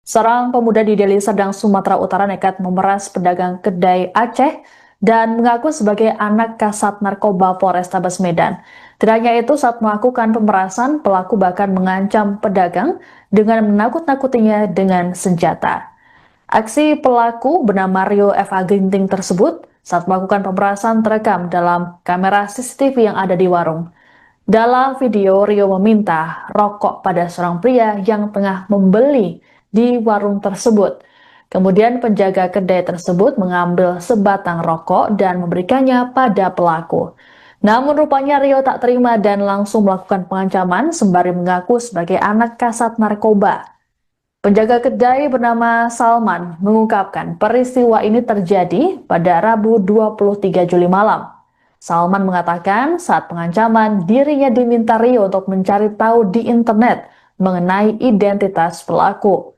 Seorang pemuda di Deli Serdang, Sumatera Utara nekat memeras pedagang kedai Aceh dan mengaku sebagai anak kasat narkoba Polrestabes Medan. Tidak hanya itu, saat melakukan pemerasan, pelaku bahkan mengancam pedagang dengan menakut-nakutinya dengan senjata. Aksi pelaku bernama Rio F.A. Ginting tersebut saat melakukan pemerasan terekam dalam kamera CCTV yang ada di warung. Dalam video, Rio meminta rokok pada seorang pria yang tengah membeli di warung tersebut. Kemudian penjaga kedai tersebut mengambil sebatang rokok dan memberikannya pada pelaku. Namun rupanya Rio tak terima dan langsung melakukan pengancaman sembari mengaku sebagai anak kasat narkoba. Penjaga kedai bernama Salman mengungkapkan peristiwa ini terjadi pada Rabu 23 Juli malam. Salman mengatakan saat pengancaman dirinya diminta Rio untuk mencari tahu di internet mengenai identitas pelaku.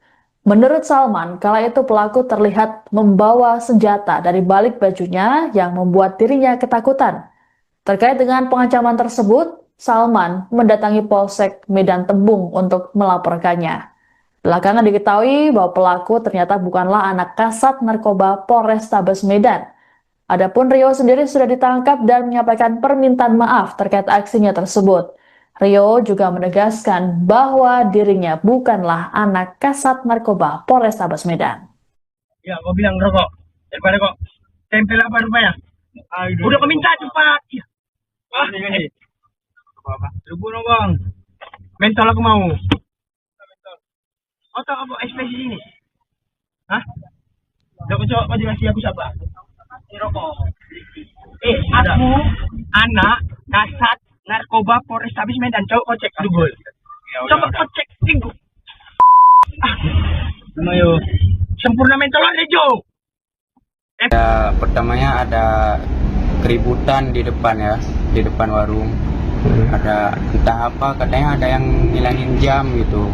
Menurut Salman, kala itu pelaku terlihat membawa senjata dari balik bajunya yang membuat dirinya ketakutan. Terkait dengan pengancaman tersebut, Salman mendatangi Polsek Medan Tembung untuk melaporkannya. Belakangan diketahui bahwa pelaku ternyata bukanlah anak kasat narkoba Polrestabes Medan. Adapun Rio sendiri sudah ditangkap dan menyampaikan permintaan maaf terkait aksinya tersebut. Rio juga menegaskan bahwa dirinya bukanlah anak kasat narkoba Polrestabes Medan. Ya, kau bilang rokok. Daripada kok tempel apa rupanya? Udah kau minta cepat. Ya. Ini. Apa? Ribu no bang. Mental aku mau. Atau apa ekspresi ini? Hah? Udah kau coba kau kasih aku siapa? Rokok. Aku anak kasat narkoba Polrestabes Medan. Coba kau cek dulu. Coba kau cek minggu. Mayo. Sempurna mental Rejo. Pertamanya ada keributan di depan ya, di depan warung. Ada entah apa, katanya ada yang ngilangin jam gitu.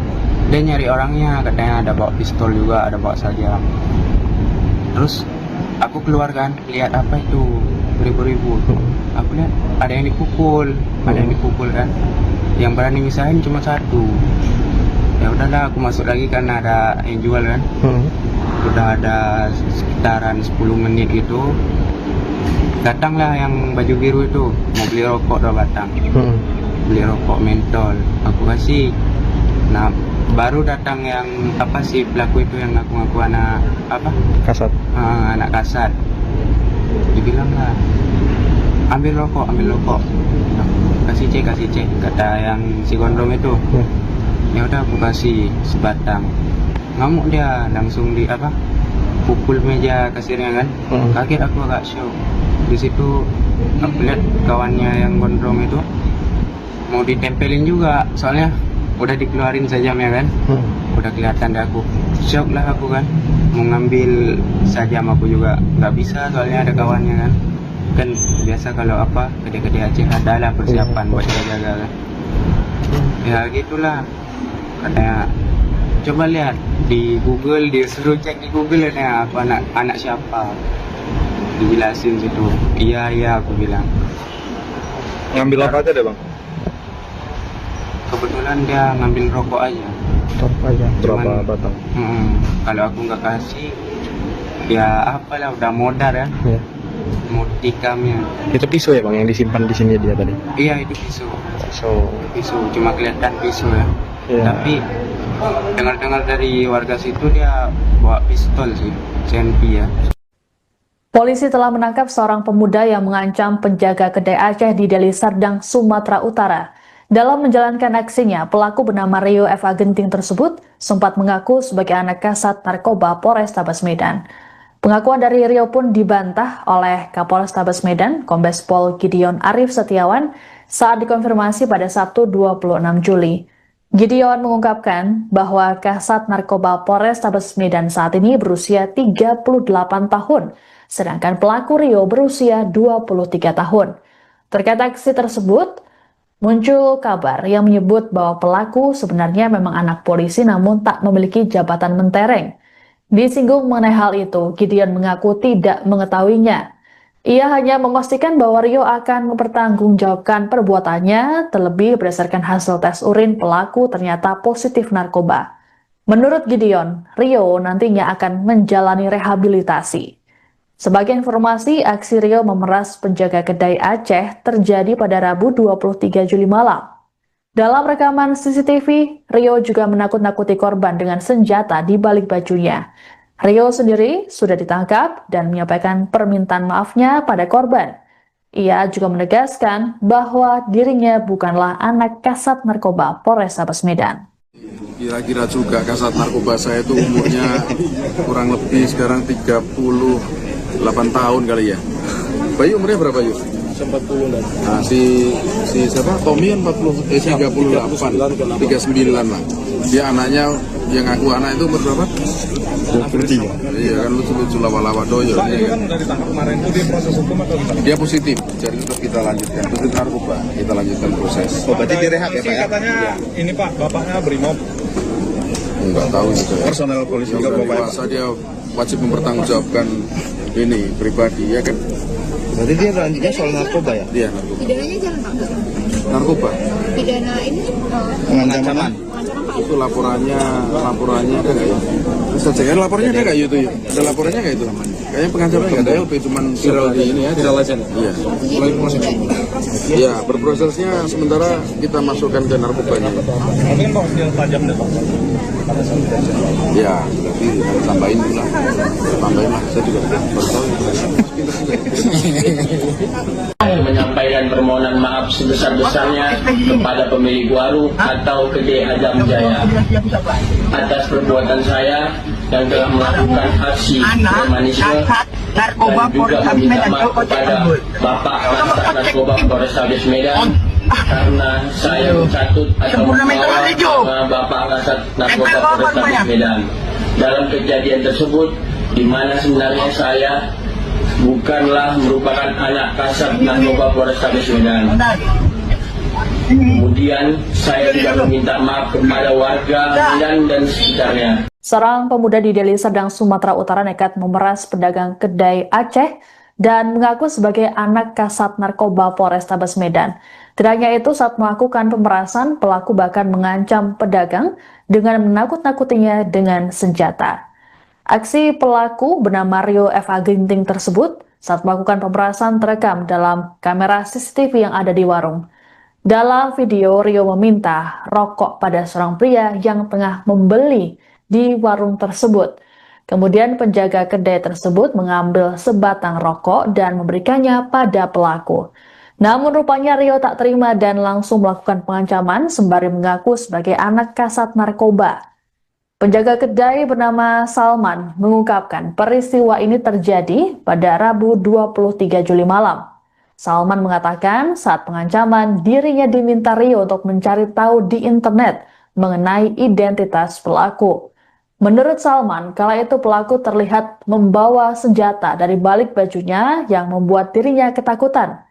Dia nyari orangnya, katanya ada bawa pistol juga, ada bawa sajam. Terus aku keluar kan, lihat apa itu beribu-ribu. Aku lihat ada yang dipukul, kan. Yang berani misahin cuma satu. Ya udahlah, aku masuk lagi kan, ada yang jual kan. Udah ada sekitaran 10 menit gitu, datanglah yang baju biru itu mau beli rokok 2 batang. Beli rokok mentol, aku kasih. Nah baru datang yang apa sih pelaku itu yang ngaku-ngaku anak apa kasat, anak kasat. Dibilang lah ambil rokok, kasih cek kata yang si gondrong itu. Ya udah aku kasih sebatang. Ngamuk dia, langsung di apa pukul meja kasirnya kan. Kaget aku, agak shock. Di situ aku lihat kawannya yang gondrong itu mau ditempelin juga, soalnya udah dikeluarin sajamnya kan. Udah kelihatan deh, aku shock lah aku kan, mau ngambil sajam aku juga nggak bisa soalnya ada kawannya kan biasa kalau apa gede-gede Aceh adalah persiapan buat jaga kan. Ya gitulah, katanya coba lihat di Google, dia suruh cek di Google ya aku anak siapa, dijelasin situ. Iya aku bilang. Ngambil apa aja deh bang? Kebetulan dia ngambil rokok aja. Berapa batang? Kalau aku nggak kasih ya apalah, udah modar ya. Mau tikamnya. Itu pisau ya bang yang disimpan di sini dia tadi? Iya itu pisau, cuma kelihatan pisau ya. Tapi dengar dari warga situ dia bawa pistol sih, CNP ya. Polisi telah menangkap seorang pemuda yang mengancam penjaga kedai Aceh di Deli Serdang, Sumatera Utara. Dalam menjalankan aksinya, pelaku bernama Rio F.A. Ginting tersebut sempat mengaku sebagai anak kasat narkoba Polrestabes Medan. Pengakuan dari Rio pun dibantah oleh Kapolrestabes Medan, Kombes Pol Gideon Arif Setiawan, saat dikonfirmasi pada Sabtu 26 Juli. Gideon mengungkapkan bahwa kasat narkoba Polrestabes Medan saat ini berusia 38 tahun, sedangkan pelaku Rio berusia 23 tahun. Terkait aksi tersebut, muncul kabar yang menyebut bahwa pelaku sebenarnya memang anak polisi namun tak memiliki jabatan mentereng. Disinggung mengenai hal itu, Gideon mengaku tidak mengetahuinya. Ia hanya memastikan bahwa Rio akan mempertanggungjawabkan perbuatannya, terlebih berdasarkan hasil tes urin pelaku ternyata positif narkoba. Menurut Gideon, Rio nantinya akan menjalani rehabilitasi. Sebagai informasi, aksi Rio memeras penjaga kedai Aceh terjadi pada Rabu 23 Juli malam. Dalam rekaman CCTV, Rio juga menakut-nakuti korban dengan senjata di balik bajunya. Rio sendiri sudah ditangkap dan menyampaikan permintaan maafnya pada korban. Ia juga menegaskan bahwa dirinya bukanlah anak kasat narkoba Polrestabes Medan. Kira-kira juga kasat narkoba saya itu umurnya kurang lebih sekarang 38 tahun kali ya. Bayu umurnya berapa Bayu? 40 dan. Nah, si siapa? Tommy kan 38, 39 lah. Dia anaknya yang aku anak itu umur berapa? 23. Iya kan lucu-lucu lawa-lawa doyo. Itu kan udah ditangkap kemarin itu dia proses hukum atau gimana? Dia positif, jadi tetap kita lanjutkan. Positif narkoba, kita lanjutkan proses. Oh, berarti direhab ya Pak ya? Katanya ini Pak, bapaknya Brimob. Enggak tahu gitu ya. Personel polisi juga Kalau Bapak. dewasa dia wajib mempertanggungjawabkan ini pribadi ya kan. Berarti dia lanjutnya soal narkoba ya? Dia narkoba. Pidananya jangan Pak. Narkoba. Pidana ini Pengancaman. Itu laporannya ada nggak ya? Bisa cek kan laporannya ada nggak itu ya? Ada laporannya nggak itu? Kayaknya pengancaman nggak ada LP cuman viral di ini aja. Viral aja. Iya. Iya, berprosesnya sementara kita masukkan ke narkobanya. Tapi kan Pak dia tajam deh Pak. Ya, tapi tambahin dulu lah. Tambahin lah. Saya juga baru tahu. Menyampaikan permohonan maaf sebesar-besarnya kepada pemilik warung atau kedai Adam Jaya atas perbuatan saya yang telah melakukan aksi premanisme dan juga meminta maaf kepada Bapak Kasat Narkoba Polrestabes Medan karena saya mencatut atau membawa Bapak Kasat Narkoba Polrestabes Medan dalam kejadian tersebut, di mana sebenarnya saya bukanlah merupakan anak kasat narkoba Polrestabes Medan. Kemudian saya juga meminta maaf kepada warga Medan dan sekitarnya. Seorang pemuda di Deli Serdang, Sumatera Utara nekat memeras pedagang kedai Aceh dan mengaku sebagai anak kasat narkoba Polrestabes Medan. Tidak hanya itu, saat melakukan pemerasan, pelaku bahkan mengancam pedagang dengan menakut-nakutinya dengan senjata. Aksi pelaku bernama Rio F.A. Ginting tersebut saat melakukan pemerasan terekam dalam kamera CCTV yang ada di warung. Dalam video, Rio meminta rokok pada seorang pria yang tengah membeli di warung tersebut. Kemudian penjaga kedai tersebut mengambil sebatang rokok dan memberikannya pada pelaku. Namun rupanya Rio tak terima dan langsung melakukan pengancaman sembari mengaku sebagai anak kasat narkoba. Penjaga kedai bernama Salman mengungkapkan peristiwa ini terjadi pada Rabu 23 Juli malam. Salman mengatakan saat pengancaman dirinya diminta Rio untuk mencari tahu di internet mengenai identitas pelaku. Menurut Salman, kala itu pelaku terlihat membawa senjata dari balik bajunya yang membuat dirinya ketakutan.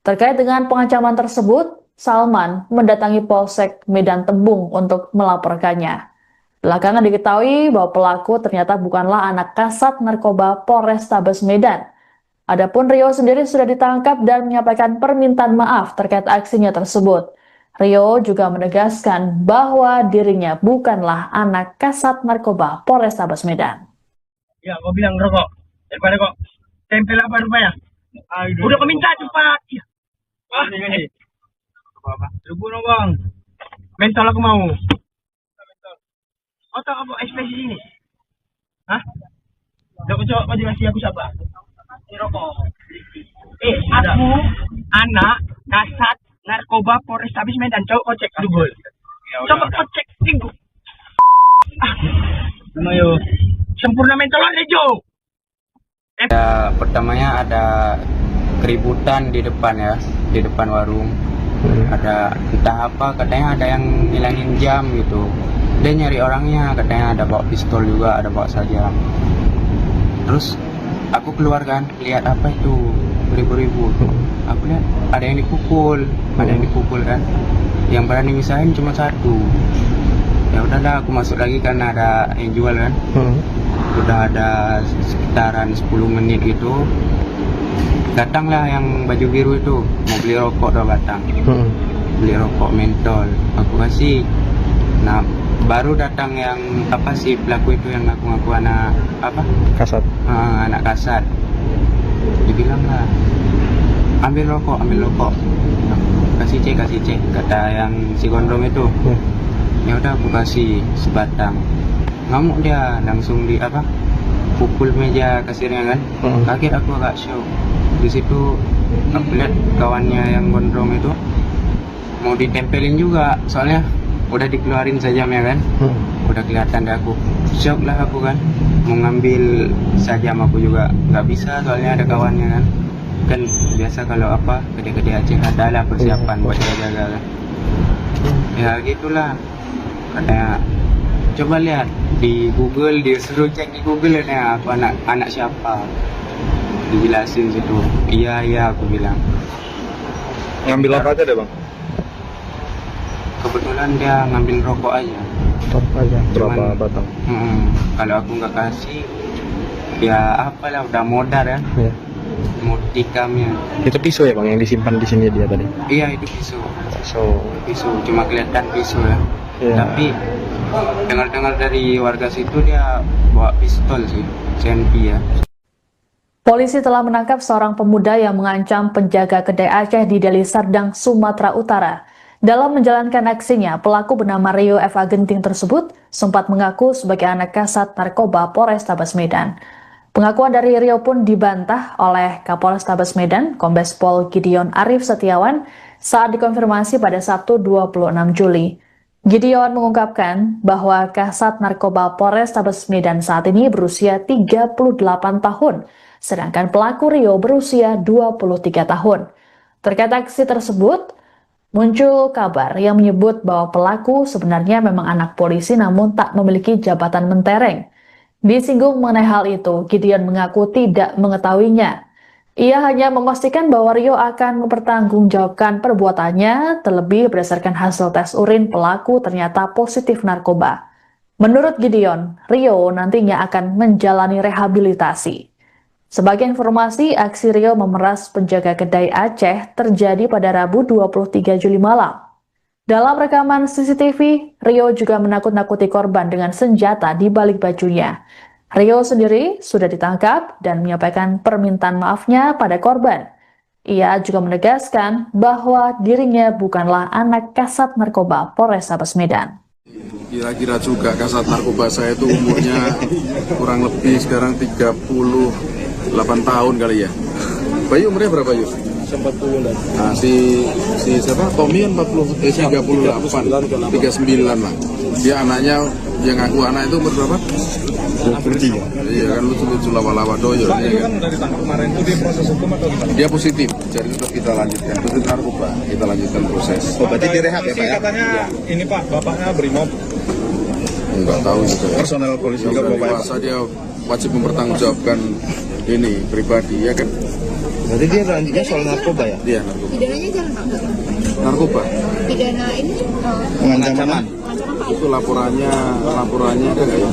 Terkait dengan pengancaman tersebut, Salman mendatangi Polsek Medan Tembung untuk melaporkannya. Belakangan diketahui bahwa pelaku ternyata bukanlah anak kasat narkoba Polrestabes Medan. Adapun Rio sendiri sudah ditangkap dan menyampaikan permintaan maaf terkait aksinya tersebut. Rio juga menegaskan bahwa dirinya bukanlah anak kasat narkoba Polrestabes Medan. Ya, kau bilang rokok. Daripada kok tempel apa rupanya? Udah kau minta cepat. Ya. Ah, ini. Apa? Ribu bang. Mental aku mau. Oh, tak apa ekspresi sini? Hah? Kau coba kau jelasin aku siapa? Ini rokok. Aku anak kasat narkoba Polrestabes Medan. Coba kau cek dulu. Coba kau cek minggu. Ayo. Sempurna mentolan Rejo. Pertamanya ada keributan di depan ya, di depan warung. Ada entah apa, katanya ada yang ngilangin jam gitu. Dia nyari orangnya, katanya ada bawa pistol juga, ada bawa sajam. Terus aku keluar kan, lihat apa itu beribu-ribu. Aku lihat ada yang dipukul kan. Yang berani misahin cuma satu. Ya udahlah, aku masuk lagi karena ada yang jual kan. Udah ada sekitaran 10 menit gitu. Datanglah yang baju biru itu, mau beli rokok, udah datang. Beli rokok mentol, aku kasih. Nah, baru datang yang apa sih pelaku itu yang ngaku-ngaku anak apa Kasat. anak kasat. Dibilang lah, ambil rokok, kasih cek, kata yang si gondrong itu. Ya udah aku kasih sebatang, ngamuk dia, langsung di apa pukul meja kasirnya kan. Kaget aku, agak shock. Di situ aku lihat kawannya yang gondrong itu mau ditempelin juga, soalnya udah dikeluarin sajamnya kan. Udah kelihatan deh, aku shock lah aku kan, mau ngambil sajam aku juga nggak bisa, soalnya ada kawannya kan biasa kalau apa gede-gede Aceh ada lah persiapan buat jaga kan. Ya gitulah, katanya coba lihat di Google, dia suruh cek di Google ya aku anak siapa, dijelasin situ. Iya aku bilang. Ngambil apa aja deh bang? Kebetulan dia ngambil rokok aja. Berapa batang? Kalau aku nggak kasih, ya apalah, udah modar ya. Iya. Mau tikamnya. Itu pisau ya bang yang disimpan di sini dia tadi? Iya itu pisau. Pisau. Cuma kelihatan pisau ya. Iya. Tapi dengar-dengar dari warga situ dia bawa pistol sih, CNP ya. Polisi telah menangkap seorang pemuda yang mengancam penjaga kedai Aceh di Deli Serdang, Sumatera Utara. Dalam menjalankan aksinya, pelaku bernama Rio F. Agenting tersebut sempat mengaku sebagai anak kasat narkoba Polrestabes Medan. Pengakuan dari Rio pun dibantah oleh Kapolrestabes Medan, Kombes Pol Gideon Arif Setiawan, saat dikonfirmasi pada Sabtu 26 Juli. Gideon mengungkapkan bahwa kasat narkoba Polrestabes Medan saat ini berusia 38 tahun, sedangkan pelaku Rio berusia 23 tahun. Terkait aksi tersebut, muncul kabar yang menyebut bahwa pelaku sebenarnya memang anak polisi namun tak memiliki jabatan mentereng. Disinggung mengenai hal itu, Gideon mengaku tidak mengetahuinya. Ia hanya memastikan bahwa Rio akan mempertanggungjawabkan perbuatannya, terlebih berdasarkan hasil tes urin pelaku ternyata positif narkoba. Menurut Gideon, Rio nantinya akan menjalani rehabilitasi. Sebagai informasi, aksi Rio memeras penjaga kedai Aceh terjadi pada Rabu 23 Juli malam. Dalam rekaman CCTV, Rio juga menakut-nakuti korban dengan senjata di balik bajunya. Rio sendiri sudah ditangkap dan menyampaikan permintaan maafnya pada korban. Ia juga menegaskan bahwa dirinya bukanlah anak kasat narkoba Polrestabes Medan. Kira-kira juga kasat narkoba saya itu umurnya kurang lebih sekarang 38 tahun kali ya. Bayu umurnya berapa Yus? 40 dan. Nah si siapa? Tommy kan 38, 39 lah. Dia anaknya yang ngaku anak itu umur berapa? 23. Iya kan lucu-lucu lawa-lawa doyo. Pak, itu kan dari tangkap kemarin itu dia proses hukum atau gimana? Dia positif, jadi tetap kita lanjutkan. Positif narkoba, kita lanjutkan proses. Oh, berarti direhab ya Pak ya? Katanya ini Pak, bapaknya Brimob. Enggak tahu juga. Personel polisi Yang juga udah bapaknya. dewasa dia wajib mempertanggungjawabkan ini pribadi ya kan. Berarti dia lanjutnya soal narkoba ya? Dia narkoba. Pidananya jangan Pak. Narkoba. Pidana ini Pengancaman. Itu laporannya ada nggak ya?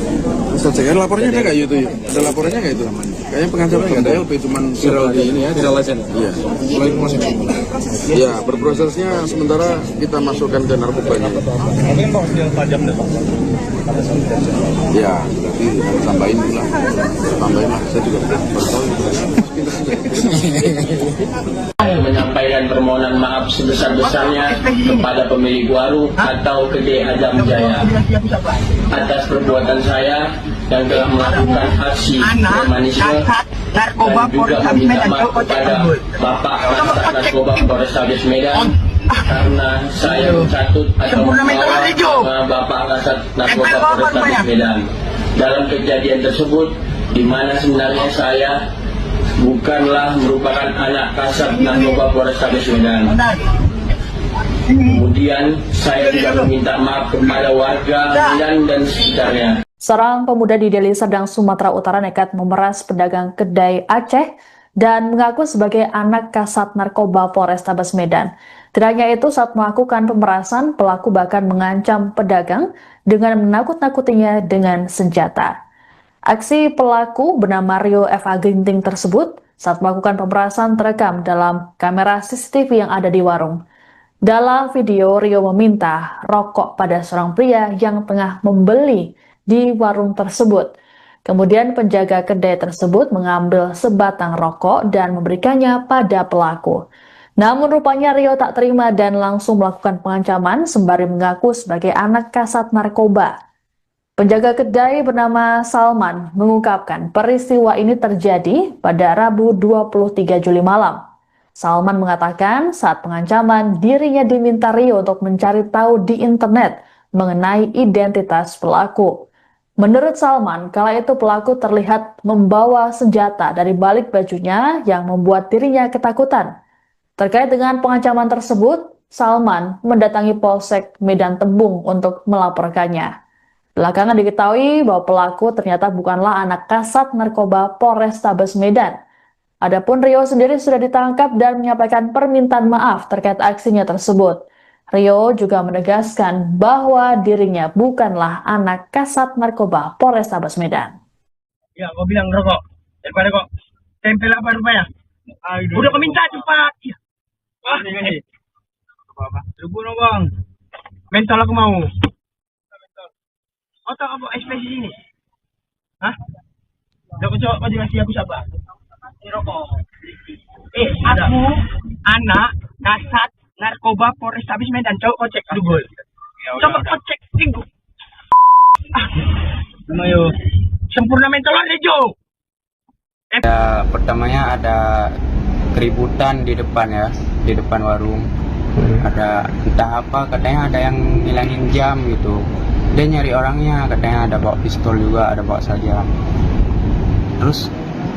Ustaz saya laporannya ada nggak ya itu? Ada laporannya nggak itu? Kayaknya pengancaman nggak ada, lebih cuman viral di ini ya. Viral aja. Iya. Iya, berprosesnya sementara kita masukkan ke narkobanya. Tapi kan Pak senjata tajam deh Pak. Ya, berarti tambahin dulu lah. Tambahin lah, saya juga baru tahu. Menyampaikan permohonan maaf sebesar-besarnya kepada pemilik warung atau kedai Adam Jaya atas perbuatan saya yang telah melakukan aksi premanisme dan juga meminta maaf kepada Bapak Kasat Narkoba Polrestabes Medan karena saya mencatut atau membawa nama Bapak Kasat Narkoba Polrestabes Medan dalam kejadian tersebut, di mana sebenarnya saya bukanlah merupakan anak kasat narkoba Polrestabes Medan. Kemudian saya juga meminta maaf kepada warga Medan dan sekitarnya. Seorang pemuda di Deli Serdang, Sumatera Utara nekat memeras pedagang kedai Aceh dan mengaku sebagai anak kasat narkoba Polrestabes Medan. Tidak hanya itu, saat melakukan pemerasan, pelaku bahkan mengancam pedagang dengan menakut-nakutinya dengan senjata. Aksi pelaku bernama Rio F. Agenting tersebut saat melakukan pemerasan terekam dalam kamera CCTV yang ada di warung. Dalam video, Rio meminta rokok pada seorang pria yang tengah membeli di warung tersebut. Kemudian penjaga kedai tersebut mengambil sebatang rokok dan memberikannya pada pelaku. Namun rupanya Rio tak terima dan langsung melakukan pengancaman sembari mengaku sebagai anak kasat narkoba. Penjaga kedai bernama Salman mengungkapkan peristiwa ini terjadi pada Rabu 23 Juli malam. Salman mengatakan saat pengancaman dirinya diminta Rio untuk mencari tahu di internet mengenai identitas pelaku. Menurut Salman, kala itu pelaku terlihat membawa senjata dari balik bajunya yang membuat dirinya ketakutan. Terkait dengan pengancaman tersebut, Salman mendatangi Polsek Medan Tembung untuk melaporkannya. Belakangan diketahui bahwa pelaku ternyata bukanlah anak kasat narkoba Polrestabes Medan. Adapun Rio sendiri sudah ditangkap dan menyampaikan permintaan maaf terkait aksinya tersebut. Rio juga menegaskan bahwa dirinya bukanlah anak kasat narkoba Polrestabes Medan. Ya, kau bilang rokok. Daripada kok tempel apa rupanya? Udah kau minta cepat. Ya. Wah, ini. Apa? Lugu dong, Bang. Mentol aku mau. Kau tahu apa ekspresi ini? Hah? Udah kau coba kasih aku siapa? Ini rokok. Aku anak kasat narkoba Polrestabes Medan. Coba kau cek Google. Coba kau cek Google. Ayo. Sempurna mentol Rejo. Pertamanya ada keributan di depan ya, di depan warung. Ada entah apa, katanya ada yang ngilangin jam gitu. Dia nyari orangnya, katanya ada bawa pistol juga, ada bawa sajam. Terus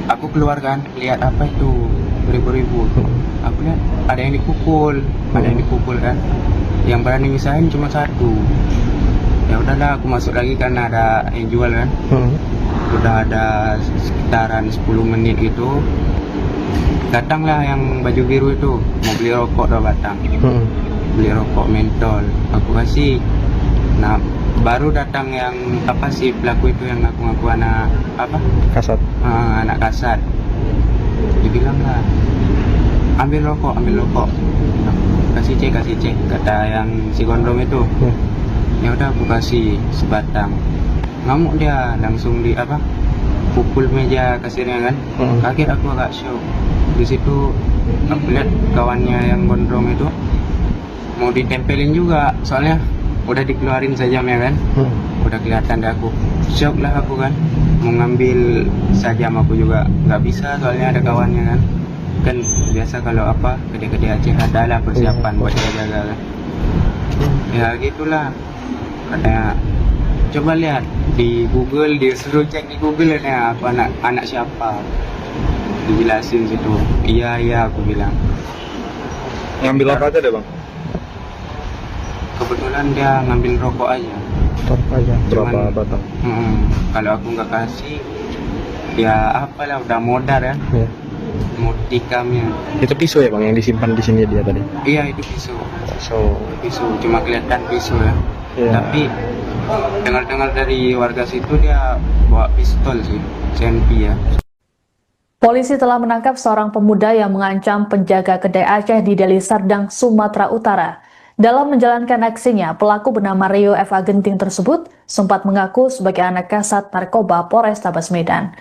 aku keluar kan, lihat apa itu beribu-ribu. Aku lihat ada yang dipukul, kan. Yang berani misahin cuma satu. Ya udahlah, aku masuk lagi karena ada yang jual kan. Udah ada sekitaran 10 menit gitu, datanglah yang baju biru itu mau beli rokok 2 batang. Beli rokok mentol, aku kasih. Nah, baru datang yang apa sih pelaku itu yang ngaku-ngaku anak apa? Kasat. Anak kasat. Dibilang lah, ambil rokok. Kasih cek, kata yang si gondrong itu. Ya udah aku kasih sebatang. Ngamuk dia, langsung di apa? Pukul meja kasirnya kan. Kaget aku agak shock. Di situ aku lihat kawannya yang gondrong itu mau ditempelin juga, soalnya udah dikeluarin sajamnya kan. Udah kelihatan deh aku. Shock lah aku kan. Mau ngambil sajam aku juga nggak bisa, soalnya ada kawannya kan. Kan biasa kalau apa gede-gede Aceh ada lah persiapan buat jaga kan. Ya gitulah. Katanya coba lihat di Google, disuruh cek di Google ya aku anak siapa. Dijelasin situ. Iya aku bilang. Ngambil apa aja deh, Bang? Kebetulan dia ngambil rokok aja. Berapa batang? Kalau aku nggak kasih, ya apalah udah modar ya. Mau tikamnya. Itu pisau ya, Bang, yang disimpan di sini dia tadi? Iya, itu pisau. Cuma kelihatan pisau ya. Tapi dengar-dengar dari warga situ dia bawa pistol sih, CNP ya. Polisi telah menangkap seorang pemuda yang mengancam penjaga kedai Aceh di Deli Serdang, Sumatera Utara. Dalam menjalankan aksinya, pelaku bernama Rio F. Agenting tersebut sempat mengaku sebagai anak kasat narkoba Polrestabes Medan.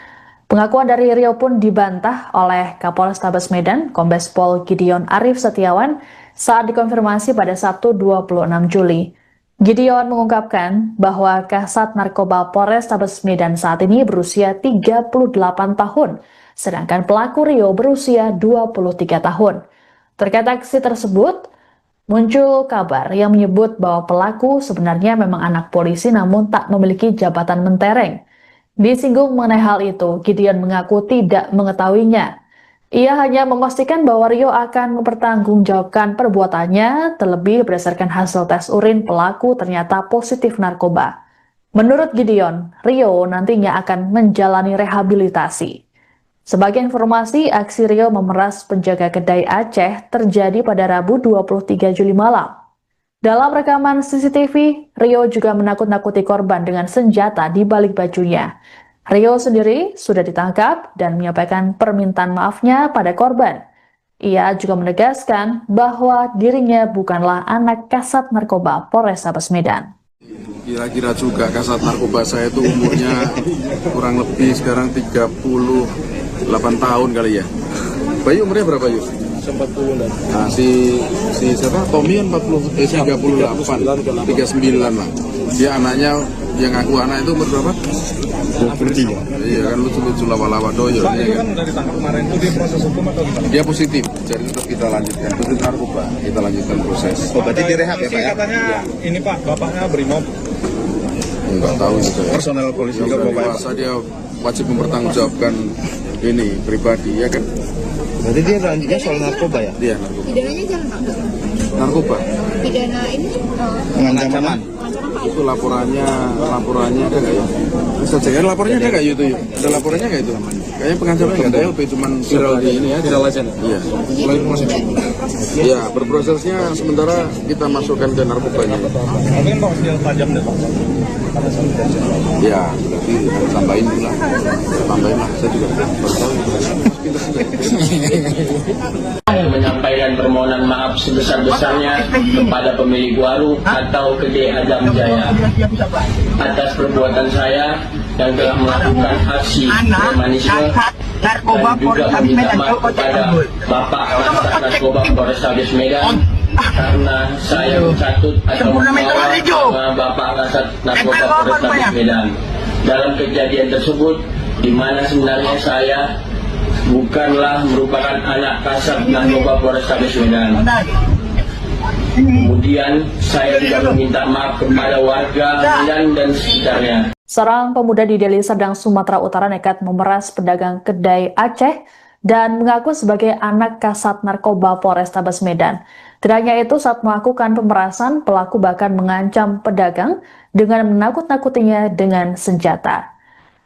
Pengakuan dari Rio pun dibantah oleh Kapolrestabes Medan, Kombes Pol Gideon Arif Setiawan, saat dikonfirmasi pada Sabtu 26 Juli. Gideon mengungkapkan bahwa kasat narkoba Polrestabes Medan saat ini berusia 38 tahun, sedangkan pelaku Rio berusia 23 tahun. Terkait aksi tersebut, muncul kabar yang menyebut bahwa pelaku sebenarnya memang anak polisi namun tak memiliki jabatan mentereng. Disinggung mengenai hal itu, Gideon mengaku tidak mengetahuinya. Ia hanya memastikan bahwa Rio akan mempertanggungjawabkan perbuatannya, terlebih berdasarkan hasil tes urin pelaku ternyata positif narkoba. Menurut Gideon, Rio nantinya akan menjalani rehabilitasi. Sebagai informasi, aksi Rio memeras penjaga kedai Aceh terjadi pada Rabu 23 Juli malam. Dalam rekaman CCTV, Rio juga menakut-nakuti korban dengan senjata di balik bajunya. Rio sendiri sudah ditangkap dan menyampaikan permintaan maafnya pada korban. Ia juga menegaskan bahwa dirinya bukanlah anak kasat narkoba Polrestabes Medan. Kira-kira juga kasat narkoba saya itu umurnya kurang lebih sekarang 38 tahun kali ya. Bayu umurnya berapa Yuk? 40 dan Nah si siapa? Tommy kan 38, 39 lah. Dia anaknya yang aku anak itu umur berapa? 23. Iya kan lucu-lucu lawa-lawa doyo. Pak, Iya itu kan? kan dari tangkap kemarin itu dia proses hukum atau gimana? Dia positif, jadi tetap kita lanjutkan. Positif narkoba, kita lanjutkan proses. Oh, berarti direhab ya Pak ya? Katanya ini Pak, bapaknya Brimob. Enggak tahu itu saya. Personel polisi Yang juga udah Bapak ya? dewasa dia wajib mempertanggungjawabkan ini pribadi ya kan? Berarti dia lanjutnya soal narkoba ya? Dia narkoba. Pidananya jangan Pak. Narkoba Pidana ini Pengancaman. itu laporannya ada nggak ya? Bisa cek laporannya ada nggak itu? Ada laporannya nggak itu? Kayaknya pengancaman nggak ada LP, cuman viral di ini ya. Viral aja. Iya. Iya, berprosesnya sementara kita masukkan ke narkobanya. Tapi kan Pak senjata tajam deh Pak. Ya, berarti harus tambahin pula. Tambahin lah, saya juga baru tahu. Pintar menyampaikan permohonan maaf sebesar-besarnya kepada pemilik warung atau kedai Adam Jaya atas perbuatan saya yang telah melakukan aksi premanisme dan juga meminta maaf kepada Bapak Kasat Narkoba Polrestabes Medan karena saya mencatut atau membawa nama Bapak Kasat Narkoba Polrestabes Medan dalam kejadian tersebut, di mana sebenarnya saya bukanlah merupakan anak kasat narkoba Polrestabes Medan. Kemudian saya juga meminta maaf kepada warga Medan dan sekitarnya. Seorang pemuda di Deli Serdang, Sumatera Utara nekat memeras pedagang kedai Aceh dan mengaku sebagai anak kasat narkoba Polrestabes Medan. Tidak hanya itu, saat melakukan pemerasan, pelaku bahkan mengancam pedagang dengan menakut-nakutinya dengan senjata.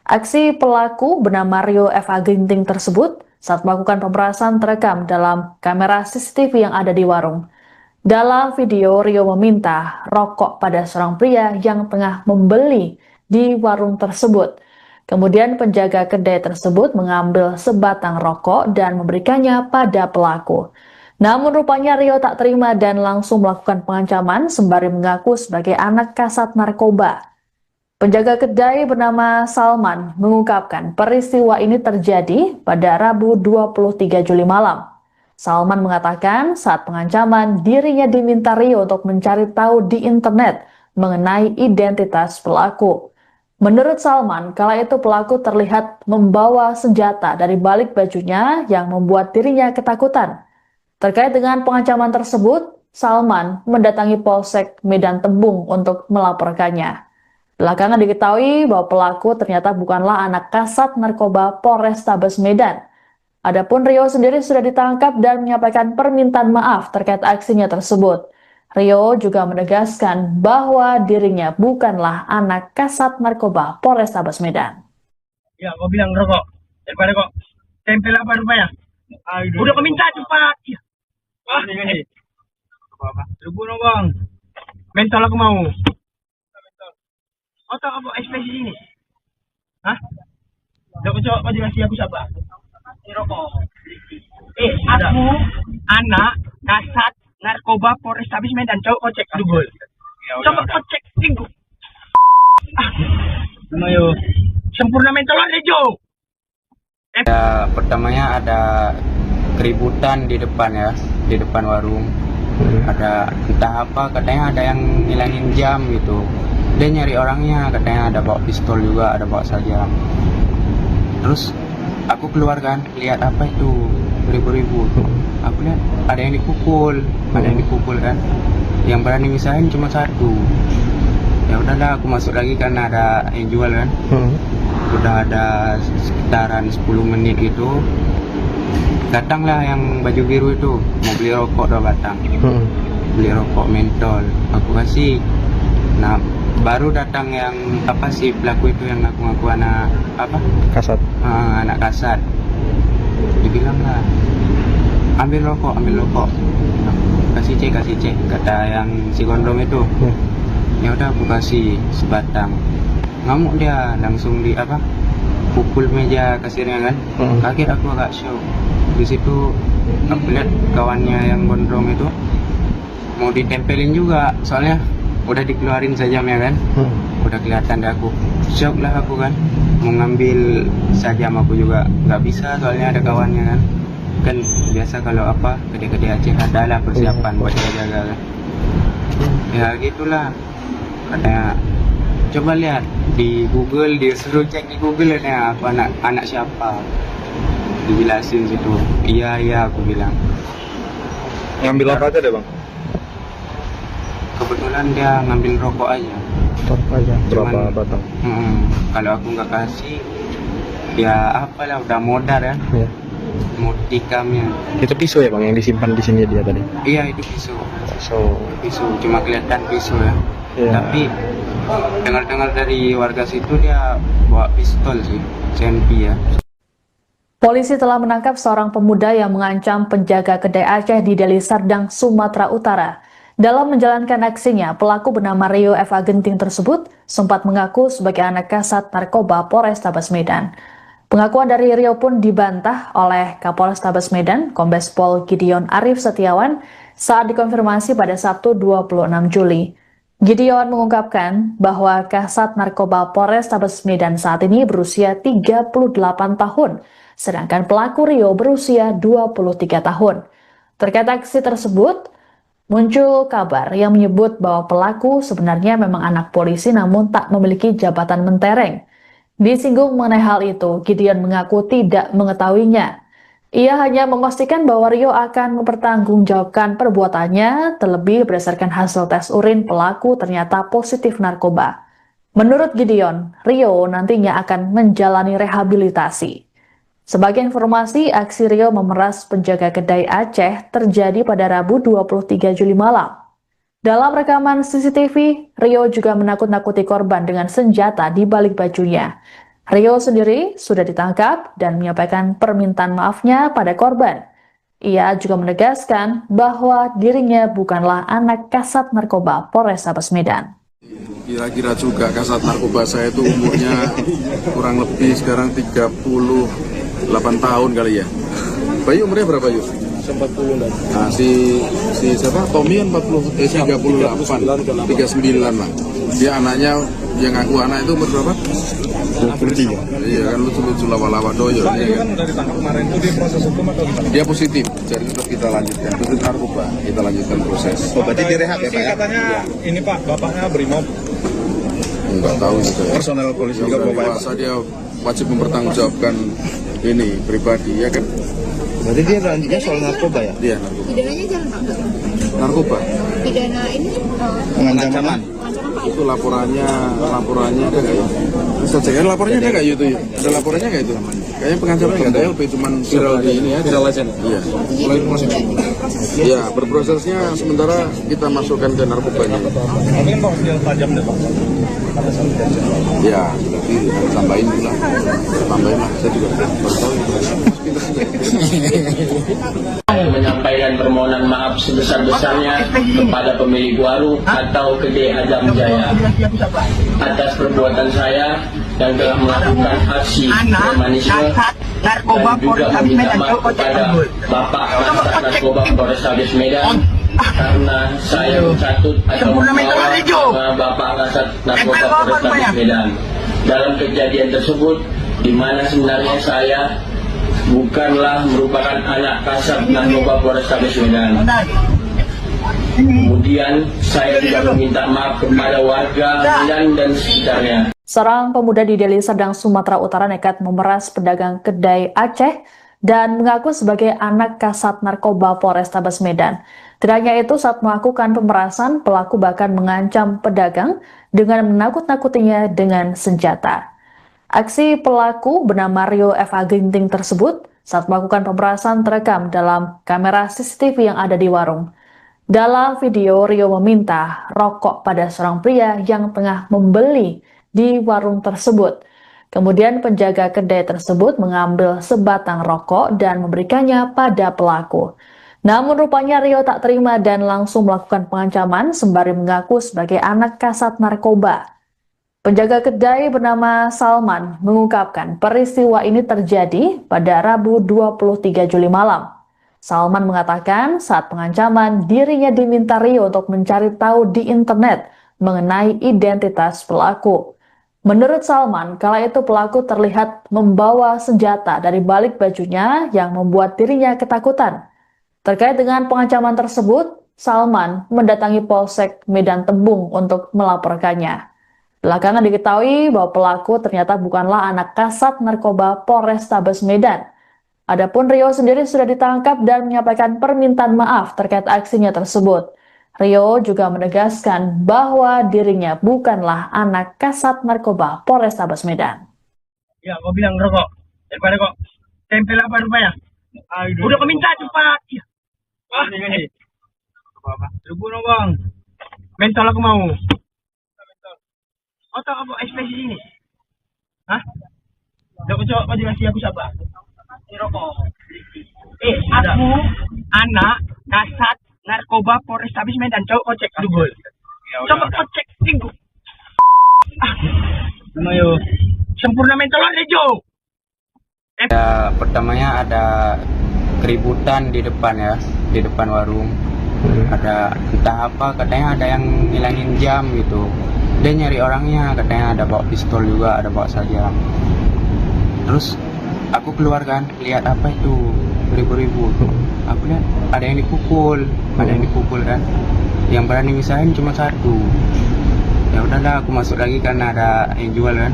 Aksi pelaku bernama Rio F.A. Ginting tersebut saat melakukan pemerasan terekam dalam kamera CCTV yang ada di warung. Dalam video, Rio meminta rokok pada seorang pria yang tengah membeli di warung tersebut. Kemudian penjaga kedai tersebut mengambil sebatang rokok dan memberikannya pada pelaku. Namun rupanya Rio tak terima dan langsung melakukan pengancaman sembari mengaku sebagai anak kasat narkoba. Penjaga kedai bernama Salman mengungkapkan peristiwa ini terjadi pada Rabu 23 Juli malam. Salman mengatakan saat pengancaman dirinya diminta Rio untuk mencari tahu di internet mengenai identitas pelaku. Menurut Salman, kala itu pelaku terlihat membawa senjata dari balik bajunya yang membuat dirinya ketakutan. Terkait dengan pengancaman tersebut, Salman mendatangi Polsek Medan Tembung untuk melaporkannya. Belakangan diketahui bahwa pelaku ternyata bukanlah anak kasat narkoba Polrestabes Medan. Adapun Rio sendiri sudah ditangkap dan menyampaikan permintaan maaf terkait aksinya tersebut. Rio juga menegaskan bahwa dirinya bukanlah anak kasat narkoba Polrestabes Medan. Ya, kau bilang rokok. Daripada kok tempel apa rupanya? Udah kau minta cepat. Ya. Ini. Apa? Ribu no bang. Mental aku mau. Atau apa ekspresi ini? Hah? Kau kasih aku siapa? Ini rokok. Aku anak kasat narkoba Polrestabes Medan. Coba kau cek dulu. Coba kau cek minggu. Ayo. Sempurna mental Rejo. Pertamanya ada keributan di depan ya, di depan warung. Ada entah apa, katanya ada yang ngilangin jam gitu. Dia nyari orangnya, katanya ada bawa pistol juga, ada bawa sajam. Terus aku keluar kan, lihat apa itu beribu-ribu. Aku lihat ada yang dipukul, kan. Yang berani misahin cuma satu. Ya udahlah, aku masuk lagi karena ada yang jual kan. Udah ada sekitaran 10 menit gitu. Datanglah yang baju biru itu, mau beli rokok 2 batang. Beli rokok mentol, aku kasih. Nah, baru datang yang apa sih pelaku itu yang ngaku-ngaku anak apa? Kasat. Anak kasat. Dibilang lah, ambil rokok. Kasih cek, kata yang si gondrong itu. Ya udah aku kasih sebatang. Ngamuk dia, langsung di apa? Pukul meja kasirnya kan. Kaget aku agak shock. Di situ aku lihat kawannya yang gondrong itu mau ditempelin juga, soalnya udah dikeluarin sajamnya kan. Udah kelihatan deh aku, shock lah aku kan, mau ngambil sajam aku juga nggak bisa soalnya ada kawannya kan. Kan biasa kalau apa gede-gede Aceh ada lah persiapan buat jaga kan. Ya gitulah, katanya coba lihat di Google, dia suruh cek di Google ya aku anak siapa, dijelasin situ. Iya aku bilang. Ngambil apa aja deh bang? Kebetulan dia ngambil rokok aja. Berapa batang? Kalau aku nggak kasih, ya apalah udah modar ya. Iya. Mau tikamnya. Itu pisau ya bang yang disimpan di sini dia tadi? Iya itu pisau. So, Pisau, cuma kelihatan pisau ya. Iya. Tapi dengar-dengar dari warga situ dia bawa pistol sih, CNP ya. Polisi telah menangkap seorang pemuda yang mengancam penjaga kedai Aceh di Deli Serdang, Sumatera Utara. Dalam menjalankan aksinya, pelaku bernama Rio F. Agenting tersebut sempat mengaku sebagai anak kasat narkoba Polrestabes Medan. Pengakuan dari Rio pun dibantah oleh Kapolrestabes Medan, Kombes Pol Gideon Arif Setiawan, saat dikonfirmasi pada Sabtu 26 Juli. Gideon mengungkapkan bahwa kasat narkoba Polrestabes Medan saat ini berusia 38 tahun, sedangkan pelaku Rio berusia 23 tahun. Terkait aksi tersebut, muncul kabar yang menyebut bahwa pelaku sebenarnya memang anak polisi namun tak memiliki jabatan mentereng. Disinggung mengenai hal itu, Gideon mengaku tidak mengetahuinya. Ia hanya memastikan bahwa Rio akan mempertanggungjawabkan perbuatannya, terlebih berdasarkan hasil tes urin pelaku ternyata positif narkoba. Menurut Gideon, Rio nantinya akan menjalani rehabilitasi. Sebagai informasi, aksi Rio memeras penjaga kedai Aceh terjadi pada Rabu 23 Juli malam. Dalam rekaman CCTV, Rio juga menakut-nakuti korban dengan senjata di balik bajunya. Rio sendiri sudah ditangkap dan menyampaikan permintaan maafnya pada korban. Ia juga menegaskan bahwa dirinya bukanlah anak kasat narkoba Polrestabes Medan. Kira-kira juga kasat narkoba saya itu umurnya kurang lebih sekarang 38 tahun kali ya. Bayu umurnya berapa Yus? 40 dan Nah si siapa? Tommy kan 38, 39 lah. Dia anaknya yang aku anak itu umur berapa? 23. Iya kan lucu-lucu lawa-lawa doyo. Pak, itu kan udah ditangkap kemarin itu di proses hukum atau gimana? Dia positif, jadi tetap kita lanjutkan. Positif narkoba, kita lanjutkan proses. Oh, berarti direhab ya Pak ya? Katanya ini Pak, bapaknya Brimob. Enggak tahu gitu ya. Personel polisi juga Juga Bapak ya? puasa dia wajib mempertanggungjawabkan ini pribadi ya kan. Berarti dia lanjutnya soal narkoba ya? Dia narkoba. Pidananya jangan Pak. Narkoba. Pidana ini Pengancaman. Itu laporannya ada nggak ya? Bisa cek kan laporannya ada nggak itu ya? Ada laporannya nggak itu? Kayaknya pengancaman nggak ada ya, lebih cuman viral di ini aja. Viral aja. Iya. Iya, berprosesnya sementara kita masukkan ke narkobanya. Tapi kan Pak senjata tajam deh Pak. Pada saat kejadian. Ya, lebih tambahin dulu lah. Tambahin lah, saya juga baru tahu. Menyampaikan permohonan maaf sebesar-besarnya kepada pemilik warung atau kedai Adam Jaya atas perbuatan saya yang telah melakukan aksi premanisme dan juga meminta maaf kepada Bapak Kasat Narkoba Polrestabes Medan karena saya mencatut atau membawa Bapak Kasat Narkoba Polrestabes Medan dalam kejadian tersebut, di mana sebenarnya saya bukanlah merupakan anak kasat narkoba Polrestabes Medan. Kemudian saya juga meminta maaf kepada warga Medan dan sekitarnya. Seorang pemuda di Deli Serdang, Sumatera Utara nekat memeras pedagang kedai Aceh dan mengaku sebagai anak kasat narkoba Polrestabes Medan. Tidak hanya itu, saat melakukan pemerasan, pelaku bahkan mengancam pedagang dengan menakut-nakutinya dengan senjata. Aksi pelaku bernama Rio F. Agenting tersebut saat melakukan pemerasan terekam dalam kamera CCTV yang ada di warung. Dalam video, Rio meminta rokok pada seorang pria yang tengah membeli di warung tersebut. Kemudian penjaga kedai tersebut mengambil sebatang rokok dan memberikannya pada pelaku. Namun rupanya Rio tak terima dan langsung melakukan pengancaman sembari mengaku sebagai anak kasat narkoba. Penjaga kedai bernama Salman mengungkapkan peristiwa ini terjadi pada Rabu 23 Juli malam. Salman mengatakan saat pengancaman dirinya diminta Rio untuk mencari tahu di internet mengenai identitas pelaku. Menurut Salman, kala itu pelaku terlihat membawa senjata dari balik bajunya yang membuat dirinya ketakutan. Terkait dengan pengancaman tersebut, Salman mendatangi Polsek Medan Tembung untuk melaporkannya. Belakangan diketahui bahwa pelaku ternyata bukanlah anak kasat narkoba Polrestabes Medan. Adapun Rio sendiri sudah ditangkap dan menyampaikan permintaan maaf terkait aksinya tersebut. Rio juga menegaskan bahwa dirinya bukanlah anak kasat narkoba Polrestabes Medan. Ya, kau bilang rokok. Daripada kok tempel apa rupanya? Udah kau minta cepat. Ya. Ah, ini. Apa? Lugu dong, Bang. Mentol aku mau. Oh, tak apa ekspresi ini. Hah? Kau coba kau jelasin aku siapa? Ini rokok. Aku anak kasat narkoba Polrestabes Medan. Coba kau cek Google. Coba kau cek Google. Ayo. Sempurna mentol Rejo. Pertamanya ada keributan di depan ya, di depan warung. Ada entah apa, katanya ada yang ngilangin jam gitu. Dia nyari orangnya, katanya ada bawa pistol juga, ada bawa sajam. Terus aku keluar kan, lihat apa itu ribu-ribu. Aku lihat ada yang dipukul, kan. Yang berani misahin cuma satu. Ya udahlah, aku masuk lagi karena ada yang jual kan.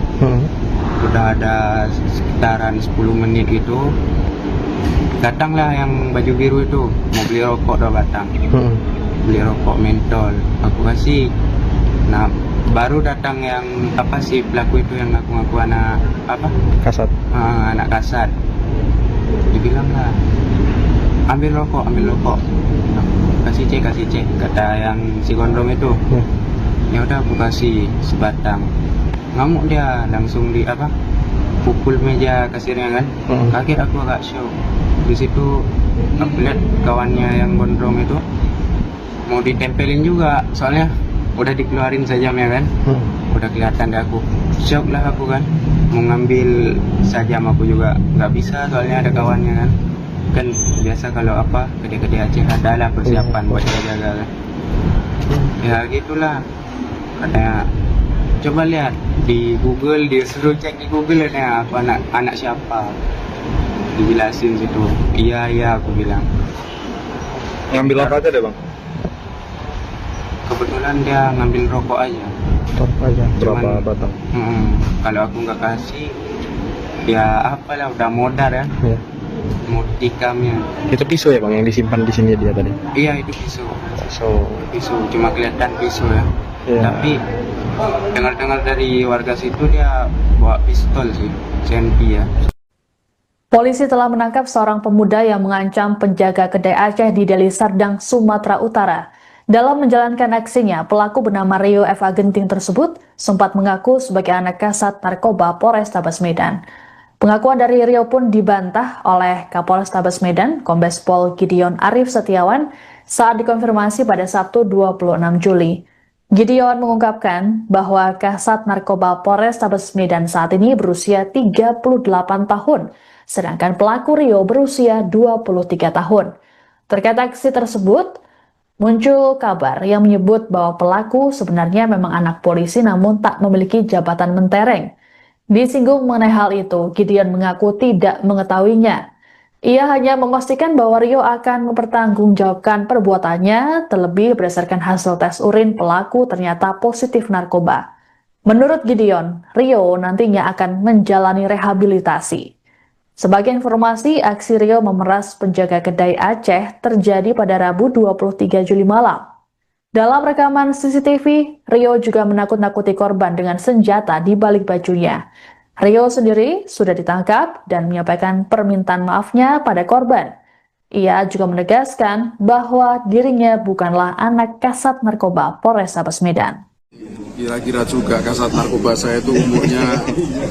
Udah ada sekitaran 10 menit gitu. Datanglah yang baju biru itu, mau beli rokok 2 batang. Beli rokok mentol, aku kasih. Nah, baru datang yang apa sih pelaku itu yang ngaku-ngaku anak apa? Kasat. Anak kasat. Dibilang lah, ambil rokok. Kasih cek, kata yang si gondrong itu. Ya udah aku kasih sebatang. Ngamuk dia, langsung di apa? Pukul meja kasirnya kan. Kaget aku agak shock. Di situ aku lihat kawannya yang gondrong itu mau ditempelin juga, soalnya udah dikeluarin sajamnya kan. Udah kelihatan deh aku. Shock lah aku kan. Mau ngambil sajam aku juga nggak bisa, soalnya ada kawannya kan. Kan biasa kalau apa gede-gede Aceh ada lah persiapan buat jaga kan. Ya gitulah. Katanya coba lihat di Google, dia suruh cek di Google katanya aku anak siapa. Dijelasin situ. Iya aku bilang. Ngambil apa aja deh bang? Kebetulan dia ngambil rokok aja. Berapa batang? Kalau aku nggak kasih, ya apalah udah modar ya. Mau tikamnya. Itu pisau ya bang yang disimpan di sini dia tadi? Iya itu pisau. Cuma kelihatan pisau ya. Tapi dengar-dengar dari warga situ dia bawa pistol sih, CNP ya. Polisi telah menangkap seorang pemuda yang mengancam penjaga kedai Aceh di Deli Serdang, Sumatera Utara. Dalam menjalankan aksinya, pelaku bernama Rio F. Agenting tersebut sempat mengaku sebagai anak kasat narkoba Polrestabes Medan. Pengakuan dari Rio pun dibantah oleh Kapolrestabes Medan, Kombes Pol Gideon Arif Setiawan, saat dikonfirmasi pada Sabtu 26 Juli. Gideon mengungkapkan bahwa kasat narkoba Polrestabes Medan saat ini berusia 38 tahun, sedangkan pelaku Rio berusia 23 tahun. Terkait aksi tersebut, muncul kabar yang menyebut bahwa pelaku sebenarnya memang anak polisi namun tak memiliki jabatan mentereng. Disinggung mengenai hal itu, Gideon mengaku tidak mengetahuinya. Ia hanya memastikan bahwa Rio akan mempertanggungjawabkan perbuatannya, terlebih berdasarkan hasil tes urin pelaku ternyata positif narkoba. Menurut Gideon, Rio nantinya akan menjalani rehabilitasi. Sebagai informasi, aksi Rio memeras penjaga kedai Aceh terjadi pada Rabu 23 Juli malam. Dalam rekaman CCTV, Rio juga menakut-nakuti korban dengan senjata di balik bajunya. Rio sendiri sudah ditangkap dan menyampaikan permintaan maafnya pada korban. Ia juga menegaskan bahwa dirinya bukanlah anak kasat narkoba Polrestabes Medan. Kira-kira juga kasat narkoba saya itu umurnya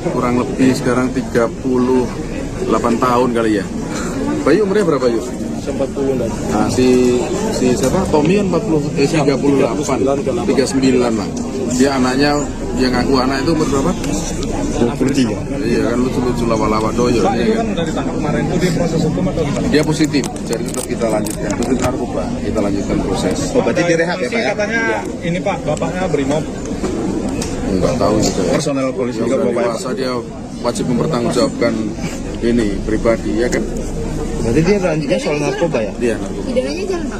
kurang lebih sekarang 38 tahun kali ya. Bayu umurnya berapa Yu? 19 Nah, si siapa? Tommy kan 39 lah. Dia anaknya yang ngaku anak itu umur berapa? 23. Iya kan, lucu-lucu lawak-lawak doyo. Pak, itu Iya kan dari tangkap kemarin itu dia proses hukum atau gimana? Dia positif, jadi tetap kita lanjutkan. Itu narkoba, kita lanjutkan proses. Oh, berarti direhab ya Pak ya? Katanya ini Pak, bapaknya Brimob. Enggak tahu itu. Personel polisi Juga juga Bapak ya? dewasa dia wajib mempertanggungjawabkan ini pribadi ya kan. Berarti dia lanjutnya soal narkoba ya? Dia narkoba. Pidananya jalan Pak?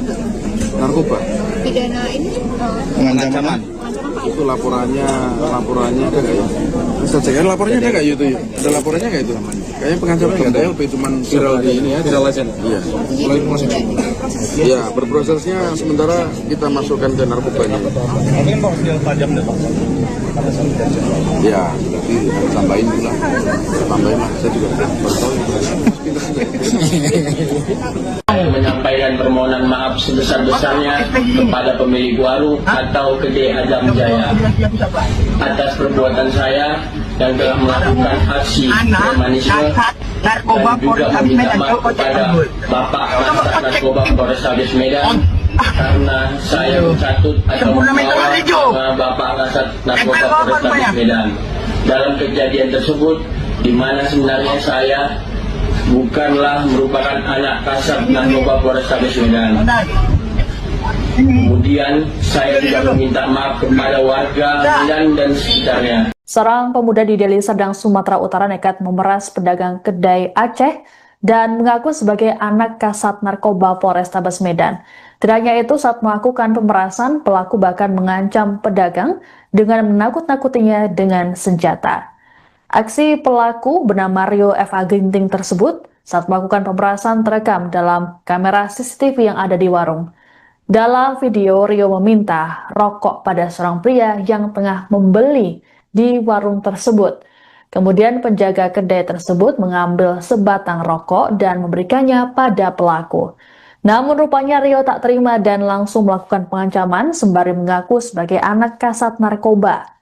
Narkoba. Pidana ini Pengancaman. Itu laporannya ada nggak ya? Bisa cek laporannya ada nggak itu? Ada laporannya nggak itu? Kayaknya pengancaman nggak ada, LP cuman viral di ini ya. Viral aja. Iya. Iya, berprosesnya sementara kita masukkan ke narkobanya. Tapi kan Pak senjata tajam deh Pak. Ya, nanti tambahin pula. Tambahin lah, saya juga baru tahu. Pintar juga. Menyampaikan permohonan maaf sebesar-besarnya kepada pemilik warung atau kedai Adam Jaya atas perbuatan saya yang telah melakukan aksi premanisme dan juga meminta maaf kepada Bapak Kasat Narkoba Polrestabes Medan karena saya mencatut atau membawa nama Bapak Kasat Narkoba Polrestabes Medan dalam kejadian tersebut, di mana sebenarnya saya bukanlah merupakan anak Kasat Narkoba Polrestabes Medan. Kemudian saya juga meminta maaf kepada warga Medan dan sekitarnya. Seorang pemuda di Deli Serdang, Sumatera Utara nekat memeras pedagang kedai Aceh dan mengaku sebagai anak Kasat Narkoba Polrestabes Medan. Tidak hanya itu, saat melakukan pemerasan, pelaku bahkan mengancam pedagang dengan menakut-nakutinya dengan senjata. Aksi pelaku bernama Rio F.A. Ginting tersebut saat melakukan pemerasan terekam dalam kamera CCTV yang ada di warung. Dalam video, Rio meminta rokok pada seorang pria yang tengah membeli di warung tersebut. Kemudian penjaga kedai tersebut mengambil sebatang rokok dan memberikannya pada pelaku. Namun rupanya Rio tak terima dan langsung melakukan pengancaman sembari mengaku sebagai anak Kasat Narkoba.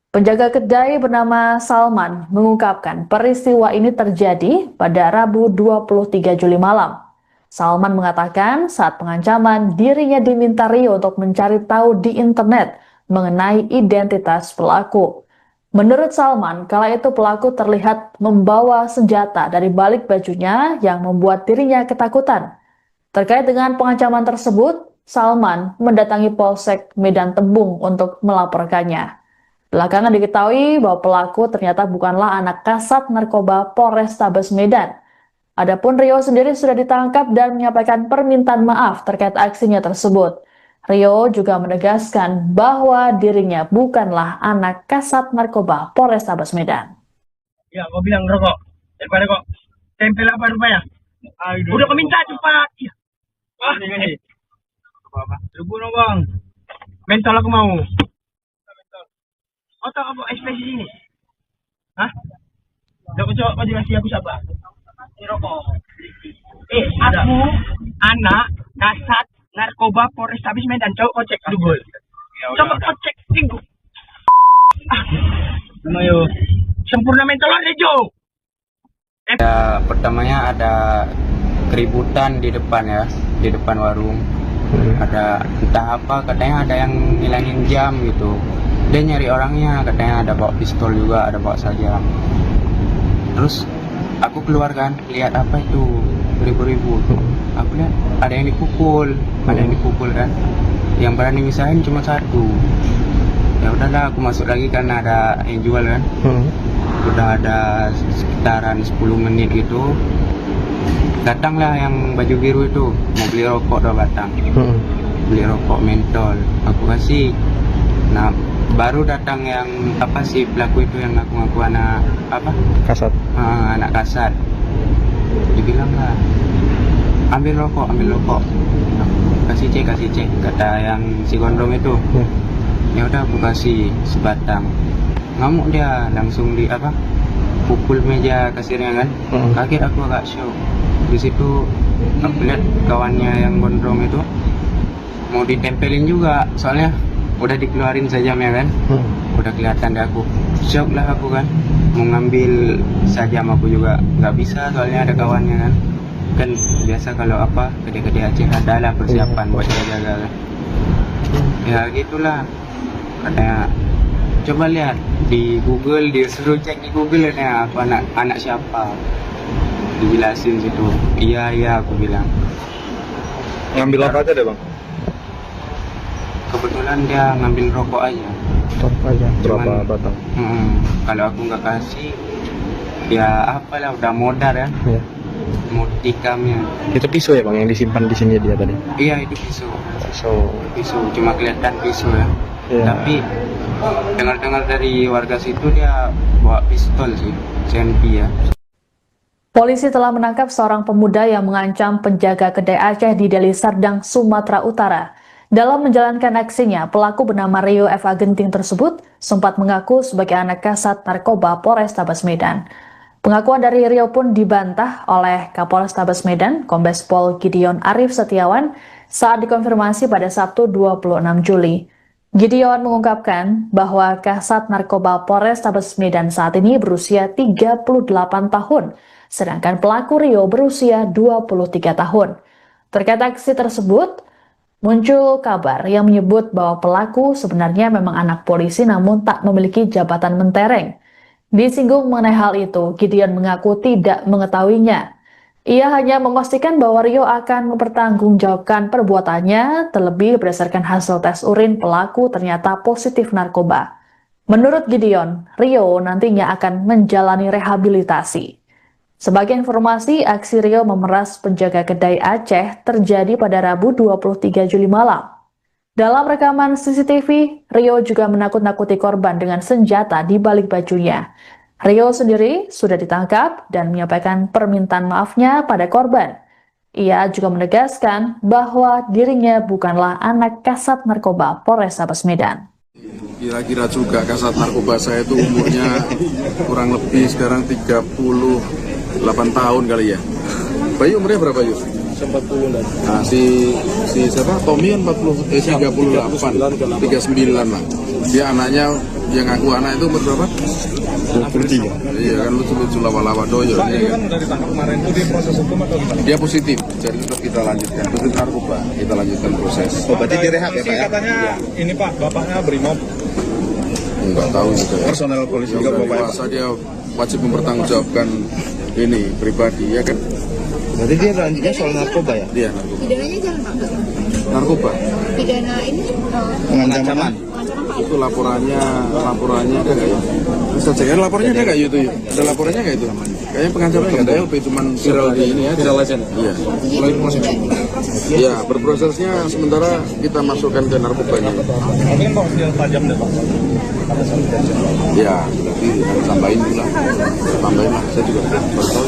Penjaga kedai bernama Salman mengungkapkan peristiwa ini terjadi pada Rabu 23 Juli malam. Salman mengatakan saat pengancaman dirinya diminta Rio untuk mencari tahu di internet mengenai identitas pelaku. Menurut Salman, kala itu pelaku terlihat membawa senjata dari balik bajunya yang membuat dirinya ketakutan. Terkait dengan pengancaman tersebut, Salman mendatangi Polsek Medan Tembung untuk melaporkannya. Belakangan diketahui bahwa pelaku ternyata bukanlah anak Kasat Narkoba Polrestabes Medan. Adapun Rio sendiri sudah ditangkap dan menyampaikan permintaan maaf terkait aksinya tersebut. Rio juga menegaskan bahwa dirinya bukanlah anak Kasat Narkoba Polrestabes Medan. Ya, kau bilang rokok. Daripada kok tempel apa rupanya? Udah kau minta cepat. Ya. Ah, ini. Apa? Tunggu dong, Bang. Mental aku mau. Oh, tahu apa ekspresi ini? Hah? Kau coba jelasin aku siapa? Ini rokok. Aku anak Kasat Narkoba Polrestabes Medan. Coba kau cek dulu. Coba kau cek minggu. Ayo. Sempurna mental Rejo. Pertamanya ada keributan di depan ya, di depan warung. Ada entah apa, katanya ada yang ngilangin jam gitu. Dia nyari orangnya, katanya ada bawa pistol juga, ada bawa sajam. Terus aku keluar kan, lihat apa itu ribu-ribu. Aku lihat ada yang dipukul kan. Yang berani misahin cuma satu. Ya udahlah, aku masuk lagi karena ada yang jual kan. Udah ada sekitaran 10 menit gitu. Datanglah yang baju biru itu, mau beli rokok 2 batang. Beli rokok mentol, aku kasih. Nah, baru datang yang apa sih pelaku itu yang ngaku-ngaku anak apa? Kasat. Anak Kasat. Dibilang lah, ambil rokok. Kasih cek, kata yang si gondrong itu. Ya udah aku kasih sebatang. Ngamuk dia, langsung di apa? Pukul meja kasirnya kan. Kaget aku, agak shock. Di situ aku lihat kawannya yang gondrong itu mau ditempelin juga, soalnya udah dikeluarin sajamnya kan. Udah kelihatan deh aku, shock lah aku kan. Mau ngambil sajam aku juga nggak bisa, soalnya ada kawannya kan. Kan biasa kalau apa kedai-kedai Aceh ada lah persiapan buat jaga-jaga lah. Ya gitulah, katanya coba lihat di Google, dia suruh cek di Google ya aku anak siapa, dijelasin situ. Iya aku bilang. Ngambil apa aja deh bang? Kebetulan dia ngambil rokok aja. Berapa batang? Kalau aku nggak kasih, ya apalah udah modar ya. Iya. Mau tikamnya. Itu pisau ya bang yang disimpan di sini dia tadi? Iya itu pisau. So, Pisau cuma kelihatan pisau ya. Iya. Tapi dengar-dengar dari warga situ dia bawa pistol sih, CNP ya. Polisi telah menangkap seorang pemuda yang mengancam penjaga kedai Aceh di Deli Serdang, Sumatera Utara. Dalam menjalankan aksinya, pelaku bernama Rio F. Agenting tersebut sempat mengaku sebagai anak kasat narkoba Polrestabes Medan. Pengakuan dari Rio pun dibantah oleh Kapolrestabes Medan, Kombes Pol Gideon Arif Setiawan, saat dikonfirmasi pada Sabtu 26 Juli. Gideon mengungkapkan bahwa kasat narkoba Polrestabes Medan saat ini berusia 38 tahun, sedangkan pelaku Rio berusia 23 tahun. Terkait aksi tersebut, muncul kabar yang menyebut bahwa pelaku sebenarnya memang anak polisi namun tak memiliki jabatan mentereng. Disinggung mengenai hal itu, Gideon mengaku tidak mengetahuinya. Ia hanya memastikan bahwa Rio akan mempertanggungjawabkan perbuatannya, terlebih berdasarkan hasil tes urin pelaku ternyata positif narkoba. Menurut Gideon, Rio nantinya akan menjalani rehabilitasi. Sebagai informasi, aksi Rio memeras penjaga kedai Aceh terjadi pada Rabu 23 Juli malam. Dalam rekaman CCTV, Rio juga menakut-nakuti korban dengan senjata di balik bajunya. Rio sendiri sudah ditangkap dan menyampaikan permintaan maafnya pada korban. Ia juga menegaskan bahwa dirinya bukanlah anak kasat narkoba Polrestabes Medan. Kira-kira juga kasat narkoba saya itu umurnya kurang lebih sekarang 38 tahun kali ya. Bayu umurnya berapa Yus? 40 dan Nah si siapa? Tommy kan 38, 39 lah. Dia anaknya yang ngaku anak itu umur berapa? 23. Iya kan lucu-lucu lawak-lawak doyo. Pak, Iya itu kan? kan udah ditangkap kemarin itu di proses hukum atau gimana? Dia positif, jadi tetap kita lanjutkan. Positif narkoba, kita lanjutkan proses. Oh, berarti direhab ya Polisi Pak ya? katanya ini Pak, bapaknya Brimob. Enggak tahu juga. Ya. Personel polisi Yang juga udah Bapak ya Pak? dewasa dia wajib mempertanggungjawabkan ini pribadi ya kan? Berarti dia lanjutnya soal narkoba ya? Dia narkoba. Pidananya jangan Pak. Narkoba. Pidana ini Pengancaman. Itu laporannya ada nggak ya? Bisa cek kan laporannya ada nggak ya itu? Ya? Ada laporannya nggak itu? Kayaknya pengancaman nggak ada, LP cuman viral di ini ya. Viral aja. Iya. Iya, berprosesnya sementara kita masukkan ke narkobanya. Tapi kan Pak tajam deh Pak. Ya, nanti tambahin pula. Tambahin lah, saya juga baru tahu.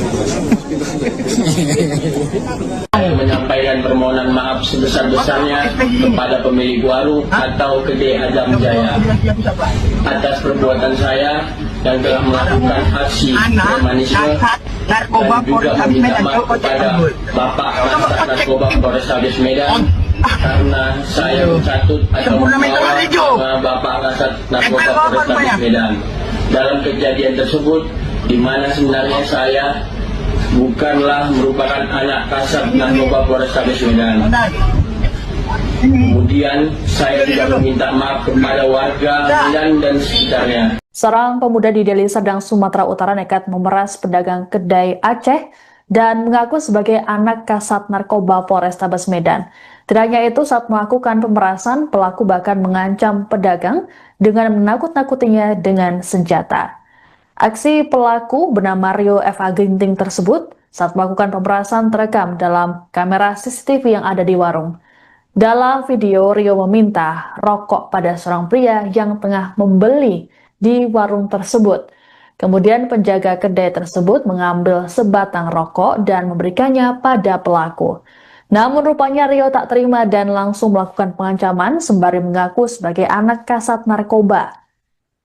Menyampaikan permohonan maaf sebesar-besarnya kepada pemilik warung atau kedai Adam Jaya atas perbuatan saya yang telah melakukan aksi premanisme dan juga meminta maaf kepada Bapak Kasat Narkoba Polrestabes Medan karena saya mencatut atau membawa nama Bapak Kasat Narkoba Polrestabes Medan dalam kejadian tersebut, di mana sebenarnya saya bukanlah merupakan anak kasat narkoba Polrestabes Medan. Kemudian saya juga meminta maaf kepada warga Medan dan sekitarnya. Seorang pemuda di Deli Serdang, Sumatera Utara nekat memeras pedagang kedai Aceh dan mengaku sebagai anak kasat narkoba Polrestabes Medan. Tidak hanya itu, saat melakukan pemerasan, pelaku bahkan mengancam pedagang dengan menakut-nakutinya dengan senjata. Aksi pelaku bernama Rio F. Agenting tersebut saat melakukan pemerasan terekam dalam kamera CCTV yang ada di warung. Dalam video, Rio meminta rokok pada seorang pria yang tengah membeli di warung tersebut. Kemudian penjaga kedai tersebut mengambil sebatang rokok dan memberikannya pada pelaku. Namun rupanya Rio tak terima dan langsung melakukan pengancaman sembari mengaku sebagai anak kasat narkoba.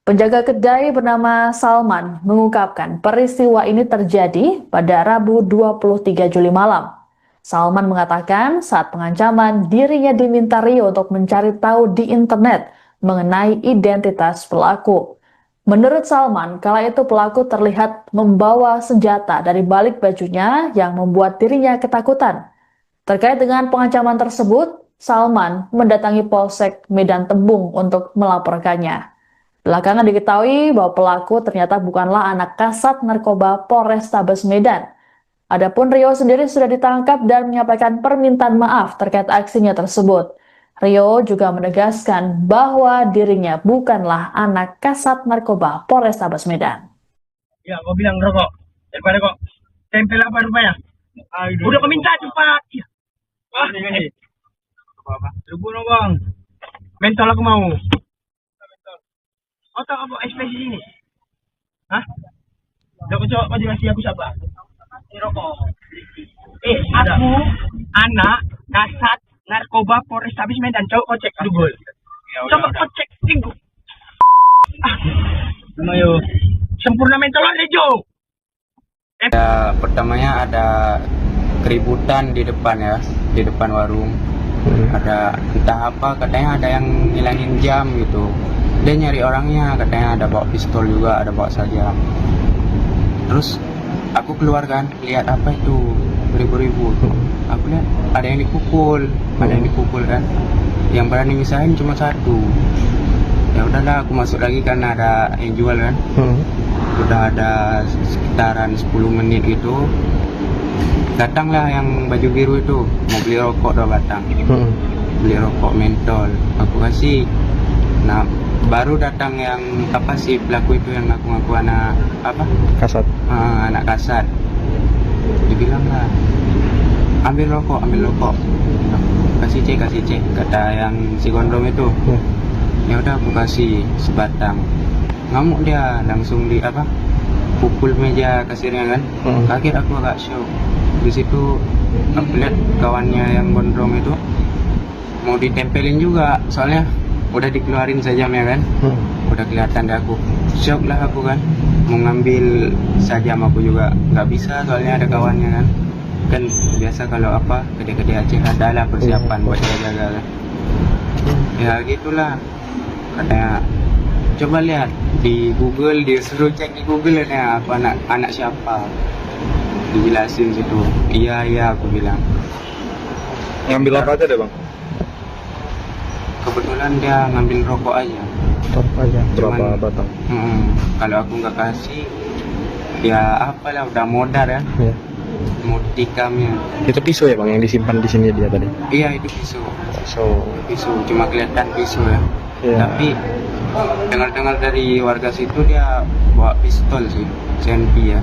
Penjaga kedai bernama Salman mengungkapkan peristiwa ini terjadi pada Rabu 23 Juli malam. Salman mengatakan saat pengancaman dirinya diminta Rio untuk mencari tahu di internet mengenai identitas pelaku. Menurut Salman, kala itu pelaku terlihat membawa senjata dari balik bajunya yang membuat dirinya ketakutan. Terkait dengan pengancaman tersebut, Salman mendatangi Polsek Medan Tembung untuk melaporkannya. Belakangan diketahui bahwa pelaku ternyata bukanlah anak kasat narkoba Polrestabes Medan. Adapun Rio sendiri sudah ditangkap dan menyampaikan permintaan maaf terkait aksinya tersebut. Rio juga menegaskan bahwa dirinya bukanlah anak kasat narkoba Polrestabes Medan. Ya, kau bilang rokok. Daripada kok tempel apa rupanya? Udah kau minta cepat. Ya. Ah, ini. Apa? Lubu dong bang. Mentol aku mau. Kau tahu apa ekspresi ini? Hah? Udah kau coba kasih aku siapa? Ini rokok. Aku anak kasat narkoba Polrestabes Medan. Coba kau cek Google. Coba kau cek Google. Ayo. Sempurna mentol Rejo. Pertamanya ada keributan di depan ya, di depan warung. Ada entah apa, katanya ada yang ngilangin jam gitu. Dia nyari orangnya, katanya ada bawa pistol juga, ada bawa sajam. Terus aku keluar kan, lihat apa itu beribu-ribu. Aku lihat ada yang dipukul, kan. Yang berani misahin cuma satu. Ya udahlah, aku masuk lagi karena ada yang jual kan. Udah ada sekitaran 10 menit gitu. Datanglah yang baju biru itu, mau beli rokok 2 batang. Beli rokok mentol, aku kasih. Nah, baru datang yang apa sih pelaku itu yang ngaku-ngaku anak apa? Kasat. Anak kasat. Dibilang lah, ambil rokok. Kasih cek, kata yang si gondrong itu. Ya udah aku kasih sebatang. Ngamuk dia, langsung di apa? Pukul meja kasirnya kan. Kaget aku agak shock. Di situ aku lihat kawannya yang gondrong itu mau ditempelin juga, soalnya udah dikeluarin sajamnya kan. Udah kelihatan deh aku. Shock lah aku kan. Mau ngambil sajam aku juga nggak bisa, soalnya ada kawannya kan. Kan biasa kalau apa gede-gede Aceh ada lah persiapan buat jaga kan. Ya gitulah. Katanya coba lihat di Google, dia suruh cek di Google ya aku anak siapa. Dijelasin situ. Iya aku bilang. Ngambil apa aja deh bang? Kebetulan dia ngambil rokok aja. Berapa batang? Kalau aku nggak kasih, ya apalah udah modar ya. Mau dikamnya. Itu pisau ya bang yang disimpan di sini dia tadi? Iya itu pisau. Cuma kelihatan pisau ya. Tapi dengar-dengar dari warga situ dia bawa pistol sih, CNP ya.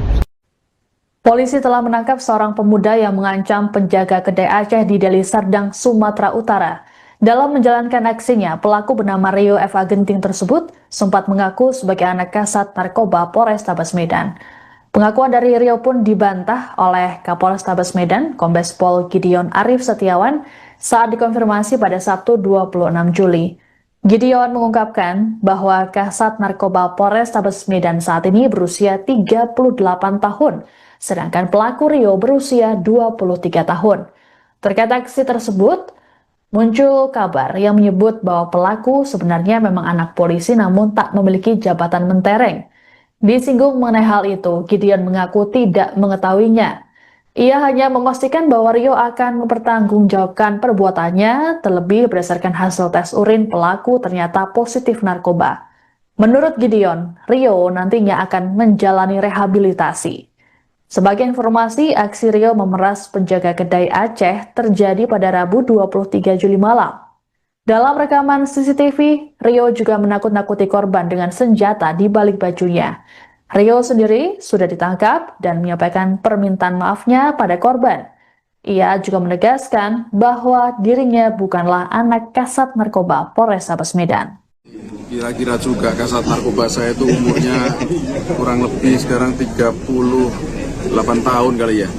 Polisi telah menangkap seorang pemuda yang mengancam penjaga kedai Aceh di Deli Serdang, Sumatera Utara. Dalam menjalankan aksinya, pelaku bernama Rio F. Agenting tersebut sempat mengaku sebagai anak kasat narkoba Polrestabes Medan. Pengakuan dari Rio pun dibantah oleh Kapolrestabes Medan, Kombes Pol Gideon Arif Setiawan, saat dikonfirmasi pada Sabtu 26 Juli. Gideon mengungkapkan bahwa kasat narkoba Polrestabes Medan saat ini berusia 38 tahun, sedangkan pelaku Rio berusia 23 tahun. Terkait aksi tersebut, muncul kabar yang menyebut bahwa pelaku sebenarnya memang anak polisi namun tak memiliki jabatan mentereng. Disinggung mengenai hal itu, Gideon mengaku tidak mengetahuinya. Ia hanya memastikan bahwa Rio akan mempertanggungjawabkan perbuatannya, terlebih berdasarkan hasil tes urin pelaku ternyata positif narkoba. Menurut Gideon, Rio nantinya akan menjalani rehabilitasi. Sebagai informasi, aksi Rio memeras penjaga kedai Aceh terjadi pada Rabu 23 Juli malam. Dalam rekaman CCTV, Rio juga menakut-nakuti korban dengan senjata di balik bajunya. Rio sendiri sudah ditangkap dan menyampaikan permintaan maafnya pada korban. Ia juga menegaskan bahwa dirinya bukanlah anak kasat narkoba Polrestabes Medan. Kira-kira juga kasat narkoba saya itu umurnya kurang lebih sekarang 38 tahun kali ya.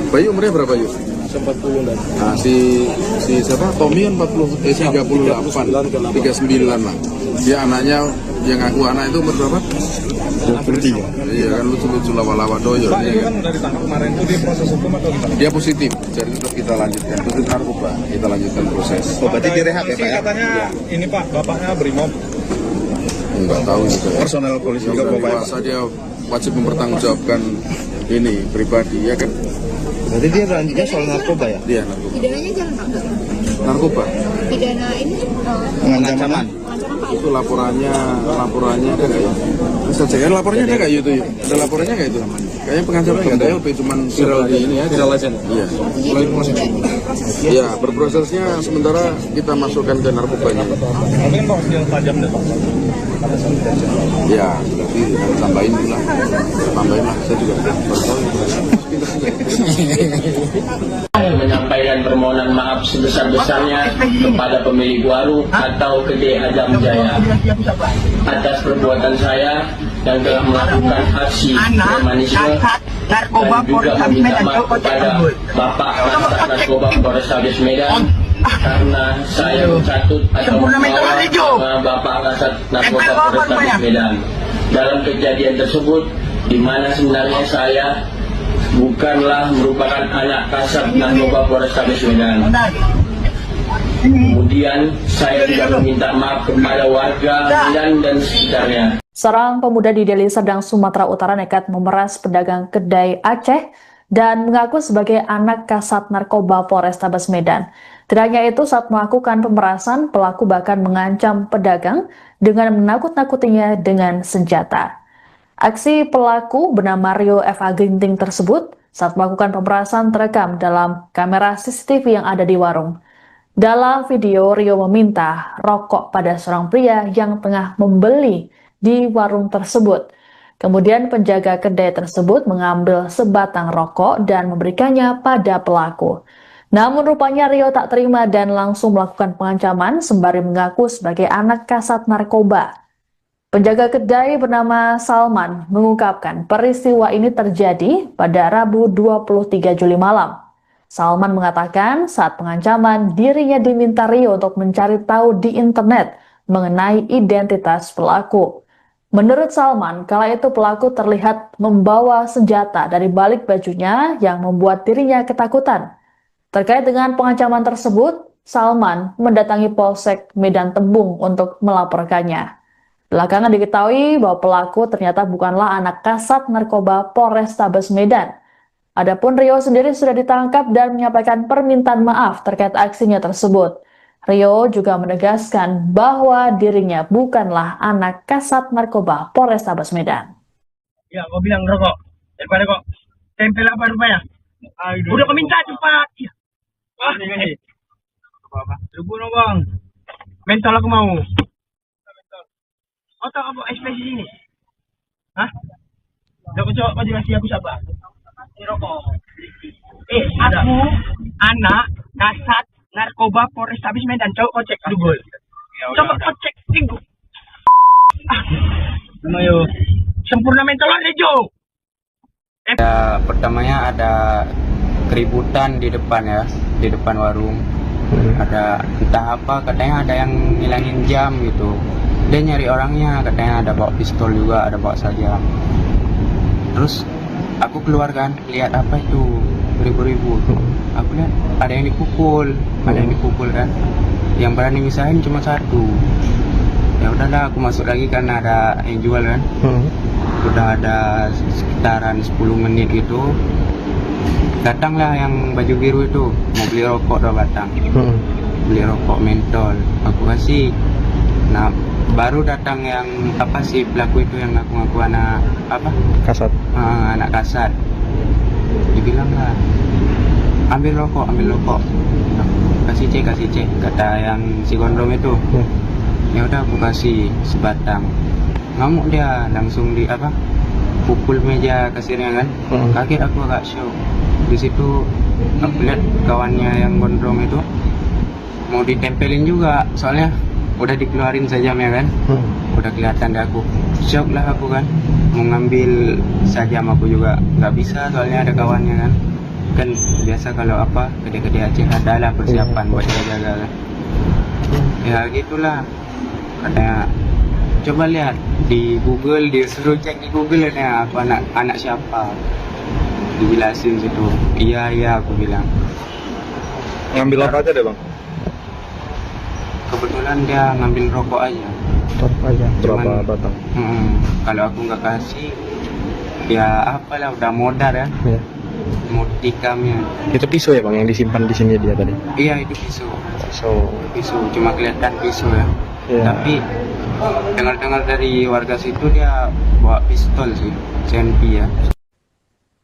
Bayu umurnya berapa Yuk? 40 dan. Nah, si siapa? Tommy kan 38, 39 lah. Dia anaknya yang aku anak itu umur berapa? 23. Iya kan lucu-lucu lawa-lawa doyol. Pak, itu kan dari tangkap kemarin itu di proses hukum atau gimana? Dia positif, jadi tetap kita lanjutkan. Positif narkoba, kita lanjutkan proses. Oh, berarti direhab ya Pak ya? Katanya ini Pak, bapaknya Brimob. Nggak tahu juga. Personel polisi Yang juga udah Bapak ya, dewasa dia wajib mempertanggungjawabkan ini pribadi ya kan. Berarti dia berlanjutnya soal narkoba ya? Dia narkoba. Pidananya jalan Pak? Narkoba Pidana ini Pengancaman. ancaman Pak? itu laporannya ada nggak ya? Bisa cek lapornya ada nggak itu? Ada laporannya nggak itu? Kayaknya pengancaman nggak ada, cuman viral di ini ya. Viral aja. Iya. Iya, berprosesnya sementara kita masukkan ke narkobanya. Tapi kan Pak senjata tajam deh Pak. Ya, berarti tambahin lah. Tambahin lah, saya juga baru tahu. Pintar juga. Menyampaikan permohonan maaf sebesar-besarnya kepada pemilik warung atau kedai Adam Jaya atas perbuatan saya yang telah melakukan aksi premanisme, dan juga meminta maaf kepada Bapak Kasat Narkoba Polrestabes Medan karena saya mencatut atau membawa nama Bapak Kasat Narkoba Polrestabes Medan dalam kejadian tersebut, di mana sebenarnya saya bukanlah merupakan anak Kasat Narkoba Polrestabes Medan. Kemudian saya juga meminta maaf kepada warga Medan dan sekitarnya. Seorang pemuda di Deli Serdang, Sumatera Utara nekat memeras pedagang kedai Aceh dan mengaku sebagai anak Kasat Narkoba Polrestabes Medan. Tidak hanya itu, saat melakukan pemerasan, pelaku bahkan mengancam pedagang dengan menakut-nakutinya dengan senjata. Aksi pelaku bernama Rio F.A. Ginting tersebut saat melakukan pemerasan terekam dalam kamera CCTV yang ada di warung. Dalam video, Rio meminta rokok pada seorang pria yang tengah membeli di warung tersebut. Kemudian penjaga kedai tersebut mengambil sebatang rokok dan memberikannya pada pelaku. Namun rupanya Rio tak terima dan langsung melakukan pengancaman sembari mengaku sebagai anak Kasat Narkoba. Penjaga kedai bernama Salman mengungkapkan peristiwa ini terjadi pada Rabu 23 Juli malam. Salman mengatakan saat pengancaman dirinya diminta Rio untuk mencari tahu di internet mengenai identitas pelaku. Menurut Salman, kala itu pelaku terlihat membawa senjata dari balik bajunya yang membuat dirinya ketakutan. Terkait dengan pengancaman tersebut, Salman mendatangi Polsek Medan Tembung untuk melaporkannya. Belakangan diketahui bahwa pelaku ternyata bukanlah anak Kasat Narkoba Polrestabes Medan. Adapun Rio sendiri sudah ditangkap dan menyampaikan permintaan maaf terkait aksinya tersebut. Rio juga menegaskan bahwa dirinya bukanlah anak Kasat Narkoba Polrestabes Medan. Ya, kau bilang rokok. Daripada kok tempel apa rupanya? Udah kau minta cepat. Ya. Ini. Apa? Lubu no bang. Mentol aku mau. Atau kamu ekspresi ini? Hah? Kau juga kasih aku siapa? Ini rokok. Aku anak Kasat Narkoba Polrestabes Medan. Coba kau cek dulu. Coba kau cek minggu. Ayo. Sempurna mentolan Rejo. Pertamanya ada keributan di depan ya, di depan warung. Ada entah apa, katanya ada yang ngilangin jam gitu. Dia nyari orangnya, katanya ada bawa pistol juga, ada bawa sajam. Terus aku keluar kan, lihat apa itu beribu-ribu. Aku lihat ada yang dipukul, kan. Yang berani misahin cuma satu. Ya udahlah, aku masuk lagi karena ada yang jual kan. Udah ada sekitaran 10 menit gitu. Datanglah yang baju biru itu, mau beli rokok 2 batang. Beli rokok mentol, aku kasih. Nah, baru datang yang apa sih pelaku itu yang ngaku-ngaku anak apa? Kasat. Anak Kasat. Dibilang lah, ambil rokok. Kasih cek, kata yang si gondrong itu. Ya udah aku kasih sebatang. Ngamuk dia, langsung di apa? Pukul meja kasirnya kan. Kaget aku agak shock. Di situ aku lihat kawannya yang gondrong itu mau ditempelin juga, soalnya udah dikeluarin sajamnya kan. Udah kelihatan deh aku. Shock lah aku kan. Mau ngambil sajam aku juga nggak bisa, soalnya ada kawannya kan. Kan biasa kalau apa gede-gede Aceh adalah persiapan buat jaga-jaga kan. Ya gitulah. Katanya coba lihat di Google, dia suruh cek di Google ya aku anak siapa. Dijelasin situ. Iya aku bilang. Ngambil apa aja deh bang? Kebetulan dia ngambil rokok aja. Berapa batang? Kalau aku nggak kasih, ya apalah udah modal ya. Ya. Mau tikamnya. Itu pisau ya bang yang disimpan di sini dia tadi? Iya itu pisau. So, Pisau cuma kelihatan pisau ya. ya. Tapi dengar-dengar dari warga situ dia bawa pistol sih, CNP ya.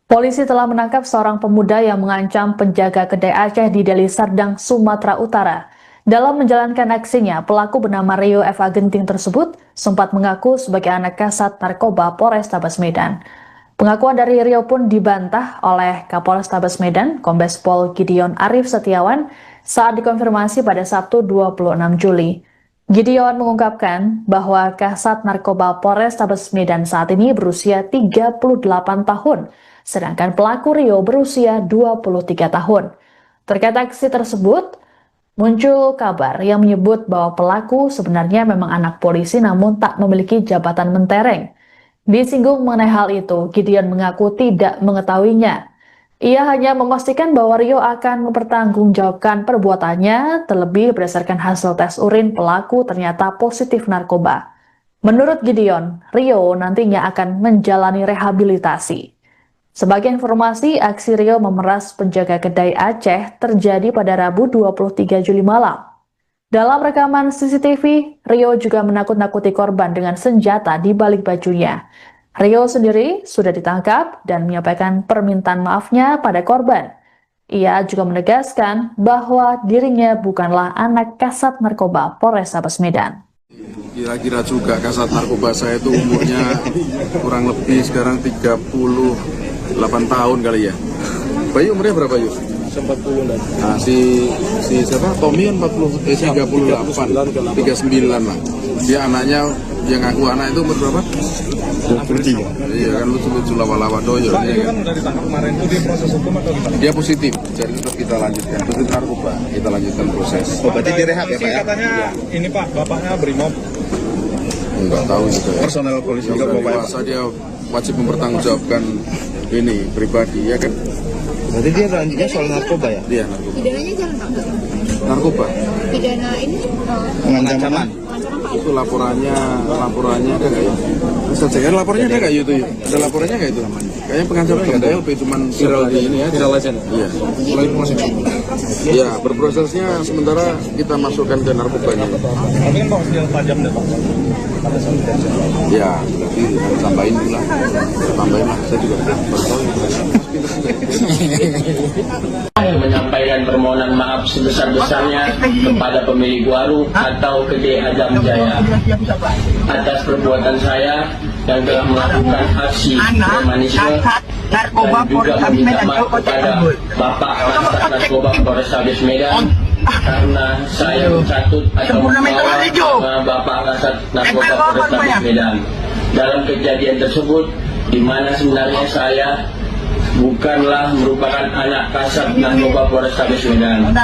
Polisi telah menangkap seorang pemuda yang mengancam penjaga kedai Aceh di Deli Serdang, Sumatera Utara. Dalam menjalankan aksinya, pelaku bernama Rio Eva Genting tersebut sempat mengaku sebagai anak kasat narkoba Polrestabes Medan. Pengakuan dari Rio pun dibantah oleh Kapolrestabes Medan, Kombes Pol Gideon Arif Setiawan, saat dikonfirmasi pada Sabtu 26 Juli. Gideon mengungkapkan bahwa kasat narkoba Polrestabes Medan saat ini berusia 38 tahun, sedangkan pelaku Rio berusia 23 tahun. Terkait aksi tersebut, muncul kabar yang menyebut bahwa pelaku sebenarnya memang anak polisi namun tak memiliki jabatan mentereng. Disinggung mengenai hal itu, Gideon mengaku tidak mengetahuinya. Ia hanya memastikan bahwa Rio akan mempertanggungjawabkan perbuatannya, terlebih berdasarkan hasil tes urin pelaku ternyata positif narkoba. Menurut Gideon, Rio nantinya akan menjalani rehabilitasi. Sebagai informasi, aksi Rio memeras penjaga kedai Aceh terjadi pada Rabu 23 Juli malam. Dalam rekaman CCTV, Rio juga menakut-nakuti korban dengan senjata di balik bajunya. Rio sendiri sudah ditangkap dan menyampaikan permintaan maafnya pada korban. Ia juga menegaskan bahwa dirinya bukanlah anak kasat narkoba Polrestabes Medan. Kira-kira juga kasat narkoba saya itu umurnya kurang lebih sekarang 38 tahun kali ya. Bayu umurnya berapa yuk? 40 dan Nah, si siapa? Tommy kan 38, 39 lah. Dia anaknya yang aku anak itu umur berapa? 23. Iya kan lucu-lucu lawa-lawa doyo. Pak, itu kan udah ditangkap kemarin itu dia proses hukum atau gimana? Dia positif, jadi tetap kita lanjutkan. Positif narkoba, kita lanjutkan proses. Oh, berarti direhab ya Sih, Pak ya? katanya ini Pak, bapaknya Brimob. Enggak tahu juga ya. Personel polisi Yang juga udah Bapak ya? dewasa dia wajib mempertanggungjawabkan ini pribadi ya kan. Berarti dia lanjutnya soal narkoba ya? Dia narkoba. Pidananya jangan Pak. Narkoba. Pidana ini Pengancaman. ancaman Pak. Itu laporannya ada nggak ya? Bisa cek kan laporannya ada nggak itu? Ada laporannya nggak itu? Kayaknya pengancaman nggak ada LP cuman viral di ini aja. Viral aja. Iya. Iya, berprosesnya sementara kita masukkan ke narkobanya. Tapi kan Pak senjata tajam deh Pak. Pada saat kejadian. Ya, berarti tambahin dulu lah. Tambahin lah, saya juga baru tahu. Menyampaikan permohonan maaf sebesar-besarnya kepada pemilik warung atau kedai Adam Jaya atas perbuatan saya yang telah melakukan aksi premanisme dan juga meminta maaf kepada Bapak Kasat Narkoba Polrestabes Medan karena saya mencatut atau membawa nama Bapak Kasat Narkoba Polrestabes Medan dalam kejadian tersebut, di mana sebenarnya saya bukanlah merupakan anak kasat narkoba Polrestabes Medan.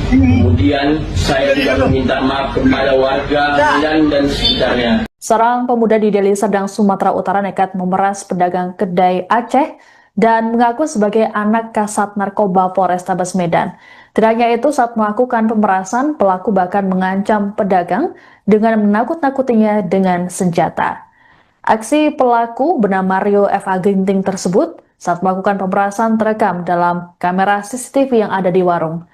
Kemudian saya juga meminta maaf kepada warga Medan dan sekitarnya. Seorang pemuda di Deli Serdang, Sumatera Utara nekat memeras pedagang kedai Aceh dan mengaku sebagai anak kasat narkoba Polrestabes Medan. Tidak hanya itu, saat melakukan pemerasan, pelaku bahkan mengancam pedagang dengan menakut-nakutinya dengan senjata. Aksi pelaku bernama Rio Eva Genting tersebut saat melakukan pemerasan terekam dalam kamera CCTV yang ada di warung.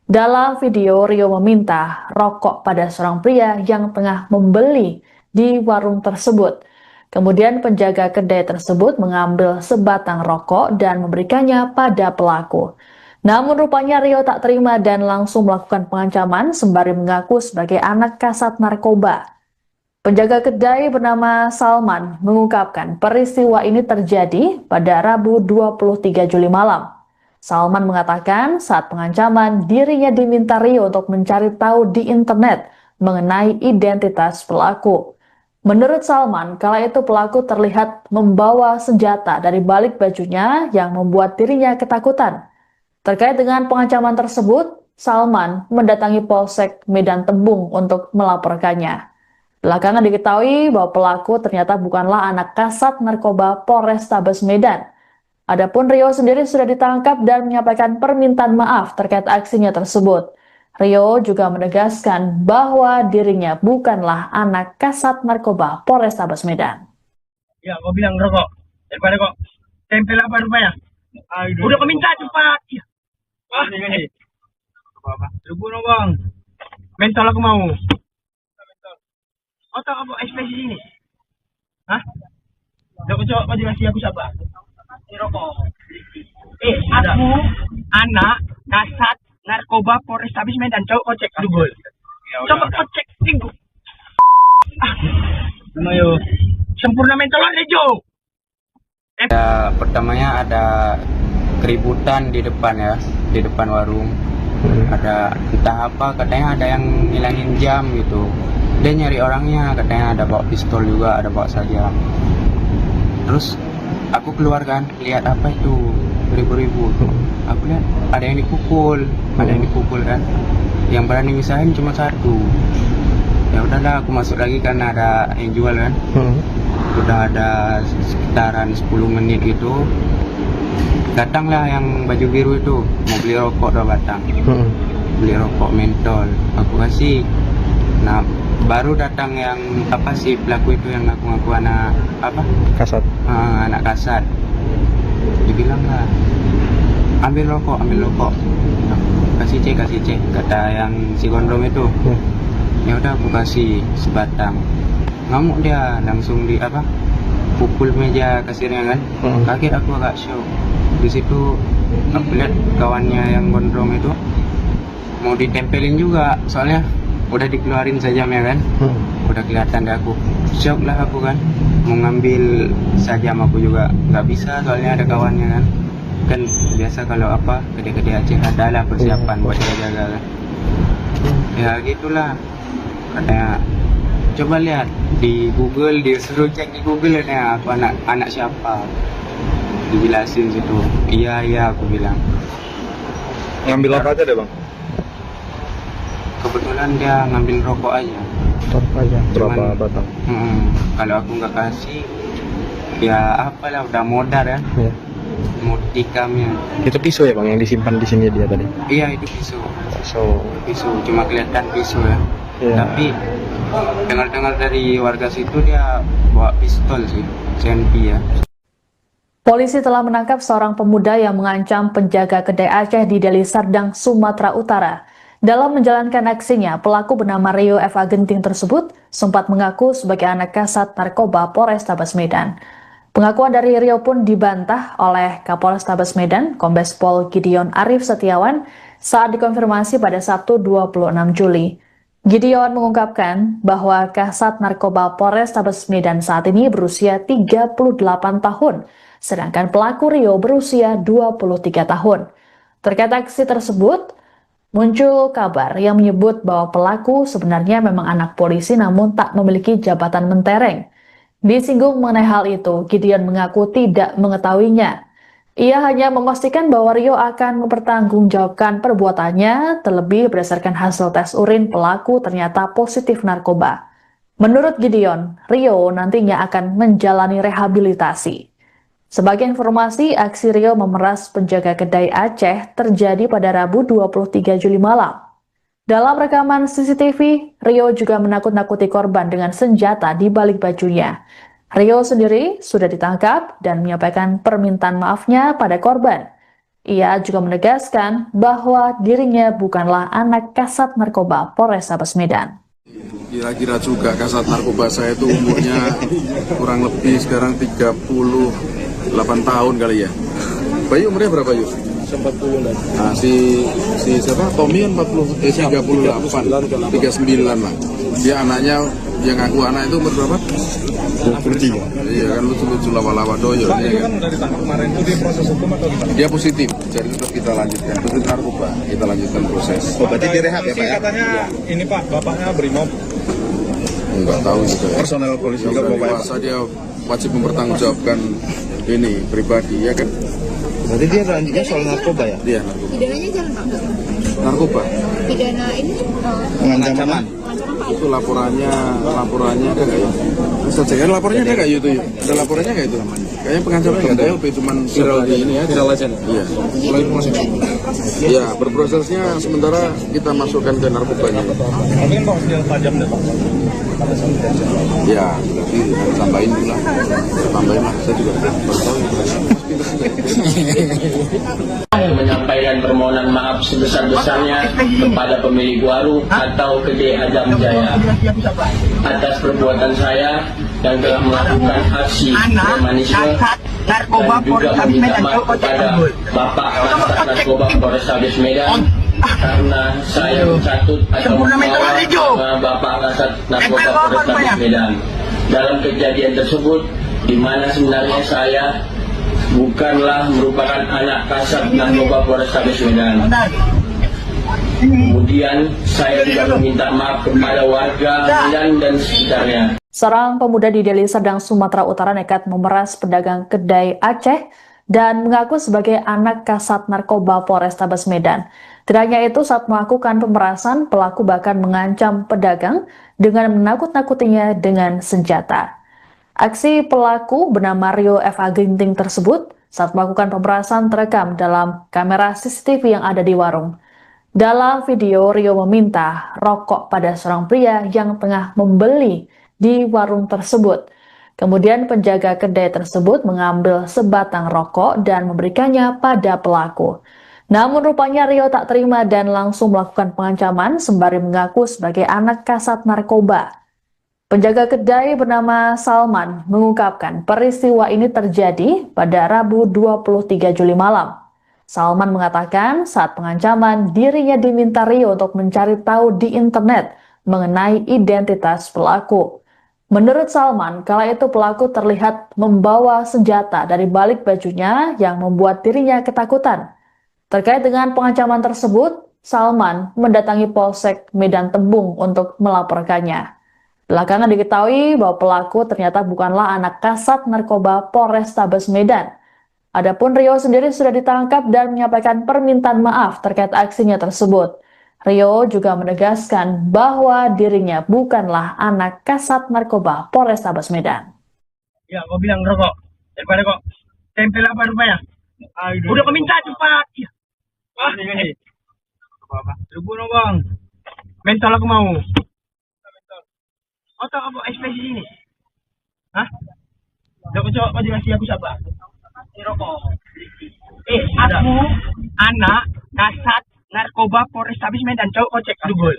Dalam video, Rio meminta rokok pada seorang pria yang tengah membeli di warung tersebut. Kemudian penjaga kedai tersebut mengambil sebatang rokok dan memberikannya pada pelaku. Namun rupanya Rio tak terima dan langsung melakukan pengancaman sembari mengaku sebagai anak kasat narkoba. Penjaga kedai bernama Salman mengungkapkan peristiwa ini terjadi pada Rabu 23 Juli malam. Salman mengatakan saat pengancaman dirinya diminta Rio untuk mencari tahu di internet mengenai identitas pelaku. Menurut Salman, kala itu pelaku terlihat membawa senjata dari balik bajunya yang membuat dirinya ketakutan. Terkait dengan pengancaman tersebut, Salman mendatangi Polsek Medan Tembung untuk melaporkannya. Belakangan diketahui bahwa pelaku ternyata bukanlah anak kasat narkoba Polrestabes Medan. Adapun Rio sendiri sudah ditangkap dan menyampaikan permintaan maaf terkait aksinya tersebut. Rio juga menegaskan bahwa dirinya bukanlah anak kasat narkoba Polrestabes Medan. Ya, kau bilang rokok. Daripada kok tempel apa rupanya? Udah kau minta cepat. Ya. Ah, ini. Apa? Lubu dong bang. Mentol aku mau. Oh tak apa ekspresi ini? Hah? Udah kau coba kasih aku siapa? Ini rokok. Aku anak kasat narkoba Polrestabes Medan. Coba kau cek Google. Coba kau cek Google. Ayo. Sempurna mentol Rejo. Pertamanya ada keributan di depan ya, di depan warung. Ada entah apa, katanya ada yang ngilangin jam gitu. Dia nyari orangnya, katanya ada bawa pistol juga, ada bawa sajam. Terus aku keluar kan, lihat apa itu, ribu-ribu. Aku lihat ada yang dipukul, kan. Yang berani misahin cuma satu. Ya udahlah, aku masuk lagi kan, ada yang jual kan. Udah ada sekitaran 10 menit gitu, datanglah yang baju biru itu mau beli rokok 2 batang. Beli rokok mentol, aku kasih. Nah baru datang yang apa sih pelaku itu yang ngaku anak apa kasat, anak kasat. Dia bilang lah, ambil rokok. Nah, kasih cek kata yang si gondrong itu. Ya udah aku kasih sebatang. Ngamuk dia, langsung di apa, pukul meja kasirnya kan. Kaget aku agak shock. Di situ aku lihat kawannya yang gondrong itu mau ditempelin juga, soalnya udah dikeluarin sajamnya kan. Udah kelihatan deh, aku shock lah aku kan. Mau ngambil sajam aku juga nggak bisa, soalnya ada kawannya kan biasa kalau apa gede-gede Aceh ada lah persiapan buat jaga kan. Ya gitulah, katanya coba lihat di Google, disuruh cek di Google ya, aku anak siapa, dijelasin situ. Iya aku bilang. Ngambil apa aja deh bang? Kebetulan dia ngambil rokok aja. Berapa batang? Kalau aku nggak kasih, ya apalah, udah modar ya. Mau tikamnya. Itu pisau ya bang yang disimpan di sini dia tadi? Iya itu pisau. Pisau, cuma kelihatan pisau ya. Tapi dengar dari warga situ dia bawa pistol sih, CNP ya. Polisi telah menangkap seorang pemuda yang mengancam penjaga kedai Aceh di Deli Serdang, Sumatera Utara. Dalam menjalankan aksinya, pelaku bernama Rio F.A. Genting tersebut sempat mengaku sebagai anak kasat narkoba Polrestabes Medan. Pengakuan dari Rio pun dibantah oleh Kapolrestabes Medan, Kombes Pol Gideon Arif Setiawan, saat dikonfirmasi pada Sabtu 26 Juli. Gideon mengungkapkan bahwa kasat narkoba Polrestabes Medan saat ini berusia 38 tahun, sedangkan pelaku Rio berusia 23 tahun. Terkait aksi tersebut, muncul kabar yang menyebut bahwa pelaku sebenarnya memang anak polisi namun tak memiliki jabatan mentereng. Disinggung mengenai hal itu, Gideon mengaku tidak mengetahuinya. Ia hanya memastikan bahwa Rio akan mempertanggungjawabkan perbuatannya, terlebih berdasarkan hasil tes urin pelaku ternyata positif narkoba. Menurut Gideon, Rio nantinya akan menjalani rehabilitasi. Sebagai informasi, aksi Rio memeras penjaga kedai Aceh terjadi pada Rabu 23 Juli malam. Dalam rekaman CCTV, Rio juga menakut-nakuti korban dengan senjata di balik bajunya. Rio sendiri sudah ditangkap dan menyampaikan permintaan maafnya pada korban. Ia juga menegaskan bahwa dirinya bukanlah anak kasat narkoba Polrestabes Medan. Kira-kira juga kasat narkoba saya itu umurnya kurang lebih sekarang 38 tahun kali ya. Bayu umurnya berapa Yus? 40 dan. Nah, si siapa? Tommy kan 38, 39 lah. Dia anaknya yang aku anak itu umur berapa? 23. Iya kan, lucu-lucu lawa-lawa doyol. Pak, itu kan udah ditangkap kemarin, itu dia proses hukum atau gimana? Dia positif, jadi tetap kita lanjutkan. Positif narkoba, kita lanjutkan proses. Oh, berarti direhab ya Pak ya? Katanya ini Pak, bapaknya Brimob. Enggak tahu juga ya. Personel polisi juga Yang Pak ya? dewasa dia wajib mempertanggungjawabkan ini pribadi ya kan. Berarti dia lanjutnya soal narkoba ya? Dia narkoba. Pidananya jalan Pak? Narkoba. Pidana ini Pengancaman. Itu laporannya ada nggak ya? Bisa cek laporannya ada nggak itu? Ada laporannya nggak itu namanya? Kayaknya pengancaman nggak ada LP, cuman viral di ini ya. Viral aja. Iya. Iya, berprosesnya sementara kita masukkan ke narkobanya. Mungkin Bang senjata tajam deh Bang. Ya, nanti tambahin dulu lah. Tambahin lah, saya juga baru tahu. Menyampaikan permohonan maaf sebesar-besarnya kepada pemilik warung atau kedai Adam Jaya atas perbuatan saya yang telah melakukan aksi premanisme, dan juga meminta maaf kepada Bapak Kasat Narkoba Polrestabes Medan karena saya mencatut atau membawa nama Bapak Kasat Narkoba Polrestabes Medan dalam kejadian tersebut, di mana sebenarnya saya bukanlah merupakan anak Kasat Narkoba Polrestabes Medan. Kemudian saya juga meminta maaf kepada warga Medan dan sekitarnya. Seorang pemuda di Deli Serdang, Sumatera Utara nekat memeras pedagang kedai Aceh dan mengaku sebagai anak Kasat Narkoba Polrestabes Medan. Tidak hanya itu, saat melakukan pemerasan, pelaku bahkan mengancam pedagang dengan menakut-nakutinya dengan senjata. Aksi pelaku bernama Rio F.A. Ginting tersebut saat melakukan pemerasan terekam dalam kamera CCTV yang ada di warung. Dalam video, Rio meminta rokok pada seorang pria yang tengah membeli di warung tersebut. Kemudian penjaga kedai tersebut mengambil sebatang rokok dan memberikannya pada pelaku. Namun rupanya Rio tak terima dan langsung melakukan pengancaman sembari mengaku sebagai anak Kasat Narkoba. Penjaga kedai bernama Salman mengungkapkan peristiwa ini terjadi pada Rabu 23 Juli malam. Salman mengatakan saat pengancaman dirinya diminta Rio untuk mencari tahu di internet mengenai identitas pelaku. Menurut Salman, kala itu pelaku terlihat membawa senjata dari balik bajunya yang membuat dirinya ketakutan. Terkait dengan pengancaman tersebut, Salman mendatangi Polsek Medan Tembung untuk melaporkannya. Belakangan diketahui bahwa pelaku ternyata bukanlah anak Kasat Narkoba Polrestabes Medan. Adapun Rio sendiri sudah ditangkap dan menyampaikan permintaan maaf terkait aksinya tersebut. Rio juga menegaskan bahwa dirinya bukanlah anak Kasat Narkoba Polrestabes Medan. Ya, kau bilang rokok. Daripada kok tempel apa rupanya? Udah kau minta cepat. Ya. Ini. Apa? Ribu no bang. Mental aku mau. Atau apa ekspresi ini? Hah? Kau kasih aku siapa? Ini rokok. Aku anak Kasat Narkoba Polrestabes Medan. Coba kau cek dulu.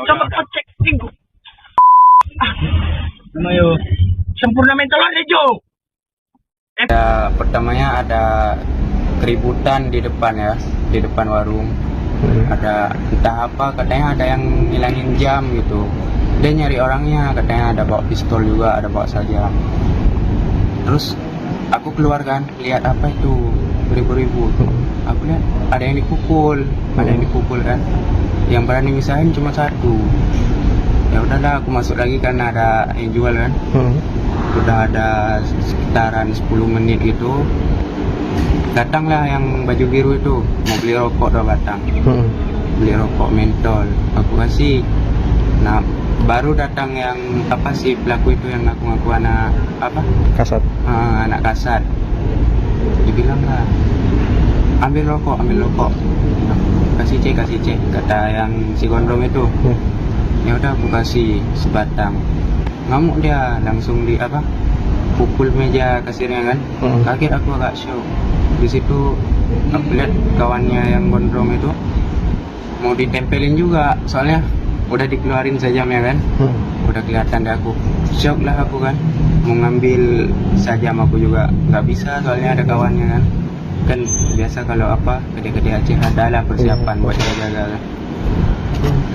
Coba kau cek minggu. Mayo. Sempurna mental Rejo. Pertamanya ada keributan di depan ya, di depan warung. Ada entah apa, katanya ada yang ngilangin jam gitu. Dia nyari orangnya, katanya ada bawa pistol juga, ada bawa saja. Terus aku keluar kan, lihat apa itu beribu-ribu. Aku lihat ada yang dipukul, kan. Yang berani misahin cuma satu. Ya udahlah, aku masuk lagi karena ada yang jual kan. Udah ada sekitaran 10 menit gitu. Datanglah yang baju biru itu, mau beli rokok 2 batang. Beli rokok mentol, aku kasih. Nah, baru datang yang apa sih pelaku itu yang ngaku-ngaku anak apa? Kasat. Anak Kasat. Dibilang lah, ambil rokok. Kasih cek, kata yang si gondrong itu. Ya udah aku kasih sebatang. Ngamuk dia, langsung di apa? Pukul meja kasirnya kan. Kaget aku agak shock. Di situ aku lihat kawannya yang gondrong itu mau ditempelin juga, soalnya udah dikeluarin sajamnya kan. Udah kelihatan deh aku. Shock lah aku kan. Mau ngambil sajam aku juga nggak bisa, soalnya ada kawannya kan. Kan biasa kalau apa gede-gede Aceh adalah persiapan buat jaga-jaga kan.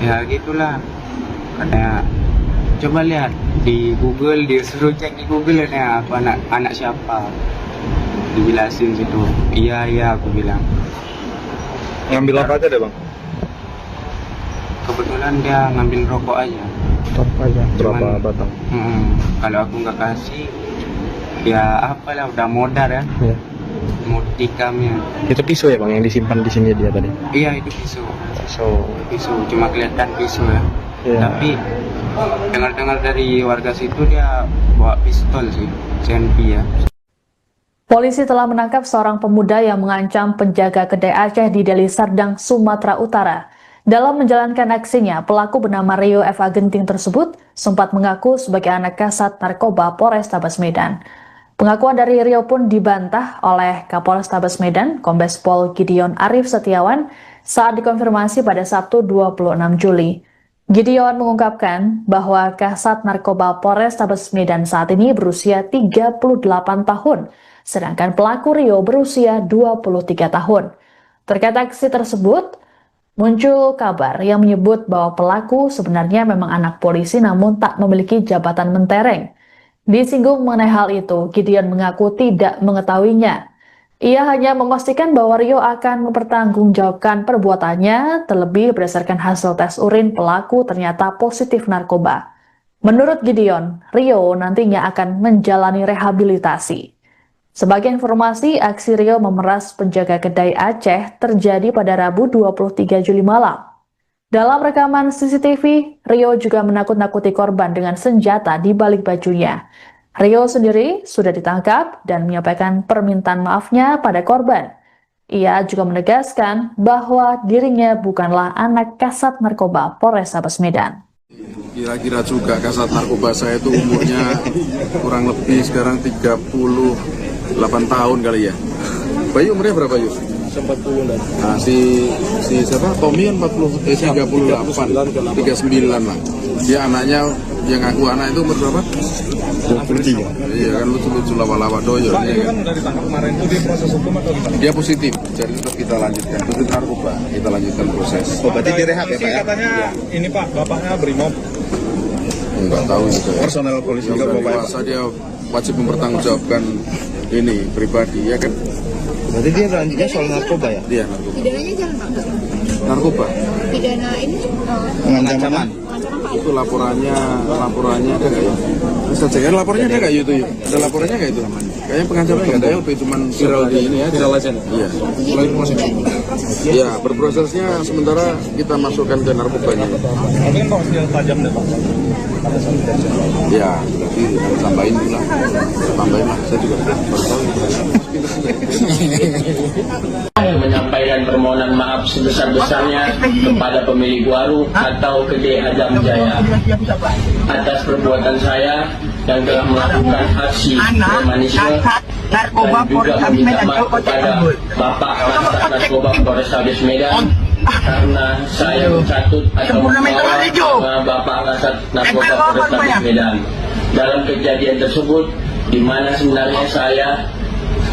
Ya gitulah. Katanya coba lihat di Google, dia suruh cek di Google ya aku anak siapa. Dijelasin situ. Iya aku bilang. Ngambil apa aja deh bang? Kebetulan dia ngambil rokok aja. Berapa batang? Kalau aku nggak kasih, ya apalah udah modar ya. Mau tikamnya. Itu pisau ya bang yang disimpan di sini dia tadi? Iya itu pisau. Cuma kelihatan pisau ya. Tapi dengar-dengar dari warga situ dia bawa pistol sih, CNP ya. Polisi telah menangkap seorang pemuda yang mengancam penjaga kedai Aceh di Deli Serdang, Sumatera Utara. Dalam menjalankan aksinya, pelaku bernama Rio F. Agenting tersebut sempat mengaku sebagai anak kasat narkoba Polrestabes Medan. Pengakuan dari Rio pun dibantah oleh Kapolrestabes Medan, Kombes Pol Gideon Arif Setiawan, saat dikonfirmasi pada Sabtu 26 Juli. Gideon mengungkapkan bahwa kasat narkoba Polrestabes Medan saat ini berusia 38 tahun, sedangkan pelaku Rio berusia 23 tahun. Terkait aksi tersebut, muncul kabar yang menyebut bahwa pelaku sebenarnya memang anak polisi namun tak memiliki jabatan mentereng. Disinggung mengenai hal itu, Gideon mengaku tidak mengetahuinya. Ia hanya memastikan bahwa Rio akan mempertanggungjawabkan perbuatannya, terlebih berdasarkan hasil tes urin pelaku ternyata positif narkoba. Menurut Gideon, Rio nantinya akan menjalani rehabilitasi. Sebagai informasi, aksi Rio memeras penjaga kedai Aceh terjadi pada Rabu 23 Juli malam. Dalam rekaman CCTV, Rio juga menakut-nakuti korban dengan senjata di balik bajunya. Rio sendiri sudah ditangkap dan menyampaikan permintaan maafnya pada korban. Ia juga menegaskan bahwa dirinya bukanlah anak kasat narkoba Polrestabes Medan. Kira-kira juga kasat narkoba saya itu umurnya kurang lebih sekarang 38 tahun kali ya. Bayu umurnya berapa Yus? 40 dan Nah, si siapa? Tommy kan 38, 39 lah. Dia anaknya yang aku anak itu umur berapa? 23. Iya kan lucu-lucu lawa-lawa doyo. Pak, itu kan dari tangkap kemarin itu dia proses hukum atau gimana? Dia positif, jadi tetap kita lanjutkan. Positif narkoba, kita lanjutkan proses. Oh, berarti direhab ya Pak ya? Katanya ini Pak, bapaknya Brimob. Enggak tahu gitu. Personel polisi juga Kalau bapak. puasa dia wajib mempertanggungjawabkan ini pribadi ya kan. Berarti dia lanjutnya soal narkoba ya? Dia narkoba. Pidananya jangan Pak. Narkoba. Pidana ini Pengancaman. ancaman Pak. Itu laporannya ada nggak ya? Bisa cek kan laporannya ada nggak itu? Ada laporannya nggak itu? Kayaknya pengancaman nggak ada ya, lebih cuman viral di ini aja. Viral aja. Iya. Iya, berprosesnya sementara kita masukkan ke narkobanya. Tapi kan Pak senjata tajam deh Pak. Ya, berarti harus tambahin dulu lah. Tambahin lah, saya juga baru tahu. Menyampaikan permohonan maaf sebesar-besarnya kepada pemilik warung atau kedai Adam Jaya atas perbuatan saya yang telah melakukan aksi premanisme dan juga meminta maaf kepada Bapak Kasat Narkoba Polrestabes Medan karena saya mencatut atau membawa Bapak Kasat Narkoba Polrestabes Medan dalam kejadian tersebut, di mana sebenarnya saya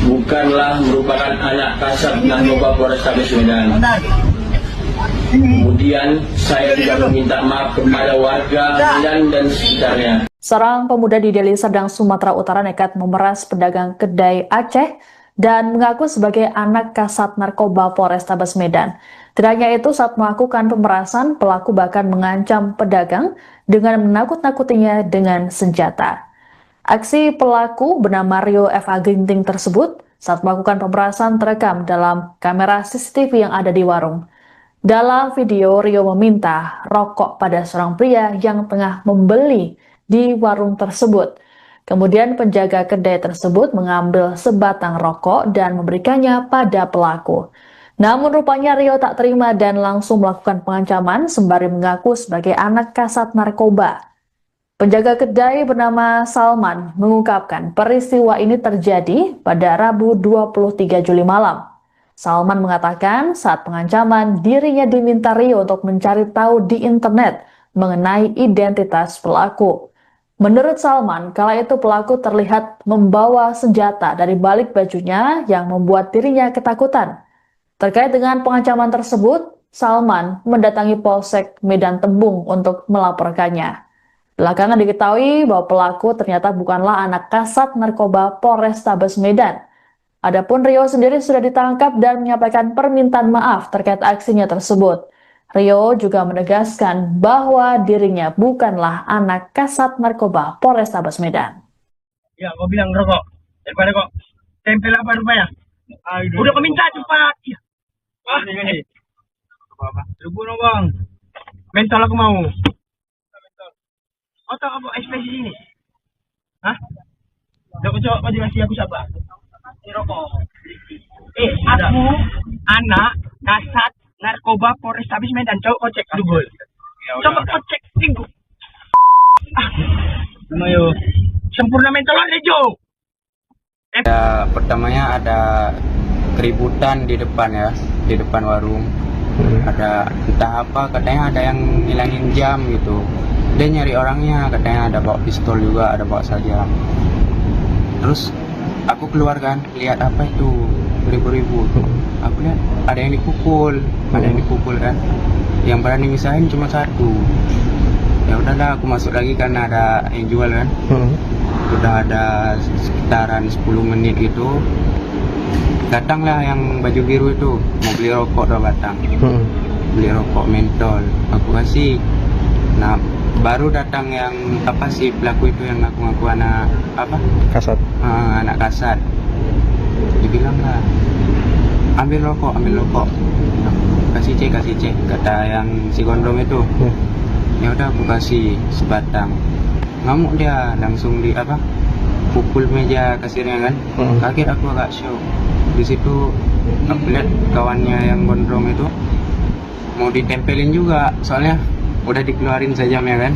bukanlah merupakan anak kasat narkoba Polrestabes Medan. Kemudian saya juga meminta maaf kepada warga Medan dan sekitarnya. Seorang pemuda di Deli Serdang, Sumatera Utara nekat memeras pedagang kedai Aceh dan mengaku sebagai anak kasat narkoba Polrestabes Medan. Tidak hanya itu, saat melakukan pemerasan, pelaku bahkan mengancam pedagang dengan menakut-nakutinya dengan senjata. Aksi pelaku bernama Rio F. Agenting tersebut saat melakukan pemerasan terekam dalam kamera CCTV yang ada di warung. Dalam video, Rio meminta rokok pada seorang pria yang tengah membeli di warung tersebut. Kemudian penjaga kedai tersebut mengambil sebatang rokok dan memberikannya pada pelaku. Namun rupanya Rio tak terima dan langsung melakukan pengancaman sembari mengaku sebagai anak kasat narkoba. Penjaga kedai bernama Salman mengungkapkan peristiwa ini terjadi pada Rabu 23 Juli malam. Salman mengatakan saat pengancaman dirinya diminta Rio untuk mencari tahu di internet mengenai identitas pelaku. Menurut Salman, kala itu pelaku terlihat membawa senjata dari balik bajunya yang membuat dirinya ketakutan. Terkait dengan pengancaman tersebut, Salman mendatangi Polsek Medan Tembung untuk melaporkannya. Belakangan diketahui bahwa pelaku ternyata bukanlah anak kasat narkoba Polrestabes Medan. Adapun Rio sendiri sudah ditangkap dan menyampaikan permintaan maaf terkait aksinya tersebut. Rio juga menegaskan bahwa dirinya bukanlah anak kasat narkoba Polrestabes Medan. Ya, kau bilang rokok. Daripada kok tempel apa rupanya? Udah kau minta cepat. Ya. Ah, ini. Apa? Ribu dong bang. Mental aku mau. Kau tahu apa ekspresi ini? Hah? Udah kau coba kau jelasin aku siapa? rokok. Aku anak kasat narkoba Polrestabes Medan. Coba kau cek Google. Coba kau cek Google. Ayo. Sempurna mental Rejo. Pertamanya ada keributan di depan ya, di depan warung. Ada entah apa, katanya ada yang ngilangin jam gitu. Dia nyari orangnya, katanya ada bawa pistol juga, ada bawa sajam. Terus aku keluar kan, lihat apa itu ribu-ribu. Aku lihat ada yang dipukul, kan. Yang berani misahin cuma satu. Ya udahlah, aku masuk lagi karena ada yang jual kan. Udah ada sekitaran 10 menit gitu. Datanglah yang baju biru itu, mau beli rokok 2 batang. Beli rokok mentol, aku kasih. Nah, baru datang yang apa sih pelaku itu yang ngaku-ngaku anak apa? Kasat. Anak kasat. Dibilang lah, ambil rokok. Nah, kasih cek, kata yang si gondrong itu. Ya udah aku kasih sebatang. Ngamuk dia, langsung di apa? Pukul meja kasirnya kan. Kaget aku agak shock. Di situ aku lihat kawannya yang gondrong itu mau ditempelin juga, soalnya udah dikeluarin sajamnya kan.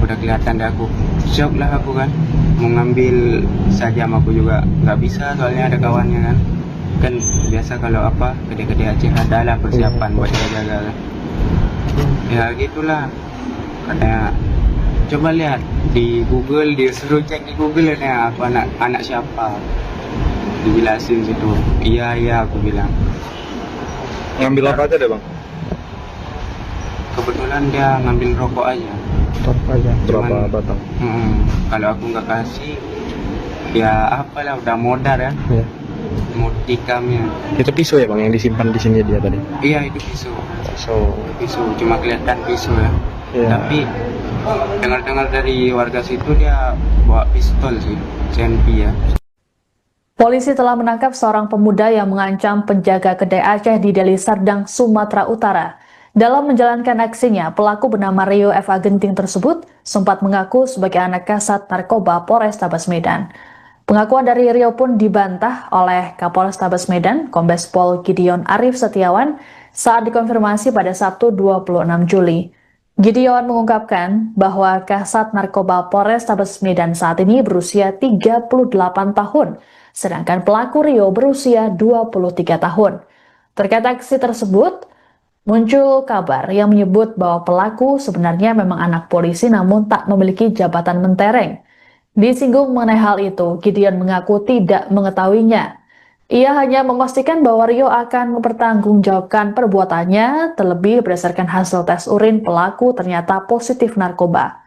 Udah kelihatan deh, aku shock lah aku kan. Mau ngambil sajam aku juga nggak bisa, soalnya ada kawannya kan biasa kalau apa gede-gede Aceh ada lah persiapan buat jaga kan. Ya gitulah, katanya coba lihat di Google, disuruh cek di Google ya aku anak siapa, dijelasin situ. Iya aku bilang. Ngambil apa aja deh bang? Kebetulan dia ngambil rokok aja. Berapa batang? Kalau aku nggak kasih, ya apalah, udah modar ya. Mau tikamnya. Itu pisau ya bang yang disimpan di sini dia tadi? Iya, itu pisau. Cuma kelihatan pisau ya. Tapi dengar-dengar dari warga situ dia bawa pistol sih, CNP ya. Polisi telah menangkap seorang pemuda yang mengancam penjaga kedai Aceh di Deli Serdang, Sumatera Utara. Dalam menjalankan aksinya, pelaku bernama Rio F. Agenting tersebut sempat mengaku sebagai anak kasat narkoba Polrestabes Medan. Pengakuan dari Rio pun dibantah oleh Kapolrestabes Medan, Kombes Pol Gideon Arif Setiawan, saat dikonfirmasi pada Sabtu 26 Juli. Gideon mengungkapkan bahwa kasat narkoba Polrestabes Medan saat ini berusia 38 tahun, sedangkan pelaku Rio berusia 23 tahun. Terkait aksi tersebut, muncul kabar yang menyebut bahwa pelaku sebenarnya memang anak polisi namun tak memiliki jabatan mentereng. Disinggung mengenai hal itu, Gideon mengaku tidak mengetahuinya. Ia hanya memastikan bahwa Rio akan mempertanggungjawabkan perbuatannya, terlebih berdasarkan hasil tes urin pelaku ternyata positif narkoba.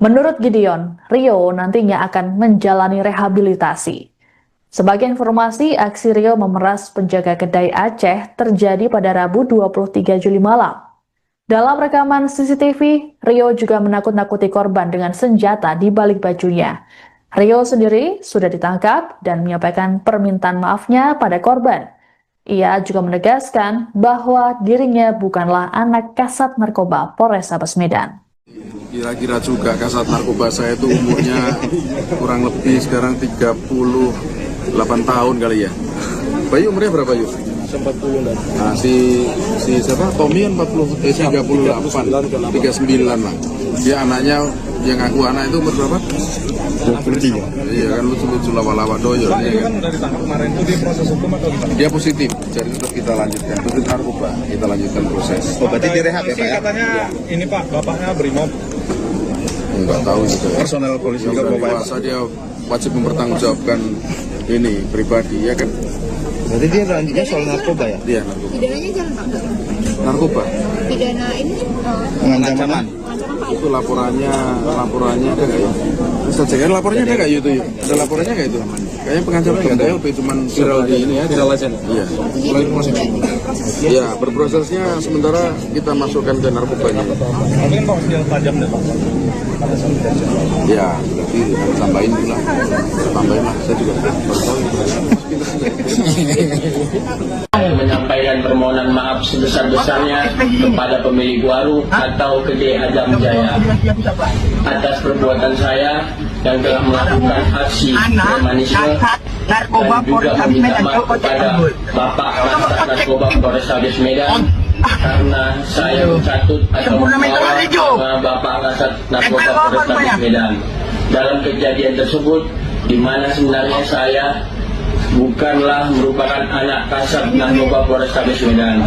Menurut Gideon, Rio nantinya akan menjalani rehabilitasi. Sebagai informasi, aksi Rio memeras penjaga kedai Aceh terjadi pada Rabu 23 Juli malam. Dalam rekaman CCTV, Rio juga menakut-nakuti korban dengan senjata di balik bajunya. Rio sendiri sudah ditangkap dan menyampaikan permintaan maafnya pada korban. Ia juga menegaskan bahwa dirinya bukanlah anak kasat narkoba Polrestabes Medan. Kira-kira juga kasat narkoba saya itu umurnya kurang lebih sekarang 38 tahun kali ya. Bayu umurnya berapa Yu? 40 dan. Nah si siapa? Tommy kan 38, 39 lah. Dia anaknya yang aku anak itu umur berapa? 23. Iya kan, lucu-lucu lawa-lawa doyol. Pak, itu kan udah ditangkap kemarin itu dia proses hukum atau gimana? Dia positif, jadi tetap kita lanjutkan. Positif narkoba, kita lanjutkan proses. Oh, berarti direhab ya Pak ya? Katanya ini Pak, bapaknya Brimob. Enggak tahu juga. Personel polisi Yang juga udah Bapak ya? dewasa dia wajib mempertanggungjawabkan ini pribadi, ya kan? Berarti dia lanjutnya soal narkoba ya? Dia narkoba. Pidananya jalan Pak? Narkoba. Pidana ini Pengancaman. Itu laporannya ada nggak ya? Bisa cek laporannya ada nggak itu? Ada laporannya nggak itu? Kayaknya pengancaman nggak ada, LP cuman viral di ini ya. Viral aja. Iya. Iya, berprosesnya sementara kita masukkan ke narkobanya. Tapi kan Pak senjata tajam deh Pak. Ya, berarti tambahin dulu lah. Tambahin lah, saya juga baru tahu. Menyampaikan permohonan maaf sebesar-besarnya kepada pemilik warung atau kedai Adam Jaya atas perbuatan saya yang telah melakukan aksi anak premanisme kasat narkoba dan juga Polrestabes meminta Medan. maaf kepada Bapak Kasat Narkoba Polrestabes Medan karena saya mencatut atau membawa nama Bapak Kasat Narkoba Polrestabes Medan dalam kejadian tersebut, di mana sebenarnya saya bukanlah merupakan anak Kasat Narkoba Polrestabes Medan.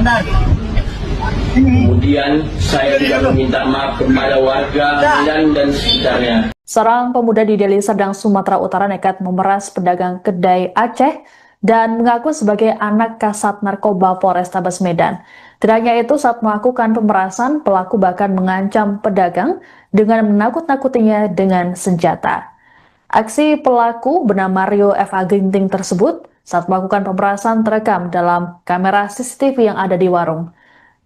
Kemudian saya juga meminta maaf kepada warga Medan dan sekitarnya. Seorang pemuda di Deli Serdang, Sumatera Utara nekat memeras pedagang kedai Aceh dan mengaku sebagai anak Kasat Narkoba Polrestabes Medan. Tidak hanya itu, saat melakukan pemerasan, pelaku bahkan mengancam pedagang dengan menakut-nakutinya dengan senjata. Aksi pelaku bernama Rio F.A. Ginting tersebut saat melakukan pemerasan terekam dalam kamera CCTV yang ada di warung.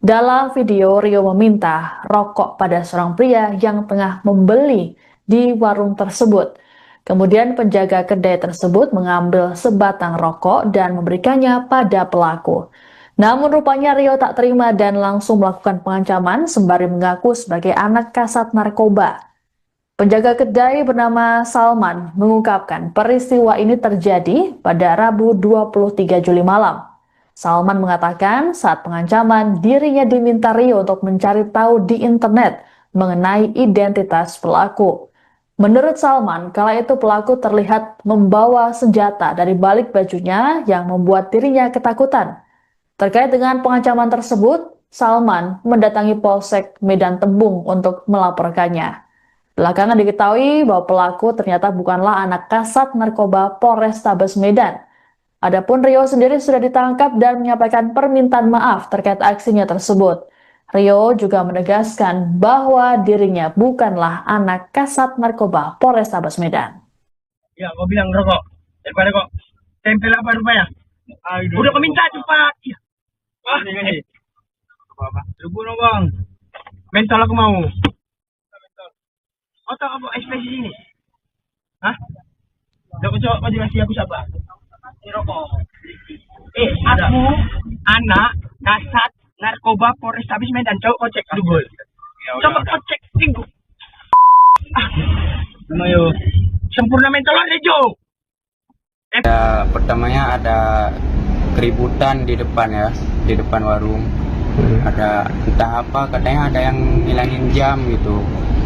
Dalam video, Rio meminta rokok pada seorang pria yang tengah membeli di warung tersebut. Kemudian penjaga kedai tersebut mengambil sebatang rokok dan memberikannya pada pelaku. Namun rupanya Rio tak terima dan langsung melakukan pengancaman sembari mengaku sebagai anak kasat narkoba. Penjaga kedai bernama Salman mengungkapkan peristiwa ini terjadi pada Rabu 23 Juli malam. Salman mengatakan saat pengancaman dirinya diminta Rio untuk mencari tahu di internet mengenai identitas pelaku. Menurut Salman, kala itu pelaku terlihat membawa senjata dari balik bajunya yang membuat dirinya ketakutan. Terkait dengan pengancaman tersebut, Salman mendatangi Polsek Medan Tembung untuk melaporkannya. Belakangan diketahui bahwa pelaku ternyata bukanlah anak kasat narkoba Polrestabes Medan. Adapun Rio sendiri sudah ditangkap dan menyampaikan permintaan maaf terkait aksinya tersebut. Rio juga menegaskan bahwa dirinya bukanlah anak kasat narkoba Polrestabes Medan. Ya, kau bilang rokok. Daripada kok tempel apa rupanya? Udah kau minta cepat. Ya. Ini. Apa? Lubu no bang. Mental aku mau. Otak apa ekspresi ini? Hah? Kau juga kasih aku sabar. Ini rokok. Aku anak kasat narkoba Polrestabes Medan. Coba kau cek dulu. Coba kau cek minggu. Mayo. Sempurna mental Rejo. Pertamanya ada keributan di depan ya, di depan warung. Ada entah apa, katanya ada yang ngilangin jam gitu.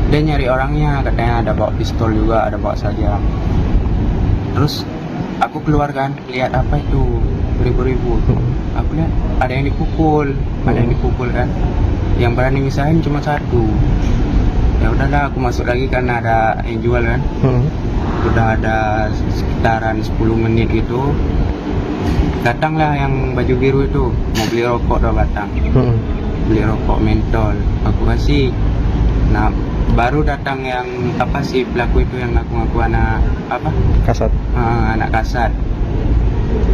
Dia nyari orangnya, katanya ada bawa pistol juga, ada bawa sajam. Terus aku keluar kan, lihat apa itu beribu-ribu. Aku lihat ada yang dipukul, kan. Yang berani misahin cuma satu. Ya udahlah, aku masuk lagi karena ada yang jual kan. Udah ada sekitaran 10 menit gitu. Datanglah yang baju biru itu mau beli rokok 2 batang. Beli rokok mentol, aku kasih. Nah, baru datang yang apa sih pelaku itu yang ngaku-ngaku anak apa? Kasat. Anak kasat.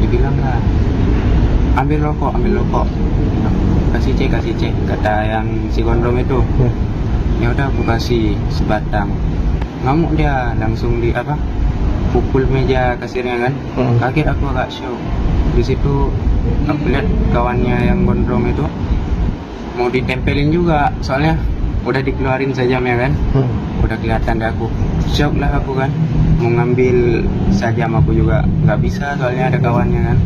Dia bilang lah, ambil rokok. Kasih cek, kata yang si gondrong itu. Ya udah aku kasih sebatang. Ngamuk dia, langsung di apa? Pukul meja kasirnya kan. Kaget aku, agak shock. Di situ aku lihat kawannya yang gondrong itu mau ditempelin juga, soalnya udah dikeluarin sajamnya kan. Udah kelihatan deh aku. Shock lah aku kan. Mau ngambil sajam aku juga nggak bisa, soalnya ada kawannya kan.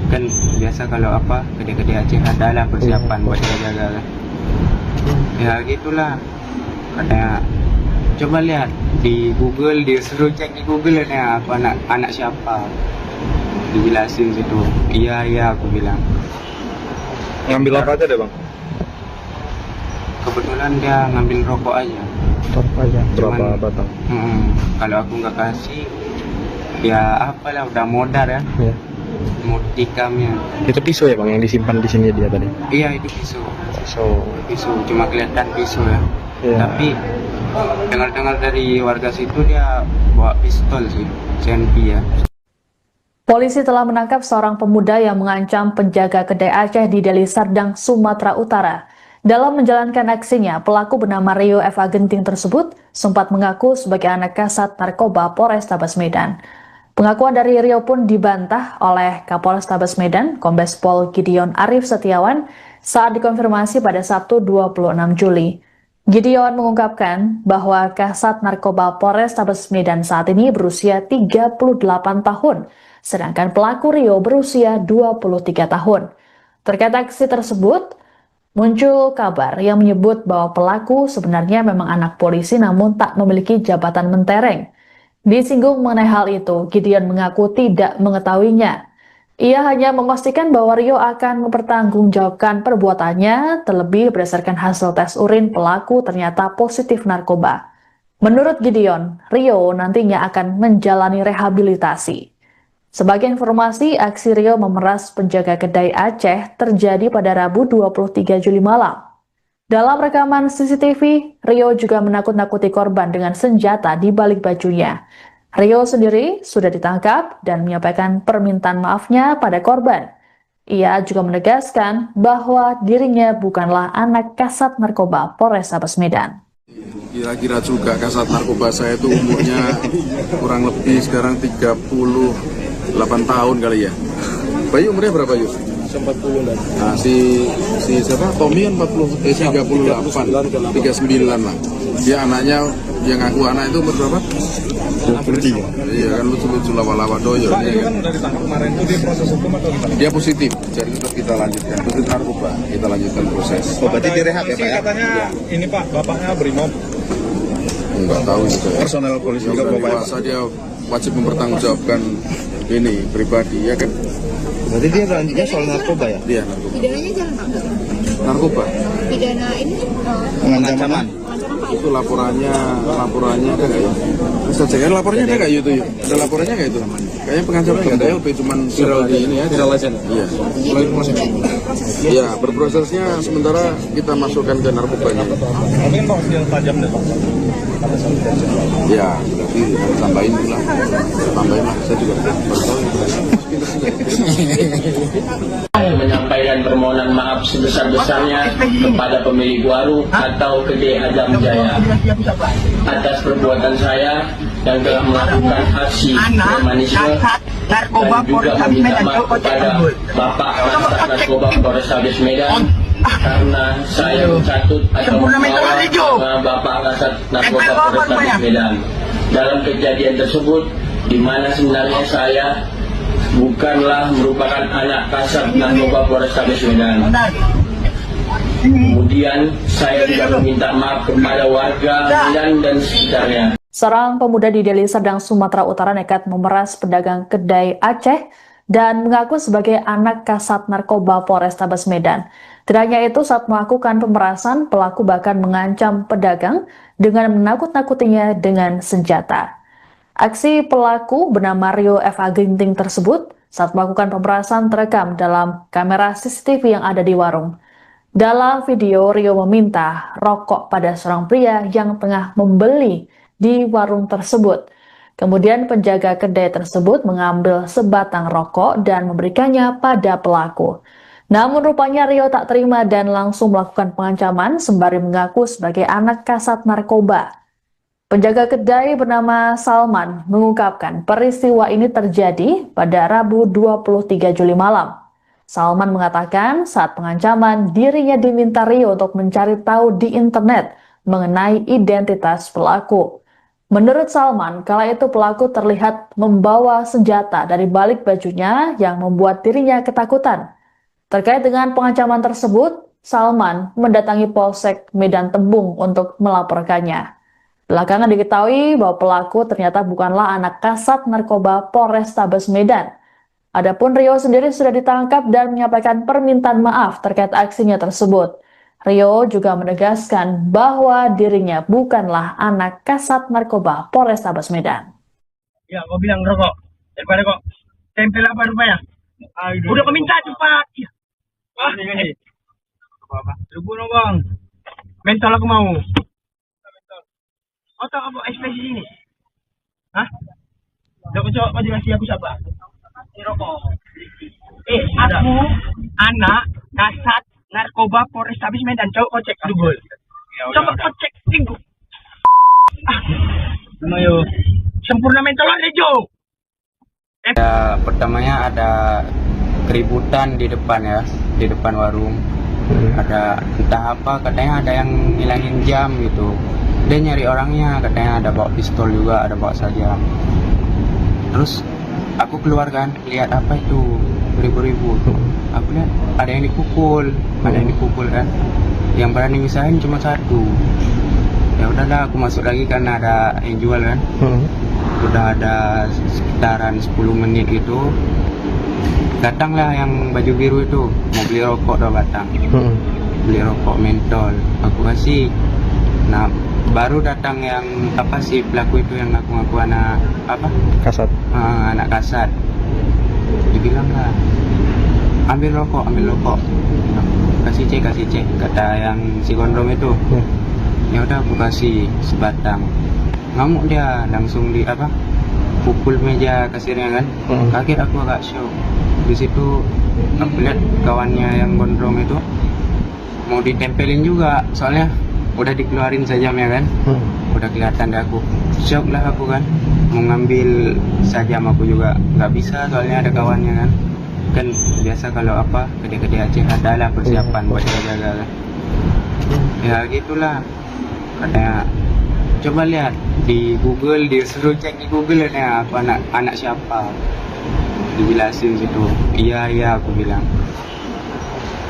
Kan biasa kalau apa gede-gede Aceh adalah persiapan buat jaga-jaga kan. Ya gitulah. Katanya coba lihat di Google, dia suruh cek di Google ya aku anak siapa. Dijelasin situ. Iya aku bilang. Ngambil apa aja deh bang? Kebetulan dia ngambil rokok aja. Berapa batang? Kalau aku nggak kasih, ya apalah udah modar ya. Mau tikamnya. Itu pisau ya bang yang disimpan di sini dia tadi? Iya itu pisau. Cuma kelihatan pisau ya. Tapi dengar-dengar dari warga situ dia bawa pistol sih, CNP ya. Polisi telah menangkap seorang pemuda yang mengancam penjaga kedai Aceh di Deli Serdang, Sumatera Utara. Dalam menjalankan aksinya, pelaku bernama Rio F.A. Ginting tersebut sempat mengaku sebagai anak kasat narkoba Polrestabes Medan. Pengakuan dari Rio pun dibantah oleh Kapolrestabes Medan, Kombes Pol Gideon Arif Setiawan, saat dikonfirmasi pada Sabtu 26 Juli. Gideon mengungkapkan bahwa Kasat Narkoba Polrestabes Medan saat ini berusia 38 tahun, sedangkan pelaku Rio berusia 23 tahun. Terkait aksi tersebut, muncul kabar yang menyebut bahwa pelaku sebenarnya memang anak polisi namun tak memiliki jabatan mentereng. Disinggung mengenai hal itu, Gideon mengaku tidak mengetahuinya. Ia hanya memastikan bahwa Rio akan mempertanggungjawabkan perbuatannya, terlebih berdasarkan hasil tes urin pelaku ternyata positif narkoba. Menurut Gideon, Rio nantinya akan menjalani rehabilitasi. Sebagai informasi, aksi Rio memeras penjaga kedai Aceh terjadi pada Rabu 23 Juli malam. Dalam rekaman CCTV, Rio juga menakut-nakuti korban dengan senjata di balik bajunya. Rio sendiri sudah ditangkap dan menyampaikan permintaan maafnya pada korban. Ia juga menegaskan bahwa dirinya bukanlah anak Kasat Narkoba Polrestabes Medan. Kira-kira juga Kasat Narkoba saya itu umurnya kurang lebih sekarang 38 tahun kali ya. Bayu umurnya berapa Yus? 40 dan Nah, si siapa? Tommy kan 38, 39 lah. Dia anaknya yang aku anak itu umur berapa? 23. Iya kan lucu-lucu lawa-lawa doyo. Pak, itu kan udah ditangkap kemarin itu dia proses hukum atau gimana? Dia positif, jadi tetap kita lanjutkan. Positif narkoba, kita lanjutkan proses. Oh, berarti direhab ya, Sih, Pak ya? katanya ini Pak, bapaknya Brimob. Enggak tahu gitu ya. Personel polisi juga Kalau Bapak ya? dewasa dia wajib mempertanggungjawabkan ini pribadi ya kan. Berarti dia lanjutnya soal narkoba ya? Dia narkoba. Pidananya jangan Pak. Narkoba. Pidana ini Pengancaman. Itu laporannya ada nggak ya? Bisa cek kan laporannya ada nggak itu? Ada laporannya nggak itu? Kayaknya pengancaman nggak ada ya, cuman viral di ini aja. Iya. Iya, berprosesnya sementara kita masukkan ke narkobanya. Tapi kan Pak senjata tajam deh Pak. Ya, berarti tambahin dulu lah. Tambahin lah, saya juga baru tahu. Menyampaikan permohonan maaf sebesar-besarnya kepada pemilik warung atau kedai Adam Jaya atas perbuatan saya yang telah melakukan aksi premanisme dan juga meminta maaf kepada Bapak Kasat Narkoba Polrestabes Medan karena saya mencatut atau membawa Bapak Kasat Narkoba Polrestabes Medan dalam kejadian tersebut, di mana sebenarnya saya bukanlah merupakan anak Kasat Narkoba Polrestabes Medan. Kemudian saya juga meminta maaf kepada warga Medan dan sekitarnya. Seorang pemuda di Deli Serdang, Sumatera Utara nekat memeras pedagang kedai Aceh dan mengaku sebagai anak Kasat Narkoba Polrestabes Medan. Tidak hanya itu, saat melakukan pemerasan, pelaku bahkan mengancam pedagang dengan menakut-nakutinya dengan senjata. Aksi pelaku bernama Rio F.A. Ginting tersebut saat melakukan pemerasan terekam dalam kamera CCTV yang ada di warung. Dalam video, Rio meminta rokok pada seorang pria yang tengah membeli di warung tersebut. Kemudian penjaga kedai tersebut mengambil sebatang rokok dan memberikannya pada pelaku. Namun rupanya Rio tak terima dan langsung melakukan pengancaman sembari mengaku sebagai anak Kasat Narkoba. Penjaga kedai bernama Salman mengungkapkan peristiwa ini terjadi pada Rabu 23 Juli malam. Salman mengatakan saat pengancaman dirinya diminta Rio untuk mencari tahu di internet mengenai identitas pelaku. Menurut Salman, kala itu pelaku terlihat membawa senjata dari balik bajunya yang membuat dirinya ketakutan. Terkait dengan pengancaman tersebut, Salman mendatangi Polsek Medan Tembung untuk melaporkannya. Belakangan diketahui bahwa pelaku ternyata bukanlah anak Kasat Narkoba Polrestabes Medan. Adapun Rio sendiri sudah ditangkap dan menyampaikan permintaan maaf terkait aksinya tersebut. Rio juga menegaskan bahwa dirinya bukanlah anak Kasat Narkoba Polrestabes Medan. Ya, kau bilang rokok. Daripada kok tempel apa rupanya? Udah kau minta cepat. Ya. Ah, ini. Apa? Tunggu dong bang. Mentol aku mau. Oh, tak apa ekspresi ini? Hah? Udah kau coba kasih aku siapa? Ini rokok. Aku anak Kasat Narkoba Polrestabes Medan. Coba kau cek dulu. Coba kau cek minggu. Ayo. Sempurna mentol Rejo. Ya, pertamanya ada keributan di depan ya, di depan warung. Ada entah apa, katanya ada yang ngilangin jam gitu. Dia nyari orangnya, katanya ada bawa pistol juga, ada bawa sajam. Terus aku keluar kan, lihat apa itu beribu-ribu. Aku lihat ada yang dipukul, kan. Yang berani misahin cuma satu. Ya udahlah, aku masuk lagi karena ada yang jual kan. Udah ada sekitaran 10 menit itu, datanglah yang baju biru itu mau beli rokok 2 batang. Beli rokok mentol, aku kasih. Nah, baru datang yang apa sih pelaku itu yang ngaku anak apa? Kasat. Anak kasat. Dibilang lah, ambil rokok. Kasih cek, kata yang si gondrong itu. Ya udah aku kasih sebatang. Ngamuk dia, langsung di apa? Pukul meja kasirnya kan. Kaget aku, agak shock. Di situ aku lihat kawannya yang gondrong itu mau ditempelin juga, soalnya udah dikeluarin sajamnya kan. Udah kelihatan deh, aku shock lah aku kan. Mau ngambil sajam aku juga nggak bisa, soalnya ada kawannya kan biasa kalau apa gede-gede Aceh ada lah persiapan buat jaga kan. Ya gitulah, katanya coba lihat di Google, disuruh cek di Google ya aku anak siapa, dijelasin situ. Iya aku bilang.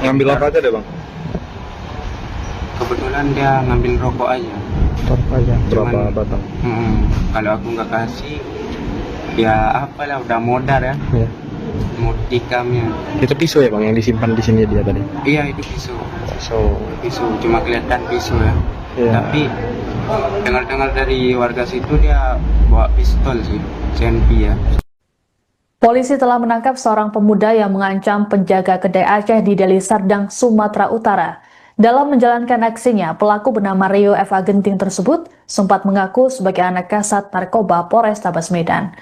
Ngambil apa aja deh bang? Kebetulan dia ngambil rokok aja. Berapa batang? Kalau aku nggak kasih, ya apalah, udah modar ya. Mau tikamnya. Itu pisau ya bang yang disimpan di sini dia tadi? Iya, itu pisau. Cuma kelihatan pisau ya. Tapi dengar-dengar dari warga situ dia bawa pistol sih, CNP ya. Polisi telah menangkap seorang pemuda yang mengancam penjaga kedai Aceh di Deli Serdang, Sumatera Utara. Dalam menjalankan aksinya, pelaku bernama Rio F. Agenting tersebut sempat mengaku sebagai anak kasat narkoba Polrestabes Medan.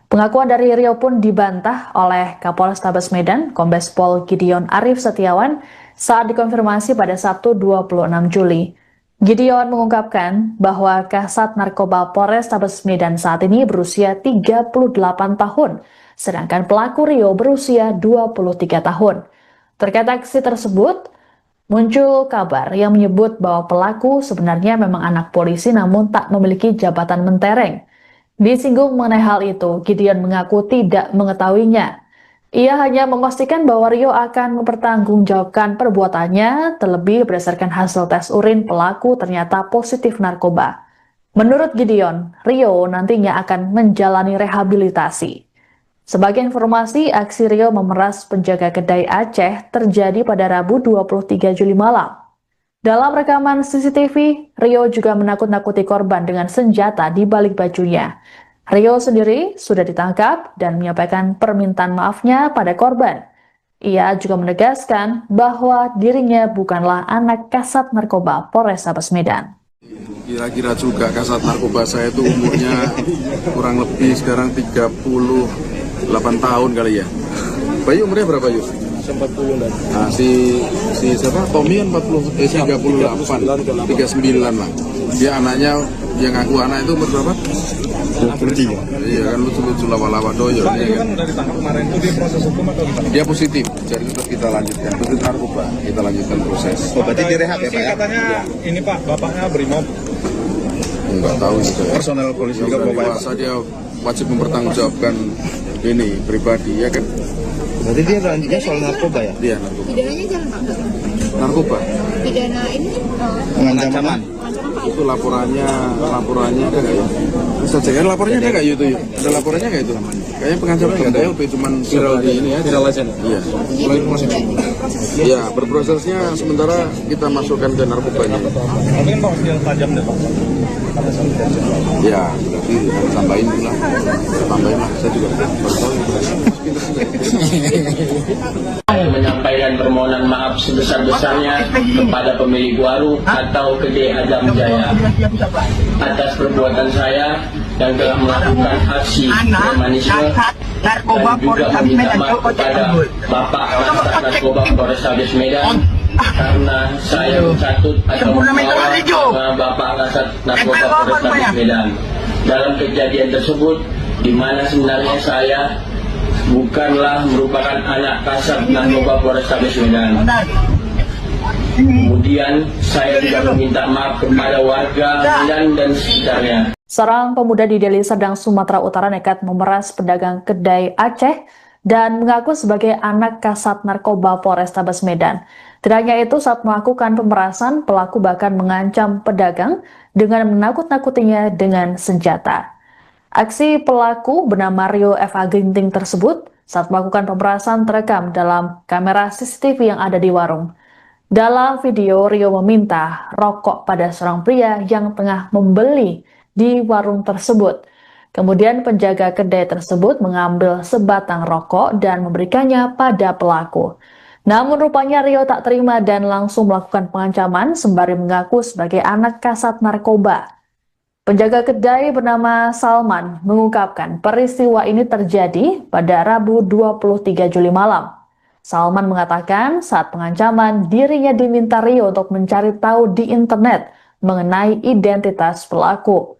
Pengakuan dari Rio pun dibantah oleh Kapolrestabes Medan, Kombes Pol Gideon Arif Setiawan, saat dikonfirmasi pada Sabtu 26 Juli. Gideon mengungkapkan bahwa kasat narkoba Polrestabes Medan saat ini berusia 38 tahun, sedangkan pelaku Rio berusia 23 tahun. Terkait aksi tersebut, muncul kabar yang menyebut bahwa pelaku sebenarnya memang anak polisi namun tak memiliki jabatan mentereng. Disinggung mengenai hal itu, Gideon mengaku tidak mengetahuinya. Ia hanya memastikan bahwa Rio akan mempertanggungjawabkan perbuatannya, terlebih berdasarkan hasil tes urin pelaku ternyata positif narkoba. Menurut Gideon, Rio nantinya akan menjalani rehabilitasi. Sebagai informasi, aksi Rio memeras penjaga kedai Aceh terjadi pada Rabu 23 Juli malam. Dalam rekaman CCTV, Rio juga menakut-nakuti korban dengan senjata di balik bajunya. Rio sendiri sudah ditangkap dan menyampaikan permintaan maafnya pada korban. Ia juga menegaskan bahwa dirinya bukanlah anak kasat narkoba Polrestabes Medan. Kira-kira juga kasat narkoba saya itu umurnya kurang lebih sekarang 38 tahun kali ya. Bayu umurnya berapa Yus? 40 dan. Nah, si siapa? Tommy kan 38, 39 lah. Dia anaknya yang aku anak itu umur berapa? 23. Iya kan, lucu-lucu lawa-lawa doyo. Pak, itu kan udah ditangkap kemarin itu dia proses hukum atau gimana? Dia positif, jadi tetap kita lanjutkan. Positif narkoba, kita lanjutkan proses. Oh, berarti direhab ya Pak ya? Katanya ini Pak, bapaknya Brimob. Enggak tahu itu ya. Personel polisi juga Yang Bapak ya Pak? dewasa dia wajib mempertanggungjawabkan ini pribadi ya kan. Berarti dia lanjutnya soal narkoba ya? Dia narkoba. Pidananya jalan Pak? Narkoba. Pidana ini Pengancaman. Itu laporannya ada nggak ya? Bisa cek laporannya ada nggak itu? Ada laporannya nggak itu? Kayaknya pengancaman nggak ada, LP cuman viral di ini ya. Viral aja. Iya. Iya, berprosesnya sementara kita masukkan ke narkobanya. Tapi kan Pak senjata tajam deh Pak. Ya, berarti tambahin lah. Tambahin lah, saya juga baru tahu. Menyampaikan permohonan maaf sebesar-besarnya kepada pemilik warung atau kedai Adam Jaya atas perbuatan saya yang telah melakukan aksi premanisme dan juga meminta maaf kepada Bapak Kasat Narkoba Polrestabes Medan karena saya mencatut atau membawa nama Bapak Kasat Narkoba Polrestabes Medan dalam kejadian tersebut, di mana sebenarnya saya bukanlah merupakan anak kasat narkoba Polrestabes Medan. Kemudian saya juga meminta maaf kepada warga Medan dan sekitarnya. Seorang pemuda di Deli Serdang, Sumatera Utara nekat memeras pedagang kedai Aceh dan mengaku sebagai anak kasat narkoba Polrestabes Medan. Tidak hanya itu, saat melakukan pemerasan, pelaku bahkan mengancam pedagang dengan menakut-nakutinya dengan senjata. Aksi pelaku bernama Rio F.A. Ginting tersebut saat melakukan pemerasan terekam dalam kamera CCTV yang ada di warung. Dalam video, Rio meminta rokok pada seorang pria yang tengah membeli di warung tersebut. Kemudian penjaga kedai tersebut mengambil sebatang rokok dan memberikannya pada pelaku. Namun rupanya Rio tak terima dan langsung melakukan pengancaman sembari mengaku sebagai anak kasat narkoba. Penjaga kedai bernama Salman mengungkapkan peristiwa ini terjadi pada Rabu 23 Juli malam. Salman mengatakan saat pengancaman dirinya diminta Rio untuk mencari tahu di internet mengenai identitas pelaku.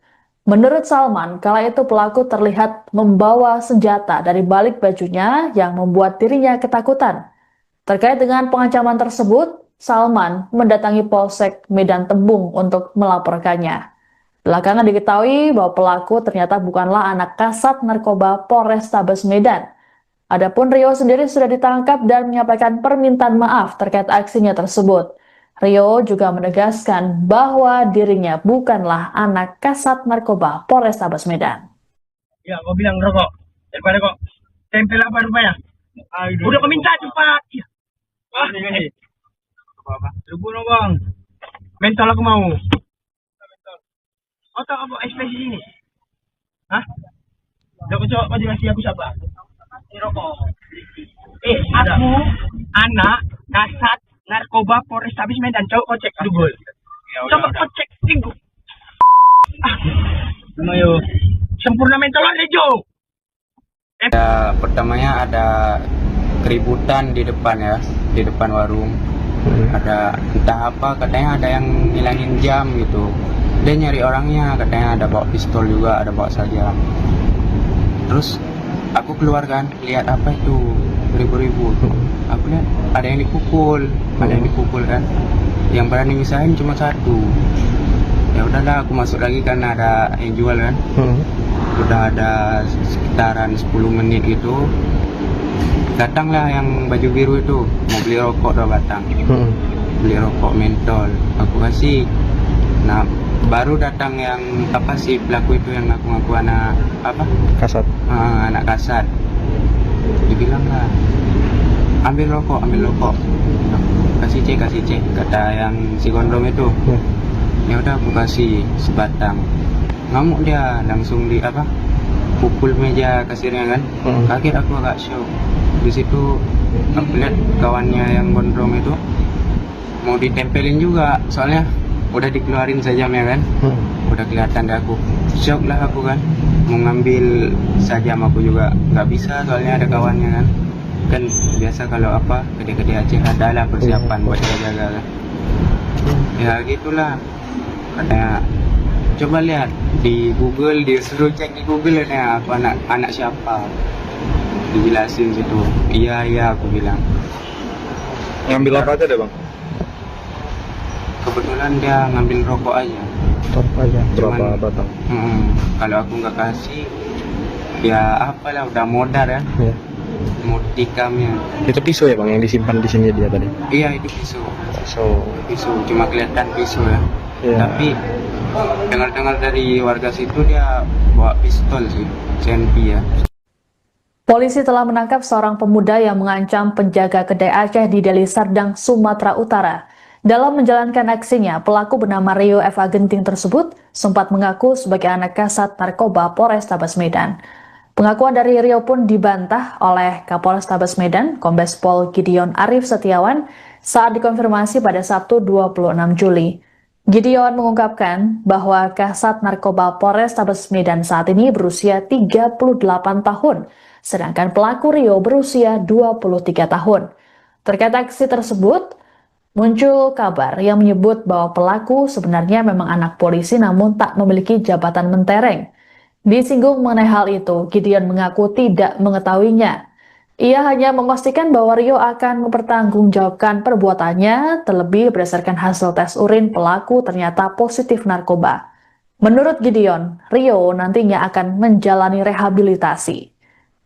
Menurut Salman, kala itu pelaku terlihat membawa senjata dari balik bajunya yang membuat dirinya ketakutan. Terkait dengan pengancaman tersebut, Salman mendatangi Polsek Medan Tembung untuk melaporkannya. Belakangan diketahui bahwa pelaku ternyata bukanlah anak kasat narkoba Polrestabes Medan. Adapun Rio sendiri sudah ditangkap dan menyampaikan permintaan maaf terkait aksinya tersebut. Rio juga menegaskan bahwa dirinya bukanlah anak kasat narkoba Polrestabes Medan. Ya, kau bilang rokok. Daripada kok tempel apa rupanya? Udah kau minta cepat. Ya. Ini. Apa? Lubu no bang. Mental aku mau. Atau apa ekspresi ini? Hah? Kau juga kasih aku siapa? Ini rokok. Aku anak kasat narkoba Polrestabes Medan. Coba kau cek dulu. Coba kau cek minggu. Mayo. Sempurna mental Rejo. Pertamanya ada keributan di depan ya, di depan warung. Ada entah apa, katanya ada yang ngilangin jam gitu. Dia nyari orangnya, katanya ada bawa pistol juga, ada bawa sajam. Terus aku keluar kan, lihat apa itu beribu-ribu. Aku lihat ada yang dipukul, kan. Yang berani misahin cuma satu. Ya udahlah, aku masuk lagi kan, ada yang jual kan. Udah ada sekitaran 10 menit gitu. Datanglah yang baju biru itu, mau beli rokok 2 batang. Beli rokok mentol, aku kasih. Nah, baru datang yang apa sih pelaku itu yang ngaku-ngaku anak apa? Kasat. Anak kasat. Dibilang lah, ambil rokok. Kasih cek, kata yang si gondrong itu. Ya udah aku kasih sebatang. Ngamuk dia, langsung di apa? Pukul meja kasirnya kan. Kaget aku, agak shock. Di situ aku lihat kawannya yang gondrong itu mau ditempelin juga, soalnya udah dikeluarin sajamnya kan. Udah kelihatan deh aku, shock lah aku kan. Mau ngambil sajam aku juga nggak bisa, soalnya ada kawannya kan biasa kalau apa gede-gede Aceh adalah persiapan buat jaga-jaga kan. Ya gitulah, katanya coba lihat di Google, dia suruh cek di Google ya aku anak siapa, dijelasin situ. Iya aku bilang. Ngambil apa aja deh bang? Kebetulan dia ngambil rokok aja. Berapa batang? Kalau aku nggak kasih, ya apalah, udah modar ya. Mau tikamnya. Itu pisau ya bang yang disimpan di sini dia tadi? Iya, itu pisau. Cuma kelihatan pisau ya. Tapi dengar-dengar dari warga situ dia bawa pistol sih, CNP ya. Polisi telah menangkap seorang pemuda yang mengancam penjaga kedai Aceh di Deli Serdang, Sumatera Utara. Dalam menjalankan aksinya, pelaku bernama Rio F.A. Ginting tersebut sempat mengaku sebagai anak kasat narkoba Polrestabes Medan. Pengakuan dari Rio pun dibantah oleh Kapolrestabes Medan, Kombes Pol Gideon Arif Setiawan, saat dikonfirmasi pada Sabtu 26 Juli. Gideon mengungkapkan bahwa kasat narkoba Polrestabes Medan saat ini berusia 38 tahun, sedangkan pelaku Rio berusia 23 tahun. Terkait aksi tersebut, muncul kabar yang menyebut bahwa pelaku sebenarnya memang anak polisi namun tak memiliki jabatan mentereng. Disinggung mengenai hal itu, Gideon mengaku tidak mengetahuinya. Ia hanya memastikan bahwa Rio akan mempertanggungjawabkan perbuatannya, terlebih berdasarkan hasil tes urin pelaku ternyata positif narkoba. Menurut Gideon, Rio nantinya akan menjalani rehabilitasi.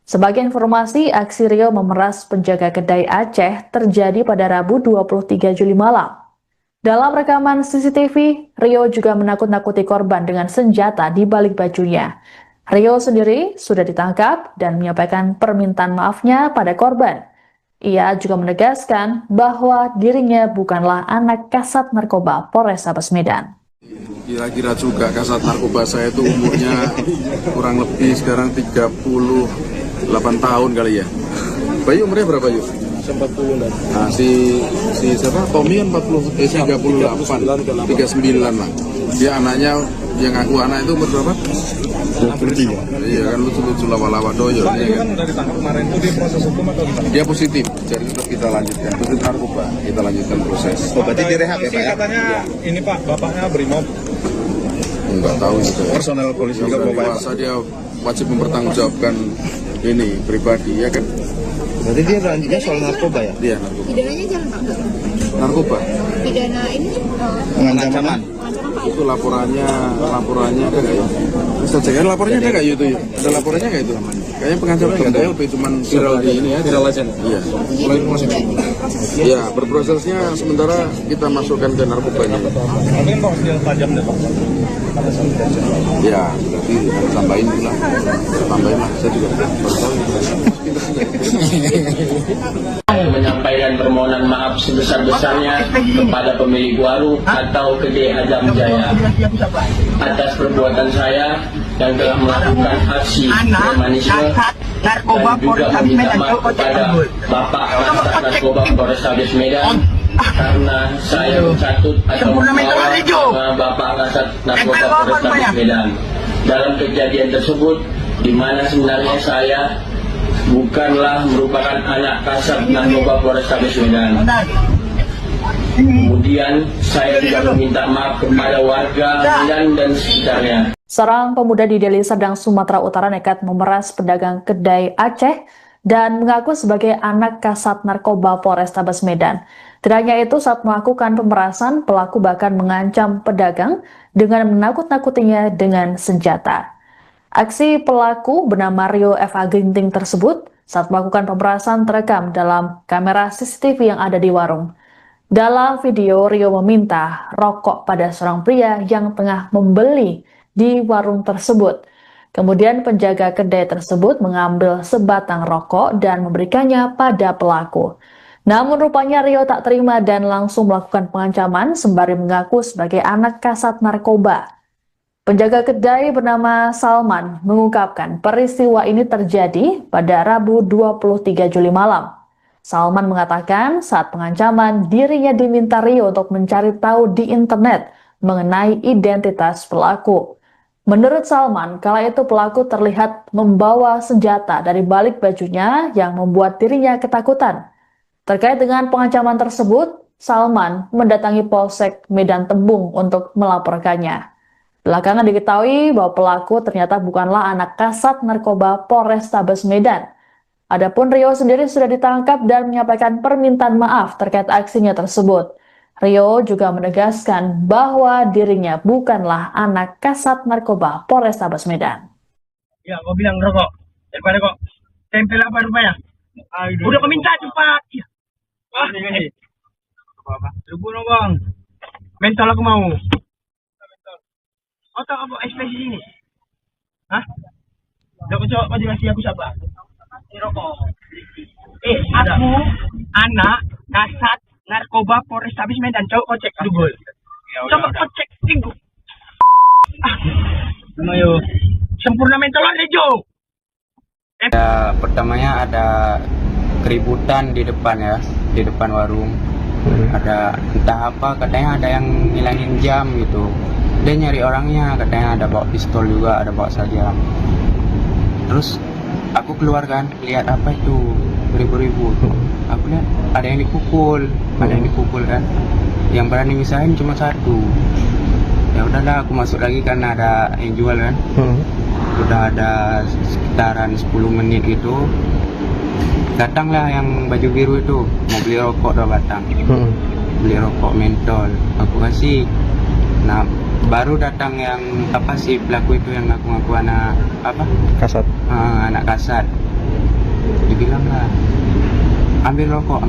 Sebagai informasi, aksi Rio memeras penjaga kedai Aceh terjadi pada Rabu 23 Juli malam. Dalam rekaman CCTV, Rio juga menakut-nakuti korban dengan senjata di balik bajunya. Rio sendiri sudah ditangkap dan menyampaikan permintaan maafnya pada korban. Ia juga menegaskan bahwa dirinya bukanlah anak kasat narkoba Polrestabes Medan. Kira-kira juga kasat narkoba saya itu umurnya kurang lebih sekarang 38 tahun kali ya. Bayu umurnya berapa yuk? 40 dan. Nah si siapa? Tommy kan 38, 39 lah. Dia anaknya yang aku anak itu umur berapa? 23. Iya kan lucu-lucu lawa-lawa doyo. Pak, itu kan udah ditangkap kemarin itu di proses hukum atau gimana? Dia positif, jadi tetap kita lanjutkan. Positif narkoba, kita lanjutkan proses. Oh, berarti direhab ya, Sih, Pak ya? katanya ini Pak, bapaknya Brimob. Enggak tahu gitu. Personel polisi juga Kalau Bapak ya? dewasa dia wajib mempertanggungjawabkan ini pribadi ya kan. Berarti dia lanjutnya soal narkoba ya? Dia narkoba. Pidananya jangan Pak. Narkoba. Pidana ini Pengancaman. Itu laporannya ada nggak ya? Bisa cek kan laporannya ada nggak itu ya? Ada laporannya nggak itu? Kayaknya pengancaman nggak ada ya, lebih cuman viral di ini ya. Viral aja. Iya. Iya, berprosesnya sementara kita masukkan ke narkobanya. Tapi kan Pak dia tajam deh Pak. Ya, berarti tambahin lah. Tambahin lah, saya juga baru tahu. Menyampaikan permohonan maaf sebesar-besarnya kepada pemilik warung atau kedai Adam Jaya atas perbuatan saya yang telah melakukan aksi premanisme dan juga meminta maaf kepada Bapak Kasat Narkoba Polrestabes Medan karena saya mencatut atau membawa Bapak Kasat Narkoba Polrestabes Medan dalam kejadian tersebut, di mana sebenarnya saya bukanlah merupakan anak kasat narkoba Polrestabes Medan. Kemudian saya juga meminta maaf kepada warga Medan dan sekitarnya. Seorang pemuda di Deli Serdang, Sumatera Utara nekat memeras pedagang kedai Aceh dan mengaku sebagai anak kasat narkoba Polrestabes Medan. Tidak hanya itu, saat melakukan pemerasan, pelaku bahkan mengancam pedagang dengan menakut-nakutinya dengan senjata. Aksi pelaku bernama Rio F.A. Ginting tersebut saat melakukan pemerasan terekam dalam kamera CCTV yang ada di warung. Dalam video, Rio meminta rokok pada seorang pria yang tengah membeli di warung tersebut. Kemudian penjaga kedai tersebut mengambil sebatang rokok dan memberikannya pada pelaku. Namun rupanya Rio tak terima dan langsung melakukan pengancaman sembari mengaku sebagai anak kasat narkoba. Penjaga kedai bernama Salman mengungkapkan peristiwa ini terjadi pada Rabu 23 Juli malam. Salman mengatakan saat pengancaman dirinya diminta Rio untuk mencari tahu di internet mengenai identitas pelaku. Menurut Salman, kala itu pelaku terlihat membawa senjata dari balik bajunya yang membuat dirinya ketakutan. Terkait dengan pengancaman tersebut, Salman mendatangi Polsek Medan Tembung untuk melaporkannya. Belakangan diketahui bahwa pelaku ternyata bukanlah anak kasat narkoba Polrestabes Medan. Adapun Rio sendiri sudah ditangkap dan menyampaikan permintaan maaf terkait aksinya tersebut. Rio juga menegaskan bahwa dirinya bukanlah anak kasat narkoba Polrestabes Medan. Ya, kau bilang rokok. Daripada kok tempel apa rupanya? Udah kau minta cepat. Ya. Ah, ini. Apa? Tunggu dong, Bang. Mental aku mau. Oh, tak apa ekspresi sini. Hah? Udah kau coba jelasin aku siapa? Ini rokok. Aku anak kasat narkoba Polrestabes Medan. Coba kau cek dulu. Coba kau cek minggu. Ayo. Sempurna mental Rejo. Pertamanya ada keributan di depan ya, di depan warung. Ada entah apa, katanya ada yang ngilangin jam gitu. Dia nyari orangnya, katanya ada bawa pistol juga, ada bawa sajam. Terus aku keluar kan, lihat apa itu ribu-ribu. Aku lihat ada yang dipukul kan. Yang berani misahin cuma satu. Ya udahlah, aku masuk lagi karena ada yang jual kan. Udah ada sekitaran 10 menit itu. Datanglah yang baju biru itu mau beli rokok 2 batang. Beli rokok mentol, aku kasih. Nah, baru datang yang si pelaku itu yang ngaku anak Kasat. anak kasat. Dibilang lah, ambil rokok.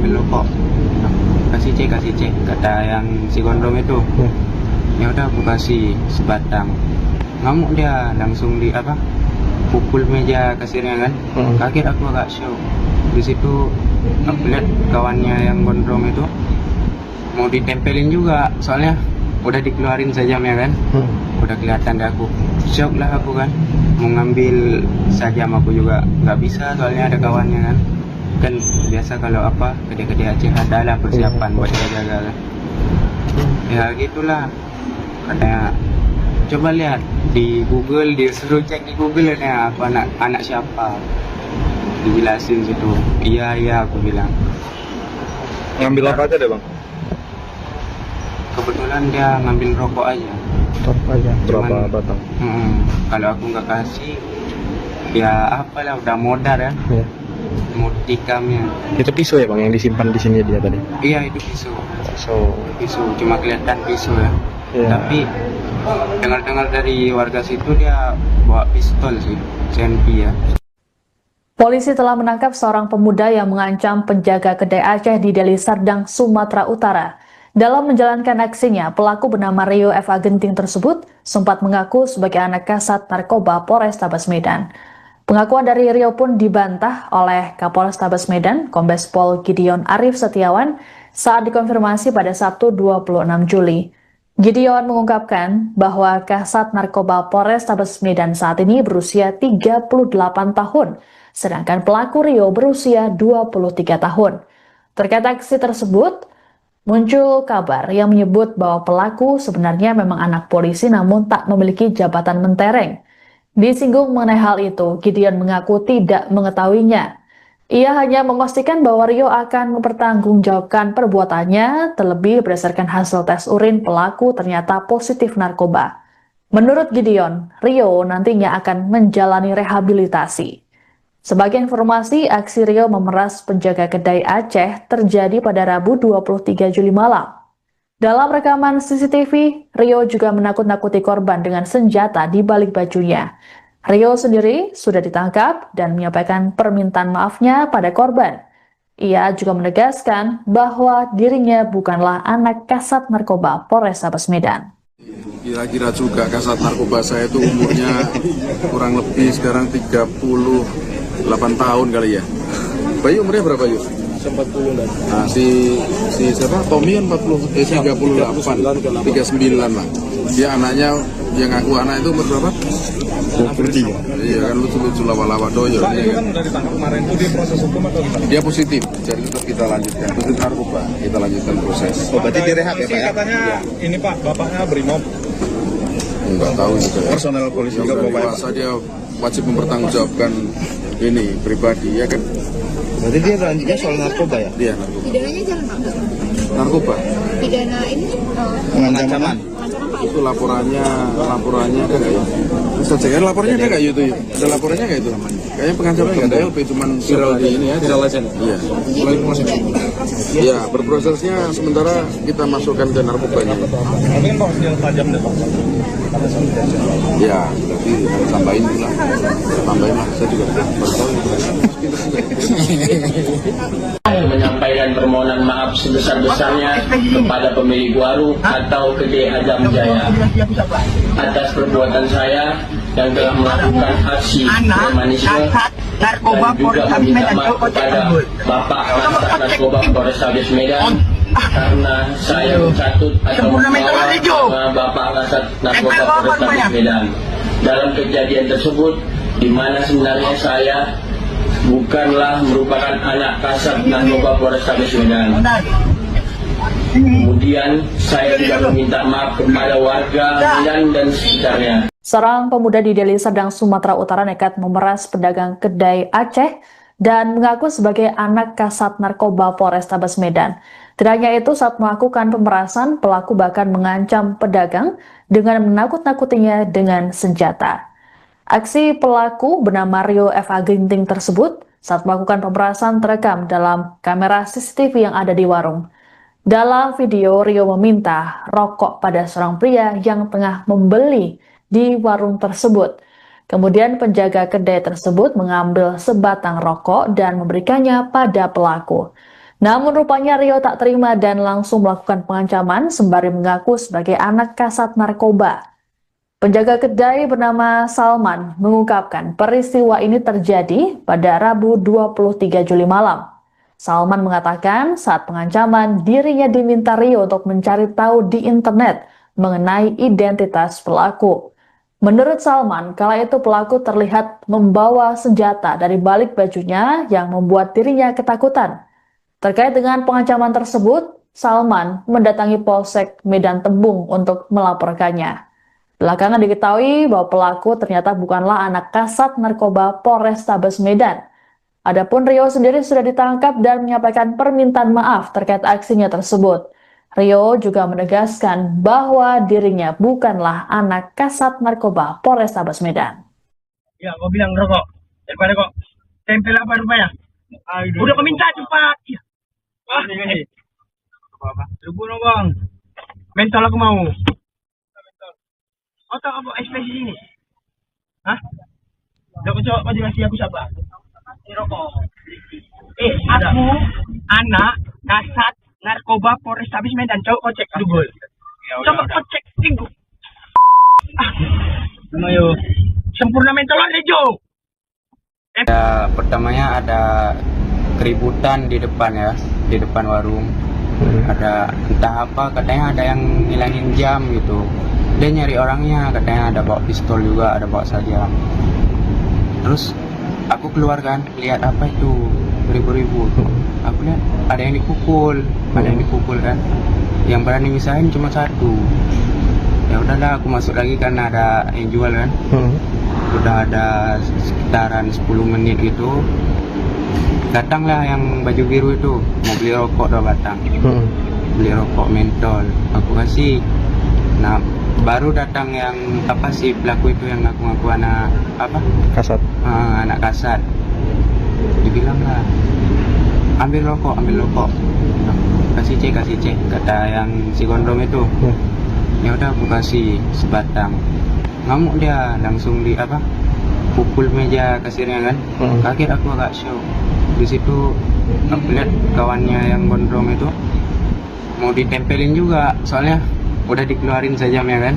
Kasih cek, kata yang si gondrong itu. Ya udah aku kasih sebatang. Ngamuk dia, langsung pukul meja kasirnya kan. Kaget aku agak shock. Di situ aku lihat kawannya yang gondrong itu mau ditempelin juga, soalnya udah dikeluarin sajamnya kan. Udah kelihatan deh, aku shock lah aku kan. Mau ngambil sajam aku juga nggak bisa, soalnya ada kawannya kan biasa kalau gede-gede Aceh ada lah persiapan buat jaga kan. Ya gitulah, katanya coba lihat di Google, disuruh cek di Google ya aku anak siapa, dijelasin situ. Iya aku bilang. Ngambil apa aja deh bang? Kebetulan dia ngambil rokok aja. Berapa batang? Kalau aku nggak kasih, ya udah modar ya. Mau tikamnya. Itu pisau ya bang yang disimpan di sini dia tadi? Iya, itu pisau, cuma kelihatan pisau ya. Tapi dengar-dengar dari warga situ dia bawa pistol sih, CNP ya. Polisi telah menangkap seorang pemuda yang mengancam penjaga kedai Aceh di Deli Serdang, Sumatera Utara. Dalam menjalankan aksinya, pelaku bernama Rio F.A. Genting tersebut sempat mengaku sebagai anak kasat narkoba Polrestabes Medan. Pengakuan dari Rio pun dibantah oleh Kapolrestabes Medan, Kombes Pol Gideon Arif Setiawan, saat dikonfirmasi pada Sabtu 26 Juli. Gideon mengungkapkan bahwa kasat narkoba Polrestabes Medan saat ini berusia 38 tahun, sedangkan pelaku Rio berusia 23 tahun. Terkait aksi tersebut, muncul kabar yang menyebut bahwa pelaku sebenarnya memang anak polisi namun tak memiliki jabatan mentereng. Disinggung mengenai hal itu, Gideon mengaku tidak mengetahuinya. Ia hanya memastikan bahwa Rio akan mempertanggungjawabkan perbuatannya, terlebih berdasarkan hasil tes urin pelaku ternyata positif narkoba. Menurut Gideon, Rio nantinya akan menjalani rehabilitasi. Sebagai informasi, aksi Rio memeras penjaga kedai Aceh terjadi pada Rabu 23 Juli malam. Dalam rekaman CCTV, Rio juga menakut-nakuti korban dengan senjata di balik bajunya. Rio sendiri sudah ditangkap dan menyampaikan permintaan maafnya pada korban. Ia juga menegaskan bahwa dirinya bukanlah anak kasat narkoba Polrestabes Medan. Kira-kira juga kasat narkoba saya itu umurnya kurang lebih sekarang 38 tahun kali ya. Bayu umurnya berapa Yus? 40 dan. Nah, si siapa? Tommy kan 38, 39 lah. Dia anaknya yang ngaku anak itu umur berapa? 23. Iya kan, lucu-lucu lawa-lawa doyo. Pak, itu kan udah ditangkap kemarin, itu dia proses hukum atau gimana? Dia positif, jadi tetap kita lanjutkan. Positif narkoba, kita lanjutkan proses. Oh, berarti direhab ya Pak ya? Katanya ini Pak, bapaknya Brimob. Enggak tahu juga. Personel polisi Yang juga dari Bapak ya? dewasa dia wajib mempertanggungjawabkan ini pribadi ya kan. Berarti dia lanjutnya soal narkoba ya? Dia narkoba. Pidananya jangan Pak. Narkoba. Pidana ini Pengancaman. Itu laporannya ada nggak ya? Bisa cek laporannya ada nggak ya itu? Ada laporannya nggak itu? Kayaknya pengancaman nggak ada, LP cuman viral di ini ya. Viral aja. Iya. Iya, berprosesnya sementara kita masukkan ke narkobanya. Tapi kan Pak, dia tajam deh Pak. Ya, berarti harus tambahin dulu lah. Tambahin lah, saya juga baru tahu. Menyampaikan permohonan maaf sebesar-besarnya kepada pemilik warung atau kedai Adam Jaya atas perbuatan saya yang telah melakukan aksi premanisme dan juga meminta maaf kepada Bapak Kasat Narkoba Polrestabes Medan karena saya mencatut atau membawa nama Bapak Kasat Narkoba Polrestabes Medan dalam kejadian tersebut, di mana sebenarnya saya bukanlah merupakan anak kasat narkoba Polrestabes Medan. Kemudian saya juga meminta maaf kepada warga Medan dan sekitarnya. Seorang pemuda di Deli Serdang, Sumatera Utara nekat memeras pedagang kedai Aceh dan mengaku sebagai anak kasat narkoba Polrestabes Medan. Tidak hanya itu, saat melakukan pemerasan, pelaku bahkan mengancam pedagang dengan menakut-nakutinya dengan senjata. Aksi pelaku bernama Rio F.A. Genting tersebut saat melakukan pemerasan terekam dalam kamera CCTV yang ada di warung. Dalam video, Rio meminta rokok pada seorang pria yang tengah membeli di warung tersebut. Kemudian penjaga kedai tersebut mengambil sebatang rokok dan memberikannya pada pelaku. Namun rupanya Rio tak terima dan langsung melakukan pengancaman sembari mengaku sebagai anak kasat narkoba. Penjaga kedai bernama Salman mengungkapkan peristiwa ini terjadi pada Rabu 23 Juli malam. Salman mengatakan saat pengancaman dirinya diminta Rio untuk mencari tahu di internet mengenai identitas pelaku. Menurut Salman, kala itu pelaku terlihat membawa senjata dari balik bajunya yang membuat dirinya ketakutan. Terkait dengan pengancaman tersebut, Salman mendatangi Polsek Medan Tembung untuk melaporkannya. Belakangan diketahui bahwa pelaku ternyata bukanlah anak kasat narkoba Polrestabes Medan. Adapun Rio sendiri sudah ditangkap dan menyampaikan permintaan maaf terkait aksinya tersebut. Rio juga menegaskan bahwa dirinya bukanlah anak kasat narkoba Polrestabes Medan. Ya, kau bilang rokok. Daripada kok tempel apa rupanya? Udah kau minta cepat. Ya. Ini. Apa? Lubu no bang. Mental aku mau. Otak apa ekspresi ini? Hah? Kau coba kau jelasin aku siapa? Ini rokok. Aku anak kasat narkoba Polrestabes Medan. Coba kau cek dulu. Coba kau cek minggu. Ayo. Sempurna mental Rejo. Pertamanya ada keributan di depan ya, di depan warung. Ada entah apa, katanya ada yang ngilangin jam gitu. Dia nyari orangnya, katanya ada bawa pistol juga, ada bawa sajam. Terus aku keluar kan, lihat apa itu beribu-ribu. Aku lihat ada yang dipukul, kan. Yang berani misahin cuma satu. Ya udahlah, aku masuk lagi karena ada yang jual kan. Udah ada sekitaran 10 menit gitu. Datanglah yang baju biru itu, mau beli rokok 2 batang. Beli rokok mentol, aku kasih. Nah, baru datang yang apa sih pelaku itu yang ngaku-ngaku anak apa? Kasat. Anak kasat. Dibilang lah, ambil rokok. Kasih cek, kata yang si gondrong itu. Ya udah aku kasih sebatang. Ngamuk dia, langsung di apa? Pukul meja kasirnya kan. Kaget aku agak shock. Di situ aku lihat kawannya yang gondrong itu mau ditempelin juga, soalnya udah dikeluarin sajamnya kan.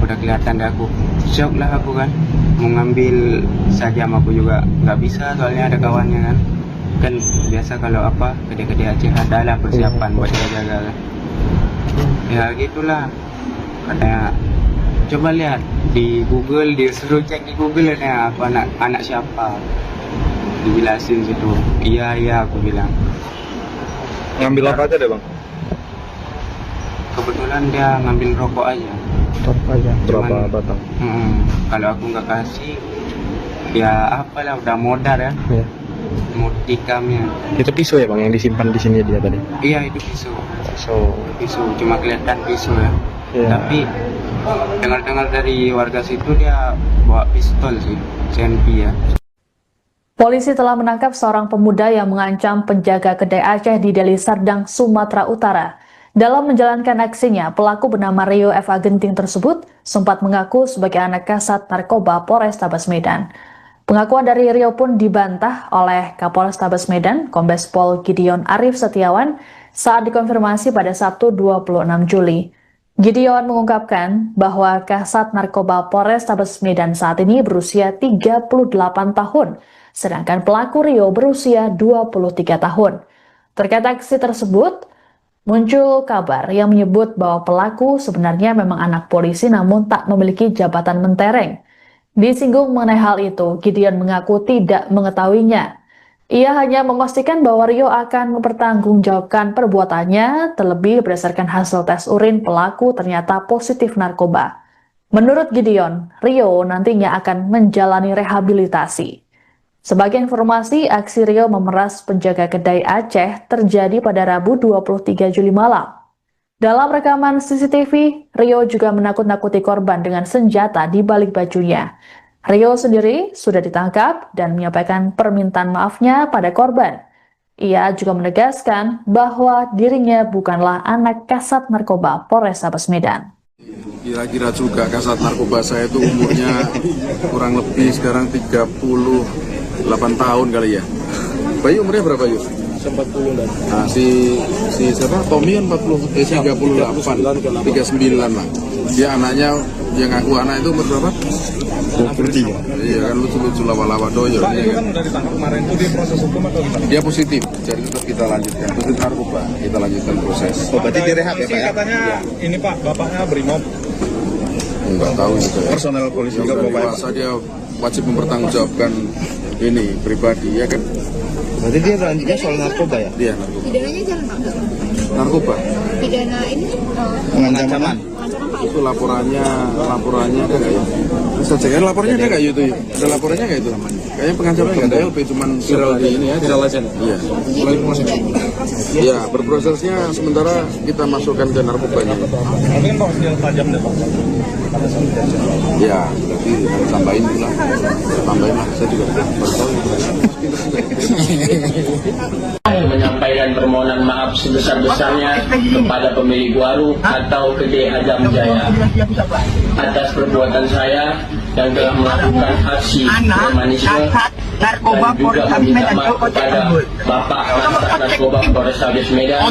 Udah kelihatan deh aku. Shock lah aku kan. Mau ngambil sajam aku juga nggak bisa, soalnya ada kawannya kan. Kan biasa kalau apa gede-gede Aceh adalah persiapan buat jaga-jaga kan. Ya gitulah. Katanya coba lihat di Google, dia suruh cek di Google ya aku anak siapa. Dijelasin situ. Iya aku bilang. Ngambil apa aja deh bang? Kebetulan dia ngambil rokok aja. Berapa batang? Kalau aku nggak kasih, ya apalah udah modar ya. Iya. Mau tikamnya. Itu pisau ya bang yang disimpan di sini dia tadi? Iya itu pisau. Pisau. Cuma kelihatan pisau ya. Iya. Tapi dengar-dengar dari warga situ dia bawa pistol sih, CNP ya. Polisi telah menangkap seorang pemuda yang mengancam penjaga kedai Aceh di Deli Serdang, Sumatera Utara. Dalam menjalankan aksinya, pelaku bernama Rio F. Agenting tersebut sempat mengaku sebagai anak kasat narkoba Polrestabes Medan. Pengakuan dari Rio pun dibantah oleh Kapolrestabes Medan, Kombes Pol Gideon Arif Setiawan, saat dikonfirmasi pada Sabtu 26 Juli. Gideon mengungkapkan bahwa kasat narkoba Polrestabes Medan saat ini berusia 38 tahun, sedangkan pelaku Rio berusia 23 tahun. Terkait aksi tersebut, muncul kabar yang menyebut bahwa pelaku sebenarnya memang anak polisi namun tak memiliki jabatan mentereng. Disinggung mengenai hal itu, Gideon mengaku tidak mengetahuinya. Ia hanya memastikan bahwa Rio akan mempertanggungjawabkan perbuatannya, terlebih berdasarkan hasil tes urin pelaku ternyata positif narkoba. Menurut Gideon, Rio nantinya akan menjalani rehabilitasi. Sebagai informasi, aksi Rio memeras penjaga kedai Aceh terjadi pada Rabu 23 Juli malam. Dalam rekaman CCTV, Rio juga menakut-nakuti korban dengan senjata di balik bajunya. Rio sendiri sudah ditangkap dan menyampaikan permintaan maafnya pada korban. Ia juga menegaskan bahwa dirinya bukanlah anak kasat narkoba Polrestabes Medan. Kira-kira juga kasat narkoba saya itu umurnya kurang lebih sekarang 38 tahun kali ya. Bayu umurnya berapa yuk? 40 dan Nah, si siapa? Tommy kan 38, 39 lah. Dia anaknya yang ngaku anak itu umur berapa? 23. Iya kan lucu-lucu lawa-lawa doyo. Pak, itu kan udah ditangkap kemarin itu dia proses hukum atau gimana? Dia positif, jadi tetap kita lanjutkan. Positif narkoba, kita lanjutkan proses. Oh, berarti direhab ya, Sih, Pak ya? katanya ini Pak, bapaknya Brimob. Enggak tahu juga ya. Personel polisi juga Juga Bapak ya? dewasa dia wajib mempertanggungjawabkan ini pribadi ya kan. Berarti dia lanjutnya soal narkoba ya? Dia narkoba. Pidananya jalan Pak? Narkoba. Pidana ini Pengancaman. ancaman Pak? Itu laporannya ada nggak ya? Bisa cek kan laporannya ada nggak itu? Ada laporannya nggak itu? Kayaknya pengancaman nggak ada LP, cuman viral di ini aja. Viral aja. Iya. Iya, berprosesnya sementara kita masukkan ke narkobanya. Tapi kan Pak senjata tajam deh Pak. Ya, berarti harus tambahin dulu lah. Tambahin lah, saya juga baru tahu. Menyampaikan permohonan maaf sebesar-besarnya kepada pemilik warung atau Kedai Adam Jaya atas perbuatan saya yang telah melakukan aksi premanisme dan juga meminta maaf kepada Bapak Kasat Narkoba Polrestabes Medan